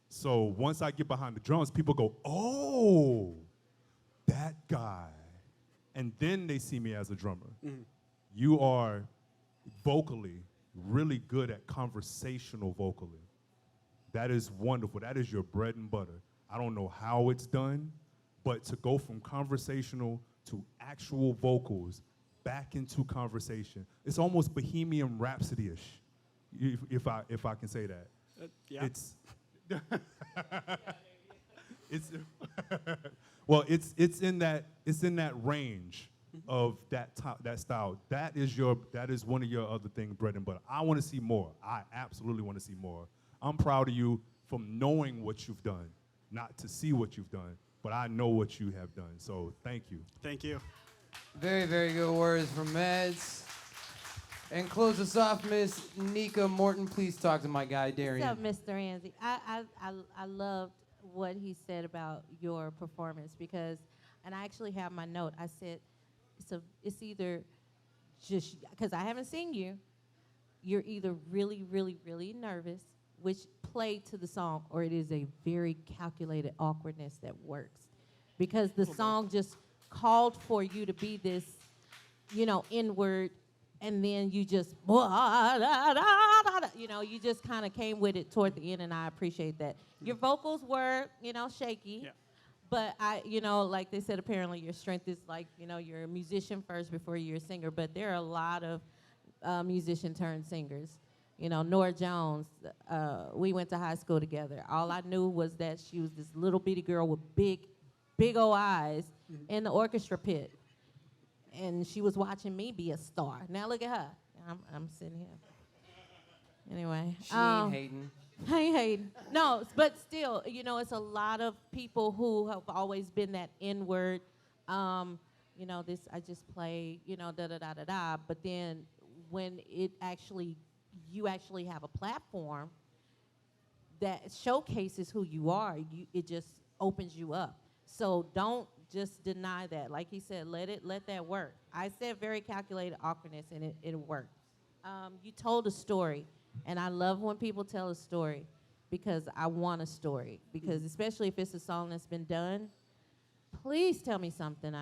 So once I get behind the drums, people go, oh, that guy. And then they see me as a drummer. You are vocally really good at conversational vocally. That is wonderful. That is your bread and butter. I don't know how it's done, but to go from conversational to actual vocals back into conversation, it's almost Bohemian Rhapsody-ish, if I can say that. Yeah. It's in that range of that style. That is one of your other things, bread and butter. I want to see more. I absolutely want to see more. I'm proud of you from knowing what you've done, not to see what you've done, but I know what you have done. So thank you. Thank you. Very, very good words from Medz. And close us off, Miss Nikka Morton. Please talk to my guy, Derian. What's up, Mr. Ramsey? I loved what he said about your performance because, and I actually have my note. I said, it's either just, because I haven't seen you, you're either really, really, really nervous, which played to the song, or it is a very calculated awkwardness that works. Because the song just called for you to be this, inward, and then you just, you just kind of came with it toward the end, and I appreciate that. Your vocals were, shaky. Yeah. But like they said, apparently your strength is like, you're a musician first before you're a singer. But there are a lot of musician turned singers. Nora Jones, we went to high school together. All I knew was that she was this little bitty girl with big old eyes in the orchestra pit. And she was watching me be a star. Now look at her. I'm sitting here. Anyway. She ain't hating. I ain't hating. No, but still, it's a lot of people who have always been that inward, this, I just play, da-da-da-da-da. But then when you actually have a platform that showcases who you are, it just opens you up. So don't just deny that. Like he said, let that work. I said very calculated awkwardness, and it worked. You told a story, and I love when people tell a story because I want a story. Because especially if it's a song that's been done, please tell me something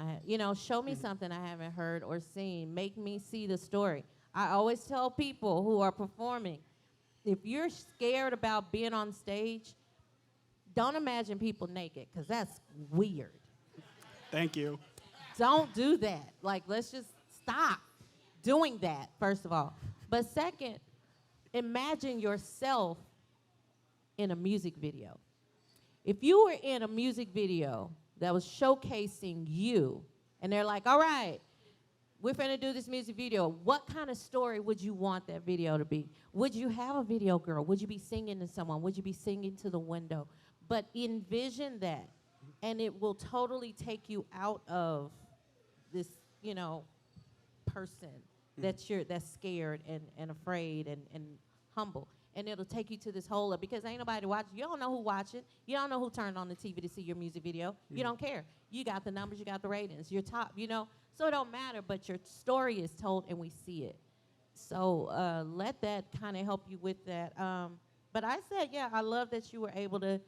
show me something I haven't heard or seen. Make me see the story. I always tell people who are performing, if you're scared about being on stage, don't imagine people naked, because that's weird. Thank you. Don't do that. Let's just stop doing that, first of all. But second, imagine yourself in a music video. If you were in a music video that was showcasing you, and they're like, all right, we're finna do this music video. What kind of story would you want that video to be? Would you have a video girl? Would you be singing to someone? Would you be singing to the window? But envision that, and it will totally take you out of this, person that's scared and afraid and humble. And it'll take you to this whole, because ain't nobody watching. You don't know who watching. You don't know who turned on the TV to see your music video. You don't care. You got the numbers, you got the ratings, you're top, So it don't matter, but your story is told and we see it. So let that kind of help you with that. But I said, yeah, I love that you were able to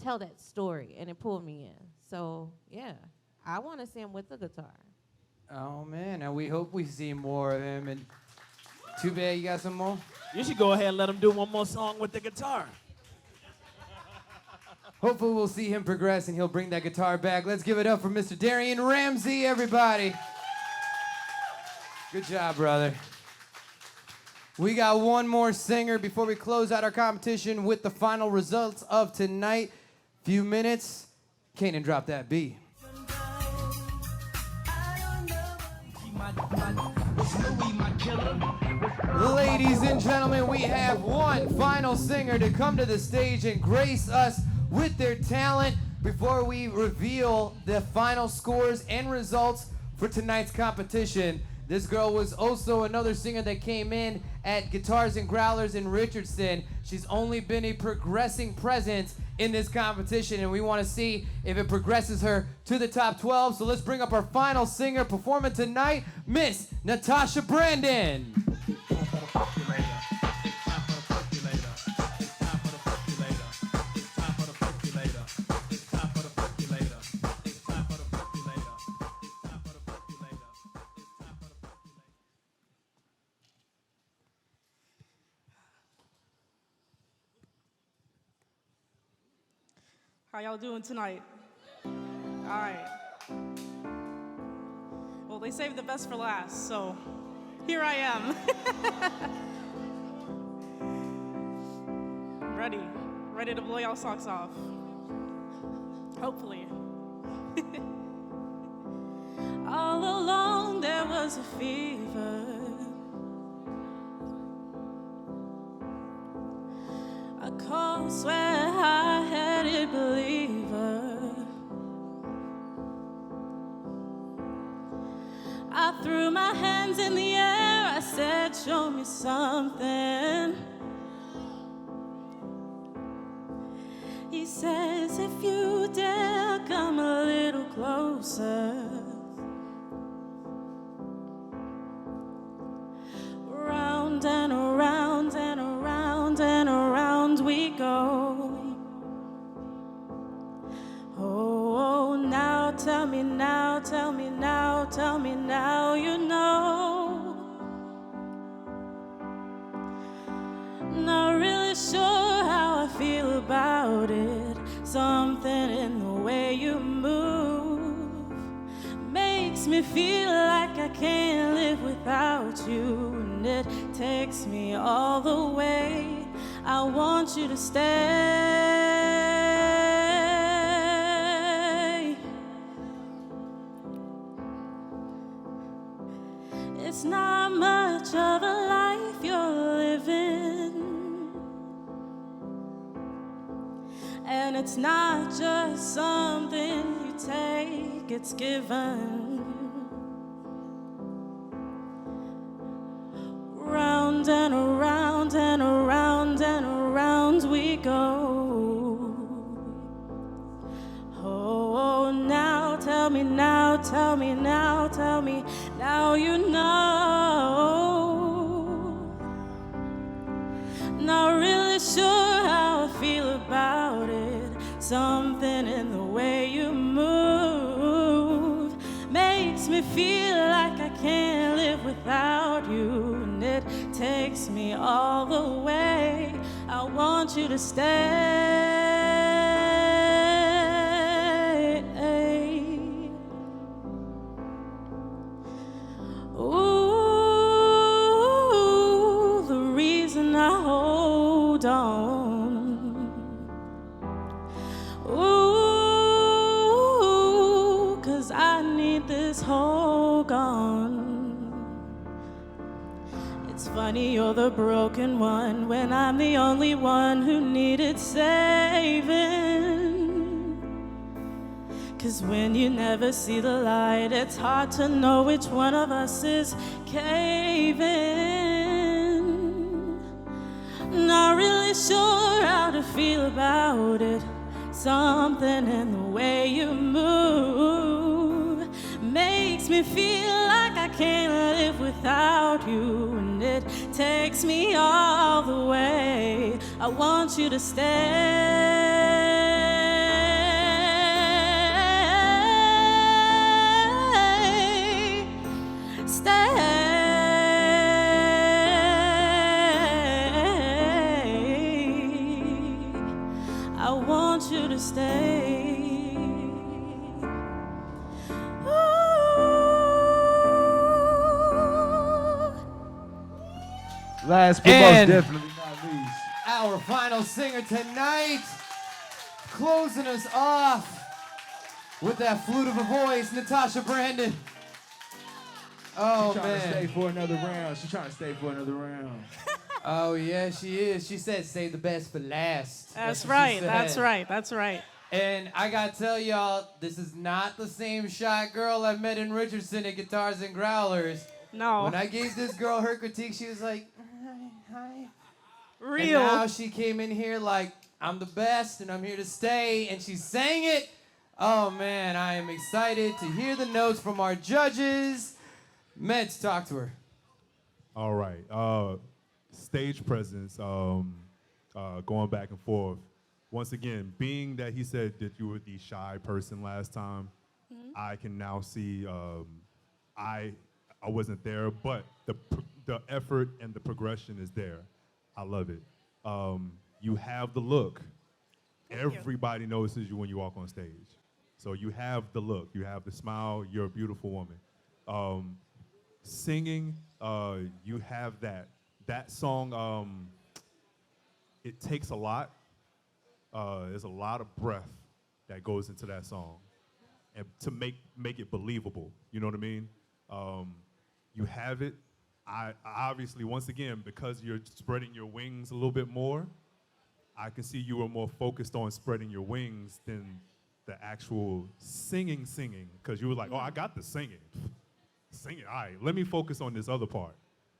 tell that story, and it pulled me in. So, yeah, I want to see him with the guitar. Oh, man, and we hope we see more of him. And Tubad, you got some more? You should go ahead and let him do one more song with the guitar. Hopefully we'll see him progress and he'll bring that guitar back. Let's give it up for Mr. Derian Ramsey, everybody. Good job, brother. We got one more singer before we close out our competition with the final results of tonight. Few minutes. Kanan, drop that beat. Ladies and gentlemen, we have one final singer to come to the stage and grace us with their talent before we reveal the final scores and results for tonight's competition. This girl was also another singer that came in at Guitars and Growlers in Richardson. She's only been a progressing presence in this competition, and we want to see if it progresses her to the top 12. So let's bring up our final singer performing tonight, Miss Natasha Brandon. How y'all doing tonight? All right. Well, they saved the best for last, so here I am. Ready to blow y'all socks off. Hopefully. All along there was a fever. A cold sweat, high-headed believer. I threw my hands in the air, I said, show me something. He says, if you dare, come a little closer. Round and around and around and around we go. Oh, now tell me now, tell me now, tell me now you know. Not really sure how I feel about it. Something in the way you move makes me feel like I can't live without you. And it takes me all the way. I want you to stay. It's not much of a life you're living, and it's not just something you take, it's given. Round and around and around and around we go. Oh, now tell me now, tell me now, tell me now you know. Not really sure how I feel about it. Something in the way you move makes me feel like I can't live without you. And it takes me all the way. I want you to stay. Ooh, the reason I hold on. Ooh, 'cause I need this hold on. It's funny you're the broken one when I'm the only one who needed saving. 'Cause when you never see the light, it's hard to know which one of us is caving. Not really sure how to feel about it. Something in the way you move makes me feel like I can't live without you. And it takes me all the way. I want you to stay. I want you to stay. Ooh. Last but And most definitely not least. our final singer tonight, closing us off with that flute of a voice, Natasha Brandon. Oh, She's trying to stay man. for another round. She's trying to stay for another round. Oh, yeah, she is. She said, save the best for last. That's what she right. said. That's right. That's right. And I gotta tell y'all, this is not the same shy girl I met in Richardson at Guitars and Growlers. No. When I gave this girl her critique, she was like, hi. Real. And now she came in here like, I'm the best and I'm here to stay, and she sang it. Oh man, I am excited to hear the notes from our judges. Medz, talk to her. All right. Stage presence, going back and forth. Once again, being that he said that you were the shy person last time, I can now see I wasn't there, but the effort and the progression is there. I love it. You have the look. Everybody notices you when you walk on stage. So you have the look, you have the smile, you're a beautiful woman. Singing, you have that. That song, it takes a lot. There's a lot of breath that goes into that song, and to make it believable. You know what I mean? You have it. I obviously, once again, because you're spreading your wings a little bit more, I can see you were more focused on spreading your wings than the actual singing, because you were like, oh, I got the singing. Singing, all right, let me focus on this other part.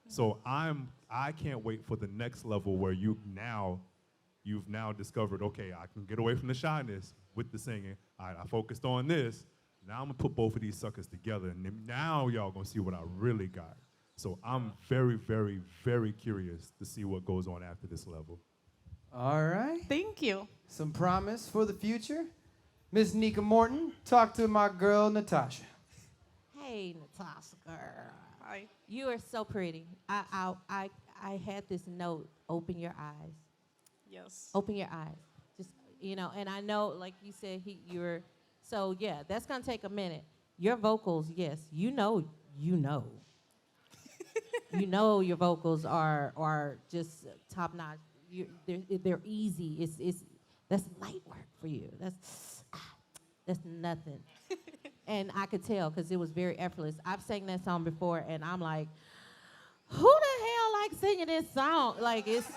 So I can't wait for the next level where you've now discovered, okay, I can get away from the shyness with the singing. All right, I focused on this. Now I'm gonna put both of these suckers together, and then now y'all gonna see what I really got. So I'm very, very, very curious to see what goes on after this level. All right. Thank you. Some promise for the future. Miss Nikka Morton, talk to my girl, Natasha. Hey, Natasha, girl. Hi. You are so pretty. I had this note, open your eyes. Yes. Open your eyes. Just, and I know, like you said, so yeah, that's gonna take a minute. Your vocals, yes, you know. You know your vocals are just top notch. They're easy. That's light work for you. That's nothing. And I could tell because it was very effortless. I've sang that song before, and I'm like, who the hell likes singing this song? Like, it's,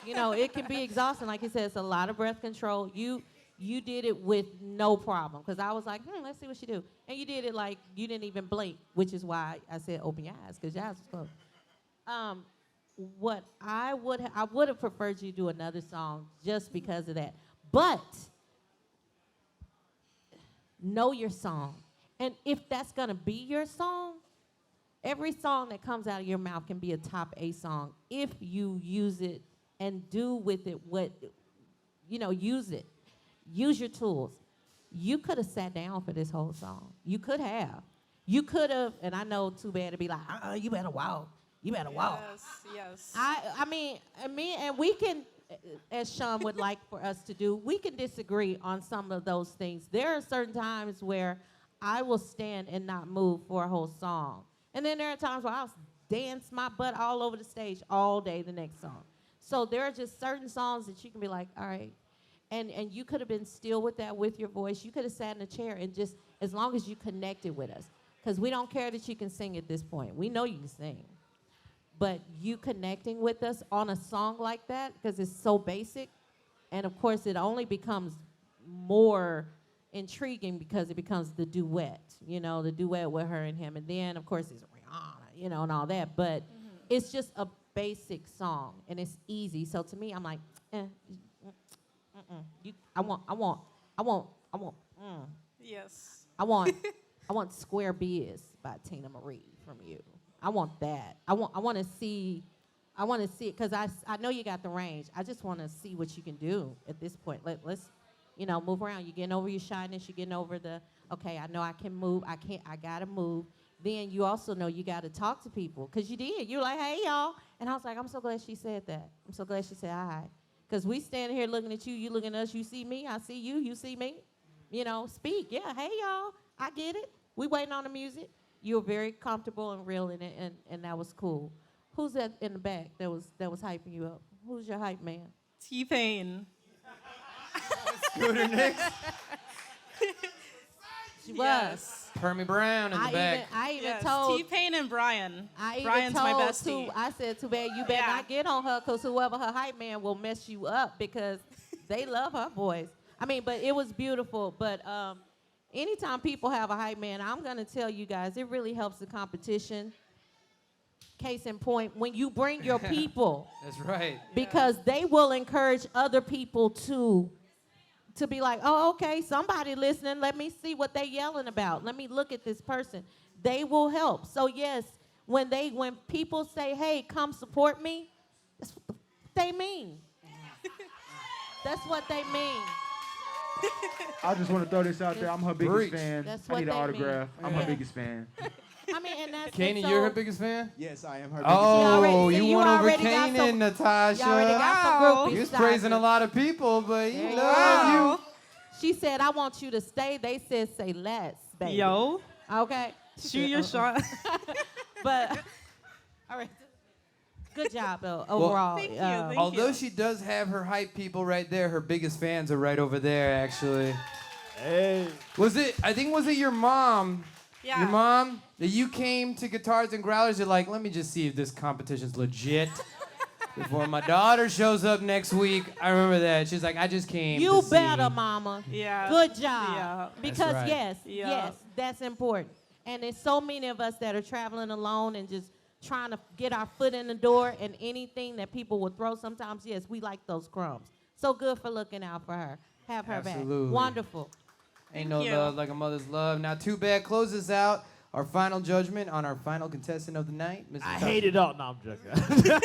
it can be exhausting. Like you said, it's a lot of breath control. You did it with no problem, because I was like, let's see what she do. And you did it like you didn't even blink, which is why I said open your eyes, because your eyes was closed. What I would have preferred you to do another song just because of that. But know your song. And if that's going to be your song, every song that comes out of your mouth can be a top A song if you use it and do with it use it. Use your tools. You could have sat down for this whole song. You could have. You could have, and I know Tubad to be like, you better walk. You better walk. Yes. I mean, and we can, as Shawn would like for us to do, we can disagree on some of those things. There are certain times where I will stand and not move for a whole song. And then there are times where I'll dance my butt all over the stage all day the next song. So there are just certain songs that you can be like, all right. And you could have been still with that, with your voice. You could have sat in a chair and just, as long as you connected with us. Because we don't care that you can sing at this point. We know you can sing. But you connecting with us on a song like that, because it's so basic, and of course it only becomes more intriguing because it becomes the duet, the duet with her and him. And then, of course, it's Rihanna, and all that. But it's just a basic song, and it's easy. So to me, I'm like, I want Square Biz by Tina Marie from you. I want that. I want to see it, because I know you got the range. I just want to see what you can do at this point. Let's move around. You're getting over your shyness. You're getting over okay, I know I can move. I got to move. Then you also know you got to talk to people, because you did. You were like, hey, y'all. And I was like, I'm so glad she said that. I'm so glad she said hi. Because we standing here looking at you. You looking at us. You see me. I see you. You see me. Speak. Yeah, hey, y'all. I get it. We waiting on the music. You were very comfortable and real in it, and that was cool. Who's that in the back that was hyping you up? Who's your hype man? T-Pain. Scooter Nix. She Yes. Hermie Brown in the back. I even Yes. told T-Pain and Brian. I even Brian's told my bestie. I said, too bad you better Yeah. not get on her, because whoever her hype man will mess you up, because they love her voice. I mean, but it was beautiful. But anytime people have a hype man, I'm going to tell you guys, it really helps the competition. Case in point, when you bring your people, That's right. because they will encourage other people to be like, oh, okay, somebody listening. Let me see what they yelling about. Let me look at this person. They will help. So yes, when people say, hey, come support me, that's what they mean. That's what they mean. I just want to throw this out there. I'm her biggest Preach. fan. That's I what need an they autograph. mean. I'm Yeah. her biggest fan. I mean, and that's Kanan, so, you're her biggest fan? Yes, I am her Oh, already- you you went over already got Kanan, some- Natasha. You already got some Wow. groupies. He was praising a lot of people, but he There you loves you. She said, I want you to stay. They said, say less, baby. Yo. Okay. Shoot your shot. But, all right. Good job, though, overall. Thank you, thank Although you. she does have her hype people right there, her biggest fans are right over there, actually. Hey. Was it your mom? Yeah. Your mom, that you came to Guitars and Growlers, you're like, let me just see if this competition's legit before my daughter shows up next week. I remember that. She's like, I just came You to better, see. Mama. Yeah. Good job. Yeah. Because, right. yes, Yeah. yes, that's important. And there's so many of us that are traveling alone and just trying to get our foot in the door, and anything that people will throw sometimes, yes, we like those crumbs. So good for looking out for her. Have her Absolutely. back. Wonderful. Ain't no Thank you. love like a mother's love. Now, Tubad closes out our final judgment on our final contestant of the night, Mr. I Tucker. hate it all. No, I'm joking.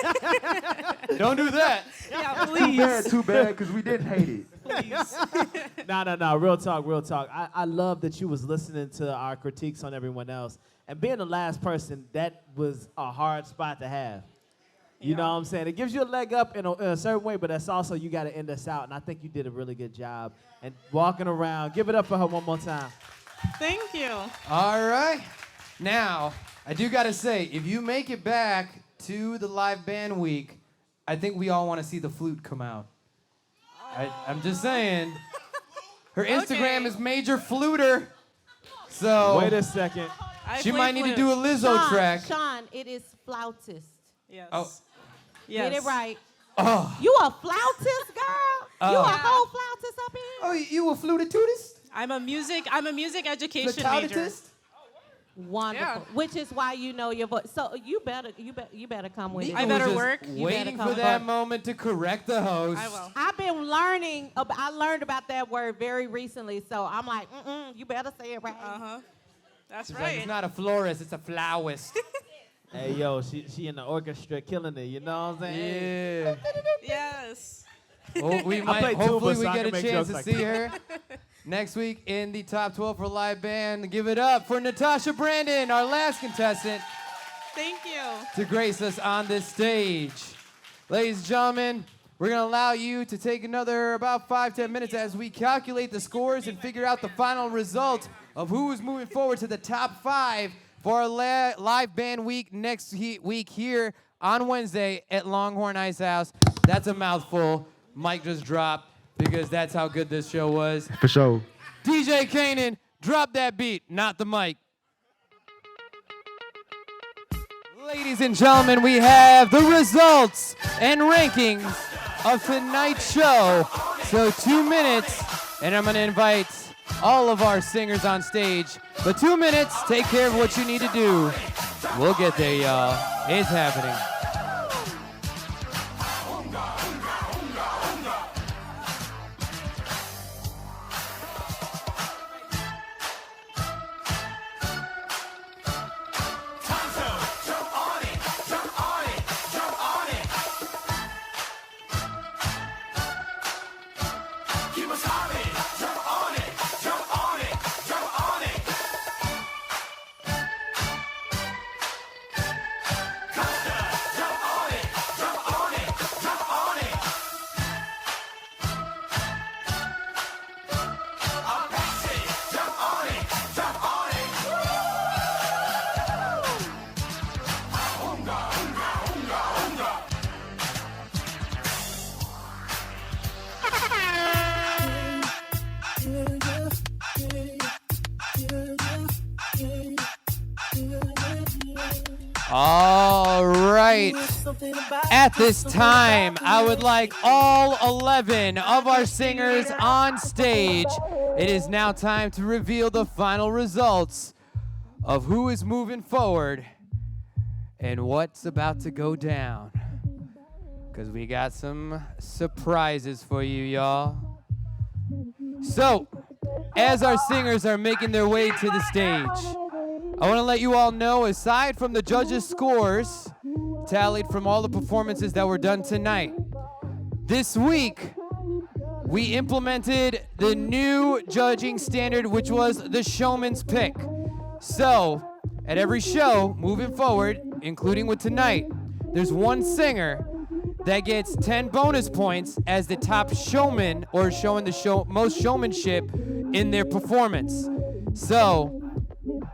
Don't do that. Yeah, Too please. bad, too bad, because we did hate it. Please. No. Real talk, real talk. I love that you was listening to our critiques on everyone else. And being the last person, that was a hard spot to have. You know what I'm saying? It gives you a leg up in a certain way, but that's also, you got to end us out. And I think you did a really good job. And walking around, give it up for her one more time. Thank you. All right. Now, I do got to say, if you make it back to the live band week, I think we all want to see the flute come out. I'm just saying. Her Instagram Okay. is Major Fluter. So Wait a second. I she play might need to flute. do a Lizzo track. Sean, it is flautist. Yes. Oh. Yes. Get it right. Oh, You a flautist, girl? You a Oh. whole flautist up here? oh, you a flutitudist? I'm a music education major. Flautist? Wonderful. Yeah. Which is why you know your voice. So you better come with it. I Nico better was just work. You Waiting better for come that work. moment to correct the host. I will. I've been learning. I learned about that word very recently, so I'm like, you better say it right. Uh-huh. That's She's like, right. it's not a florist, it's a flowist. Hey, yo, she in the orchestra killing it. You know what I'm saying? Yeah. Yes. Well, we might, play hopefully tuba, we so I get can a make chance jokes to like see her next week in the top 12 for live band. Give it up for Natasha Brandon, our last contestant, Thank you. to grace us on this stage. Ladies and gentlemen, we're going to allow you to take another about 5-10 minutes as we calculate the scores and figure out the final result of who is moving forward to the top 5 for our live band week next week here on Wednesday at Longhorn Icehouse. That's a mouthful. Mic just dropped because that's how good this show was. For sure. DJ Kanan, drop that beat, not the mic. Ladies and gentlemen, we have the results and rankings of tonight's show. So 2 minutes, and I'm going to invite all of our singers on stage. But 2 minutes, take care of what you need to do. We'll get there, y'all. It's happening. All right. At this time, I would like all 11 of our singers on stage. It is now time to reveal the final results of who is moving forward and what's about to go down. Because we got some surprises for you, y'all. So, as our singers are making their way to the stage, I want to let you all know, aside from the judges' scores, tallied from all the performances that were done tonight, this week, we implemented the new judging standard, which was the showman's pick. So, at every show, moving forward, including with tonight, there's one singer that gets 10 bonus points as the top showman or showing the most showmanship in their performance. So,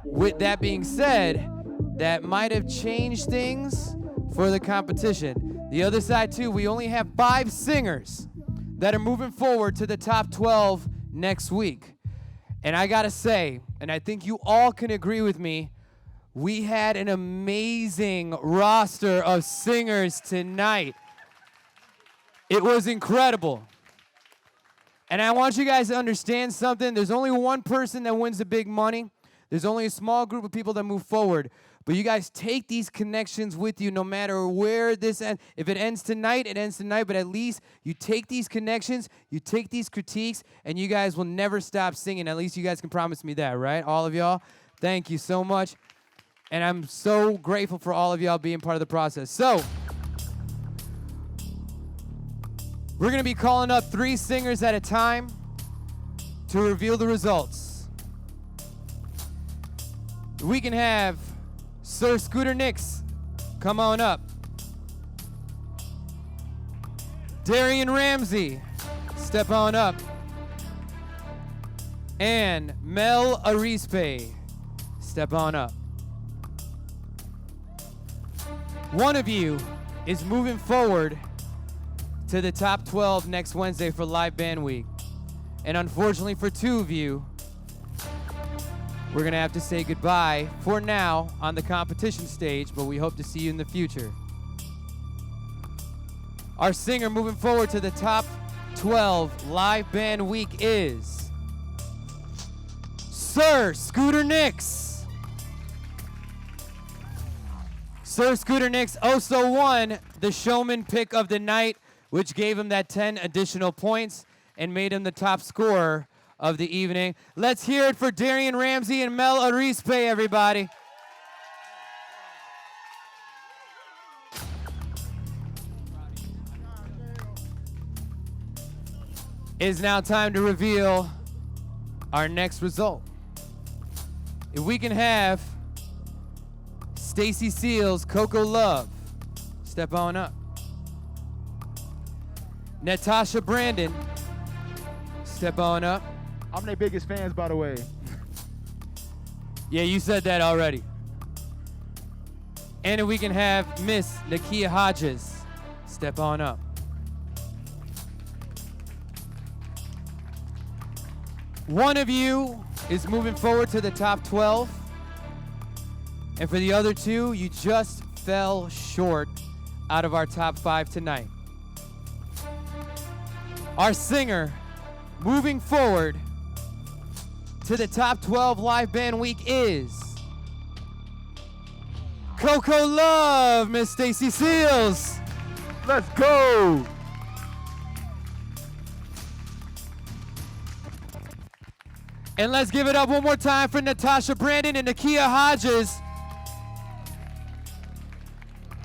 with that being said, that might have changed things for the competition. The other side too, we only have 5 singers that are moving forward to the top 12 next week. And I gotta say, and I think you all can agree with me, we had an amazing roster of singers tonight. It was incredible. And I want you guys to understand something. There's only one person that wins the big money. There's only a small group of people that move forward. But you guys take these connections with you no matter where this ends. If it ends tonight, it ends tonight. But at least you take these connections, you take these critiques, and you guys will never stop singing. At least you guys can promise me that, right? All of y'all. Thank you so much. And I'm so grateful for all of y'all being part of the process. So, we're going to be calling up 3 singers at a time to reveal the results. We can have Sir Scooter Nix come on up. Derian Ramsey, step on up. And Mel Arizpe, step on up. One of you is moving forward to the top 12 next Wednesday for Live Band Week. And unfortunately for 2 of you, we're gonna have to say goodbye for now on the competition stage, but we hope to see you in the future. Our singer moving forward to the top 12 Live Band Week is Sir Scooter Nix. Sir Scooter Nix also won the Showman pick of the night, which gave him that 10 additional points and made him the top scorer of the evening. Let's hear it for Derian Ramsey and Mel Arizpe, everybody. It's now time to reveal our next result. If we can have Stacy Seals, Coco Love, step on up. Natasha Brandon, step on up. I'm their biggest fans, by the way. Yeah, you said that already. And if we can have Miss Naquiyah Hodges, step on up. One of you is moving forward to the top 12. And for the other 2, you just fell short out of our top 5 tonight. Our singer moving forward to the top 12 Live Band Week is Coco Love, Miss Stacy Seals. Let's go. And let's give it up one more time for Natasha Brandon and Naquiyah Hodges.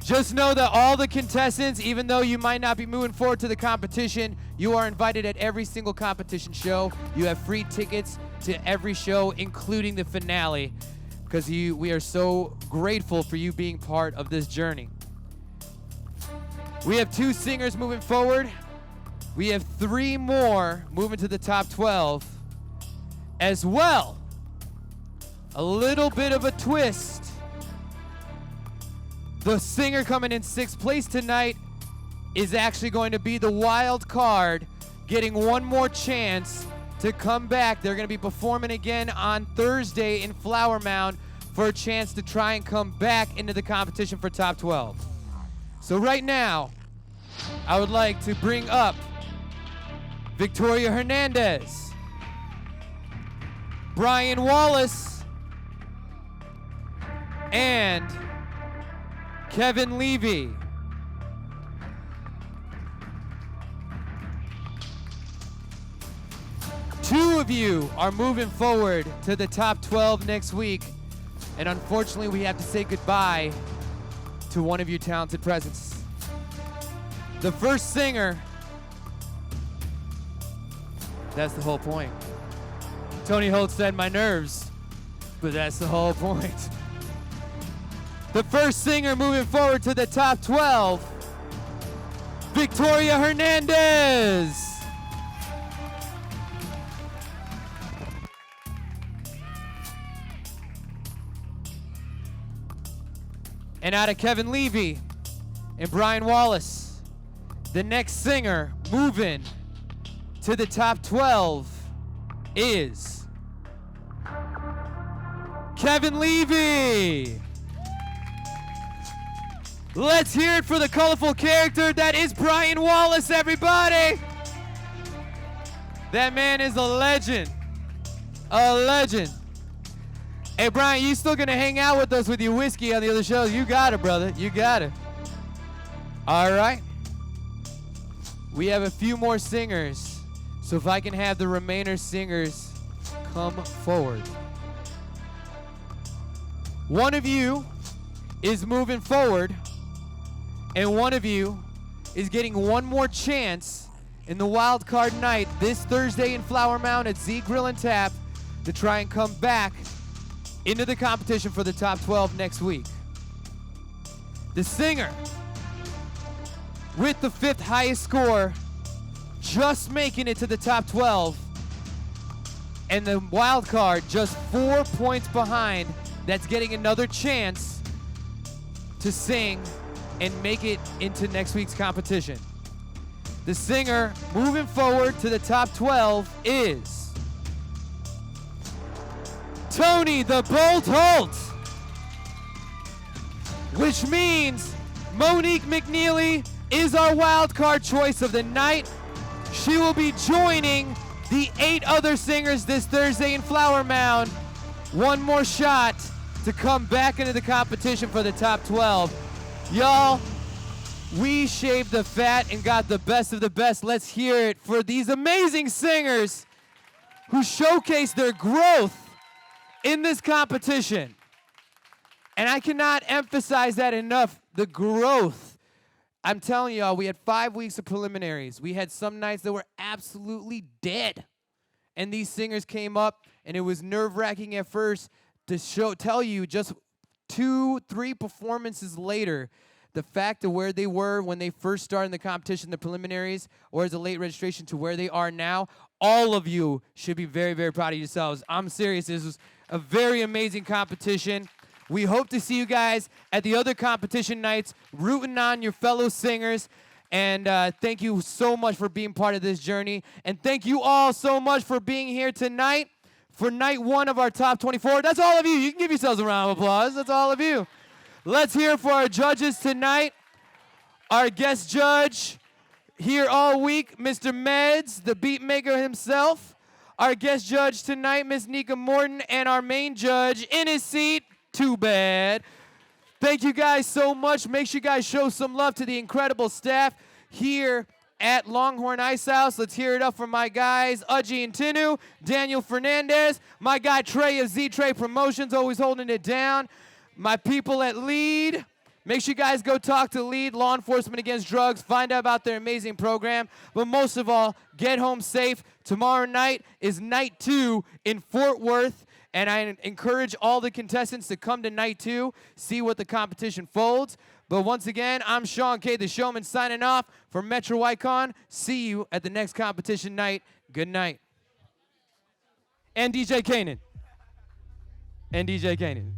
Just know that all the contestants, even though you might not be moving forward to the competition, you are invited at every single competition show. You have free tickets to every show, including the finale, because we are so grateful for you being part of this journey. We have 2 singers moving forward. We have 3 more moving to the top 12. As well, a little bit of a twist. The singer coming in 6th place tonight is actually going to be the wild card, getting one more chance to come back. They're going to be performing again on Thursday in Flower Mound, for a chance to try and come back into the competition for top 12. So right now, I would like to bring up Victoria Hernandez, Brian Wallis, and Kevin Levy. Two of you are moving forward to the top 12 next week, and unfortunately we have to say goodbye to one of your talented presents. The first singer, that's the whole point. Tony Holt said my nerves, but that's the whole point. The first singer moving forward to the top 12, Victoria Hernandez. And out of Kevin Levy and Brian Wallis, the next singer moving to the top 12 is Kevin Levy. Let's hear it for the colorful character that is Brian Wallis, everybody. That man is a legend. A legend. Hey, Brian, you still gonna hang out with us with your whiskey on the other shows? You got it, brother. You got it. All right. We have a few more singers. So if I can have the remainder singers come forward. One of you is moving forward, and one of you is getting one more chance in the wild card night this Thursday in Flower Mound at Z Grill and Tap to try and come back into the competition for the top 12 next week. The singer with the 5th highest score just making it to the top 12, and the wild card just 4 points behind, that's getting another chance to sing and make it into next week's competition. The singer moving forward to the top 12 is Tony the Bolt Holt, which means Monique McNeely is our wild card choice of the night. She will be joining the 8 other singers this Thursday in Flower Mound. One more shot to come back into the competition for the top 12. Y'all, we shaved the fat and got the best of the best. Let's hear it for these amazing singers who showcase their growth in this competition. And I cannot emphasize that enough, the growth. I'm telling y'all, we had 5 weeks of preliminaries. We had some nights that were absolutely dead. And these singers came up, and it was nerve-wracking at first to tell you just 2-3 performances later, the fact of where they were when they first started in the competition, the preliminaries, or as a late registration to where they are now. All of you should be very, very proud of yourselves. I'm serious. This was a very amazing competition. We hope to see you guys at the other competition nights, rooting on your fellow singers. And thank you so much for being part of this journey. And thank you all so much for being here tonight for night 1 of our top 24. That's all of you. You can give yourselves a round of applause. That's all of you. Let's hear for our judges tonight. Our guest judge here all week, Mr. Medz, the beat maker himself. Our guest judge tonight, Miss Nikka Morton, and our main judge in his seat, Tubad. Thank you guys so much. Make sure you guys show some love to the incredible staff here at Longhorn Icehouse. Let's hear it up for my guys, Udgy and Tinu, Daniel Fernandez, my guy Trey of Z-Trey Promotions, always holding it down. My people at LEAD. Make sure you guys go talk to LEAD, Law Enforcement Against Drugs, find out about their amazing program. But most of all, get home safe. Tomorrow night is night 2 in Fort Worth. And I encourage all the contestants to come to night 2, see what the competition folds. But once again, I'm Shawn K, the Showman, signing off for Metro Icon. See you at the next competition night. Good night. And DJ Kanan. And DJ Kanan.